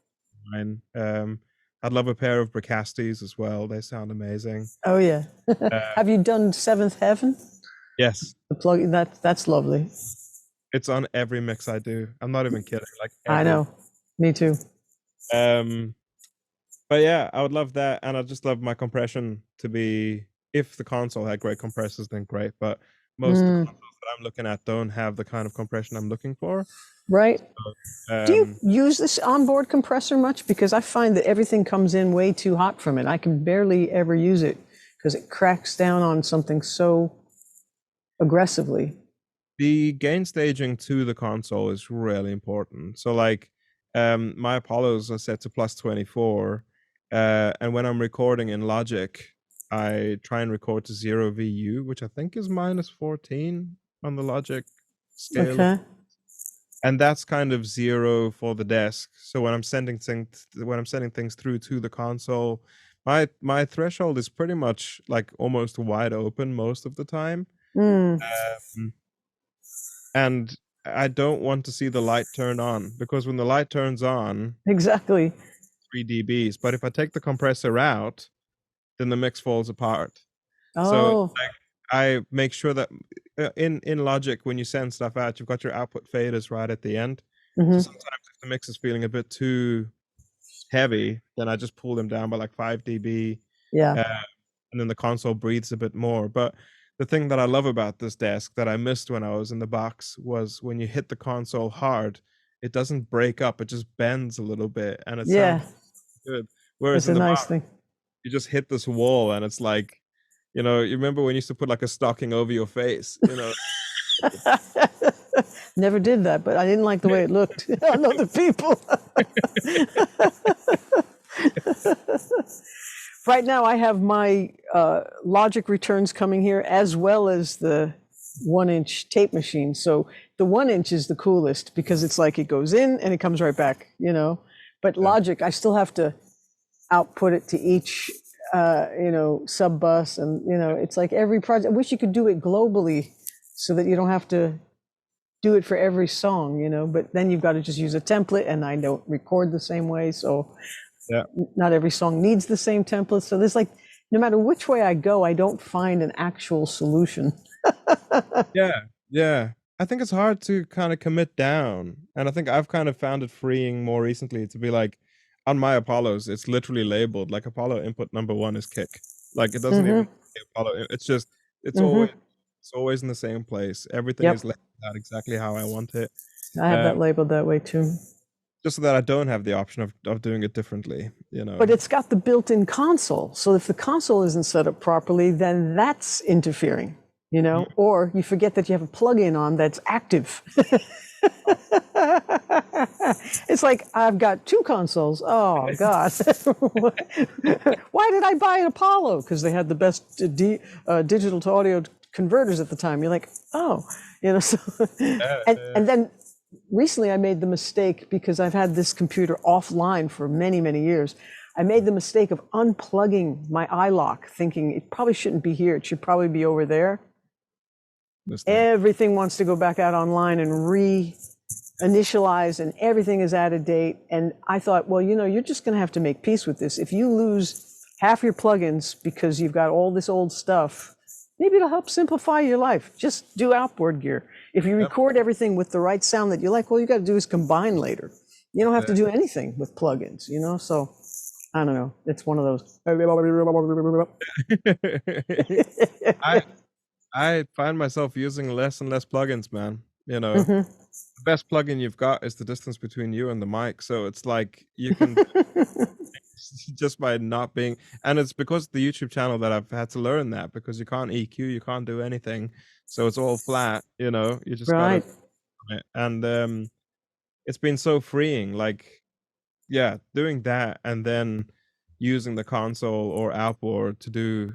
Speaker 1: 89. I'd love a pair of Bricastis as well. They sound amazing.
Speaker 2: Oh yeah.
Speaker 1: Uh,
Speaker 2: Have you done Seventh Heaven?
Speaker 1: yes,
Speaker 2: The plug that's lovely.
Speaker 1: it's on every mix I do. I'm not even kidding. Like
Speaker 2: I
Speaker 1: every.
Speaker 2: know. Me too.
Speaker 1: Um, but yeah, I would love that, and I just love my compression to be. If the console had great compressors, then great. But most of the
Speaker 2: Mm,
Speaker 1: consoles that I'm looking at don't have the kind of compression I'm looking for.
Speaker 2: right. Do you
Speaker 1: Um,
Speaker 2: use this onboard compressor much? Because I find that everything comes in way too hot from it. I can barely ever use it because it cracks down on something so aggressively.
Speaker 1: the gain staging to the console is really important. So like my Apollos are set to plus 24, and when I'm recording in Logic, I try and record to 0 VU, which I think is minus 14 on the Logic scale of,
Speaker 2: Okay.
Speaker 1: and that's kind of 0 for the desk. So when I'm sending things through to the console, my threshold is pretty much like almost wide open most of the time.
Speaker 2: Mm,
Speaker 1: Um, and I don't want to see the light turn on, because when the light turns on,
Speaker 2: exactly.
Speaker 1: 3 dBs. But if I take the compressor out, then the mix falls apart. So
Speaker 2: Oh.
Speaker 1: like I make sure that in Logic, when you send stuff out, you've got your output faders right at the end. So
Speaker 2: Hmm.
Speaker 1: sometimes if the mix is feeling a bit too heavy, then I just pull them down by like 5 dB.
Speaker 2: Yeah.
Speaker 1: Uh, and then the console breathes a bit more. But the thing that I love about this desk that I missed when I was in the box was when you hit the console hard, it doesn't break up, it just bends a little bit and it
Speaker 2: Yeah.
Speaker 1: sounds good. Whereas
Speaker 2: It's
Speaker 1: in
Speaker 2: a
Speaker 1: the
Speaker 2: nice
Speaker 1: box,
Speaker 2: thing.
Speaker 1: you just hit this wall and it's like, you remember when you used to put like a stocking over your face?
Speaker 2: Never did that, but I didn't like the way it looked on other people. Right now, I have my Logic returns coming here as well as the 1-inch tape machine. So the 1-inch is the coolest because it's like it goes in and it comes right back. But
Speaker 1: Yeah.
Speaker 2: Logic, I still have to output it to each, sub bus. And, it's like every project. I wish you could do it globally so that you don't have to do it for every song. But then you've got to just use a template and I don't record the same way. So
Speaker 1: Yeah.
Speaker 2: not every song needs the same template. So there's like, no matter which way I go, I don't find an actual solution.
Speaker 1: Yeah. Yeah. I think it's hard to kind of commit down. And I think I've kind of found it freeing more recently to be like, on my Apollos, it's literally labeled like Apollo input number 1 is kick. Like it doesn't even
Speaker 2: Mm-hmm.
Speaker 1: say Apollo. It's just it's always
Speaker 2: Mm-hmm.
Speaker 1: it's always in the same place. Everything is
Speaker 2: Yep.
Speaker 1: laid out exactly how I want it.
Speaker 2: I have
Speaker 1: Um,
Speaker 2: that labeled that way too.
Speaker 1: just so that I don't have the option of doing it differently.
Speaker 2: But it's got the built-in console. So if the console isn't set up properly, then that's interfering.
Speaker 1: Mm.
Speaker 2: Or you forget that you have a plug-in on that's active. It's like I've got two consoles. Oh God! Why did I buy an Apollo? Because they had the best digital to audio converters at the time. You're like, oh. So, and
Speaker 1: Yeah.
Speaker 2: and then recently I made the mistake because I've had this computer offline for many many years. I made the mistake of unplugging my iLock, thinking it probably shouldn't be here. It should probably be over there.
Speaker 1: Mistake.
Speaker 2: Everything wants to go back out online and reinitialize, and everything is out of date. And I thought, well, you're just going to have to make peace with this. If you lose half your plugins because you've got all this old stuff, maybe it'll help simplify your life. Just do outboard gear. If you
Speaker 1: Yep.
Speaker 2: record everything with the right sound that you like, all you got to do is combine later. You don't have to
Speaker 1: Yeah.
Speaker 2: do anything with plugins. So I don't know. It's one of those.
Speaker 1: I I find myself using less and less plugins, man.
Speaker 2: Mhm.
Speaker 1: The best plugin you've got is the distance between you and the mic. So it's like you can just by not being, and it's because of the YouTube channel that I've had to learn that, because you can't EQ, you can't do anything. So it's all flat. You just gotta,
Speaker 2: Right.
Speaker 1: and it's been so freeing. Like, yeah, doing that and then using the console or outboard to do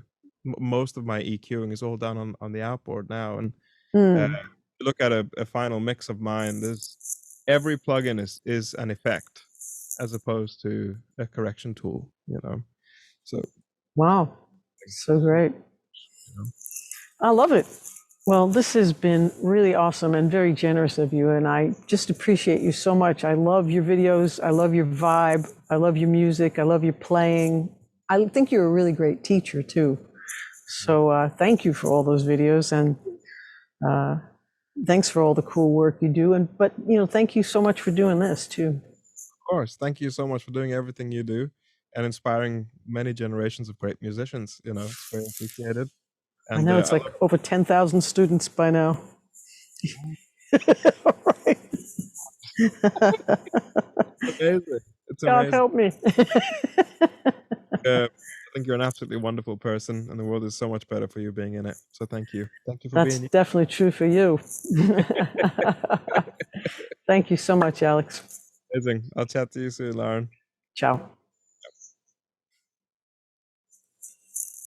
Speaker 1: most of my EQing is all done on the outboard now. And
Speaker 2: Mm.
Speaker 1: look at a final mix of mine, there's every plugin is an effect as opposed to a correction tool. So
Speaker 2: Wow. So great.
Speaker 1: you know.
Speaker 2: I love it. Well, this has been really awesome and very generous of you, and I just appreciate you so much. I love your videos. I love your vibe. I love your music. I love your playing. I think you're a really great teacher too. So thank you for all those videos, and uh, thanks for all the cool work you do. And but thank you so much for doing this too.
Speaker 1: Of course, thank you so much for doing everything you do and inspiring many generations of great musicians. It's very appreciated.
Speaker 2: I
Speaker 1: And
Speaker 2: know it's
Speaker 1: I
Speaker 2: like
Speaker 1: look
Speaker 2: over 10,000 students by now. Right.
Speaker 1: It's amazing. It's
Speaker 2: God
Speaker 1: amazing.
Speaker 2: help me.
Speaker 1: I think you're an absolutely wonderful person, and the world is so much better for you being in it. So thank you. Thank you for
Speaker 2: That's
Speaker 1: being you.
Speaker 2: definitely true for you. Thank you so much, Alex.
Speaker 1: Amazing. I'll chat to you soon, Lauren.
Speaker 2: Ciao.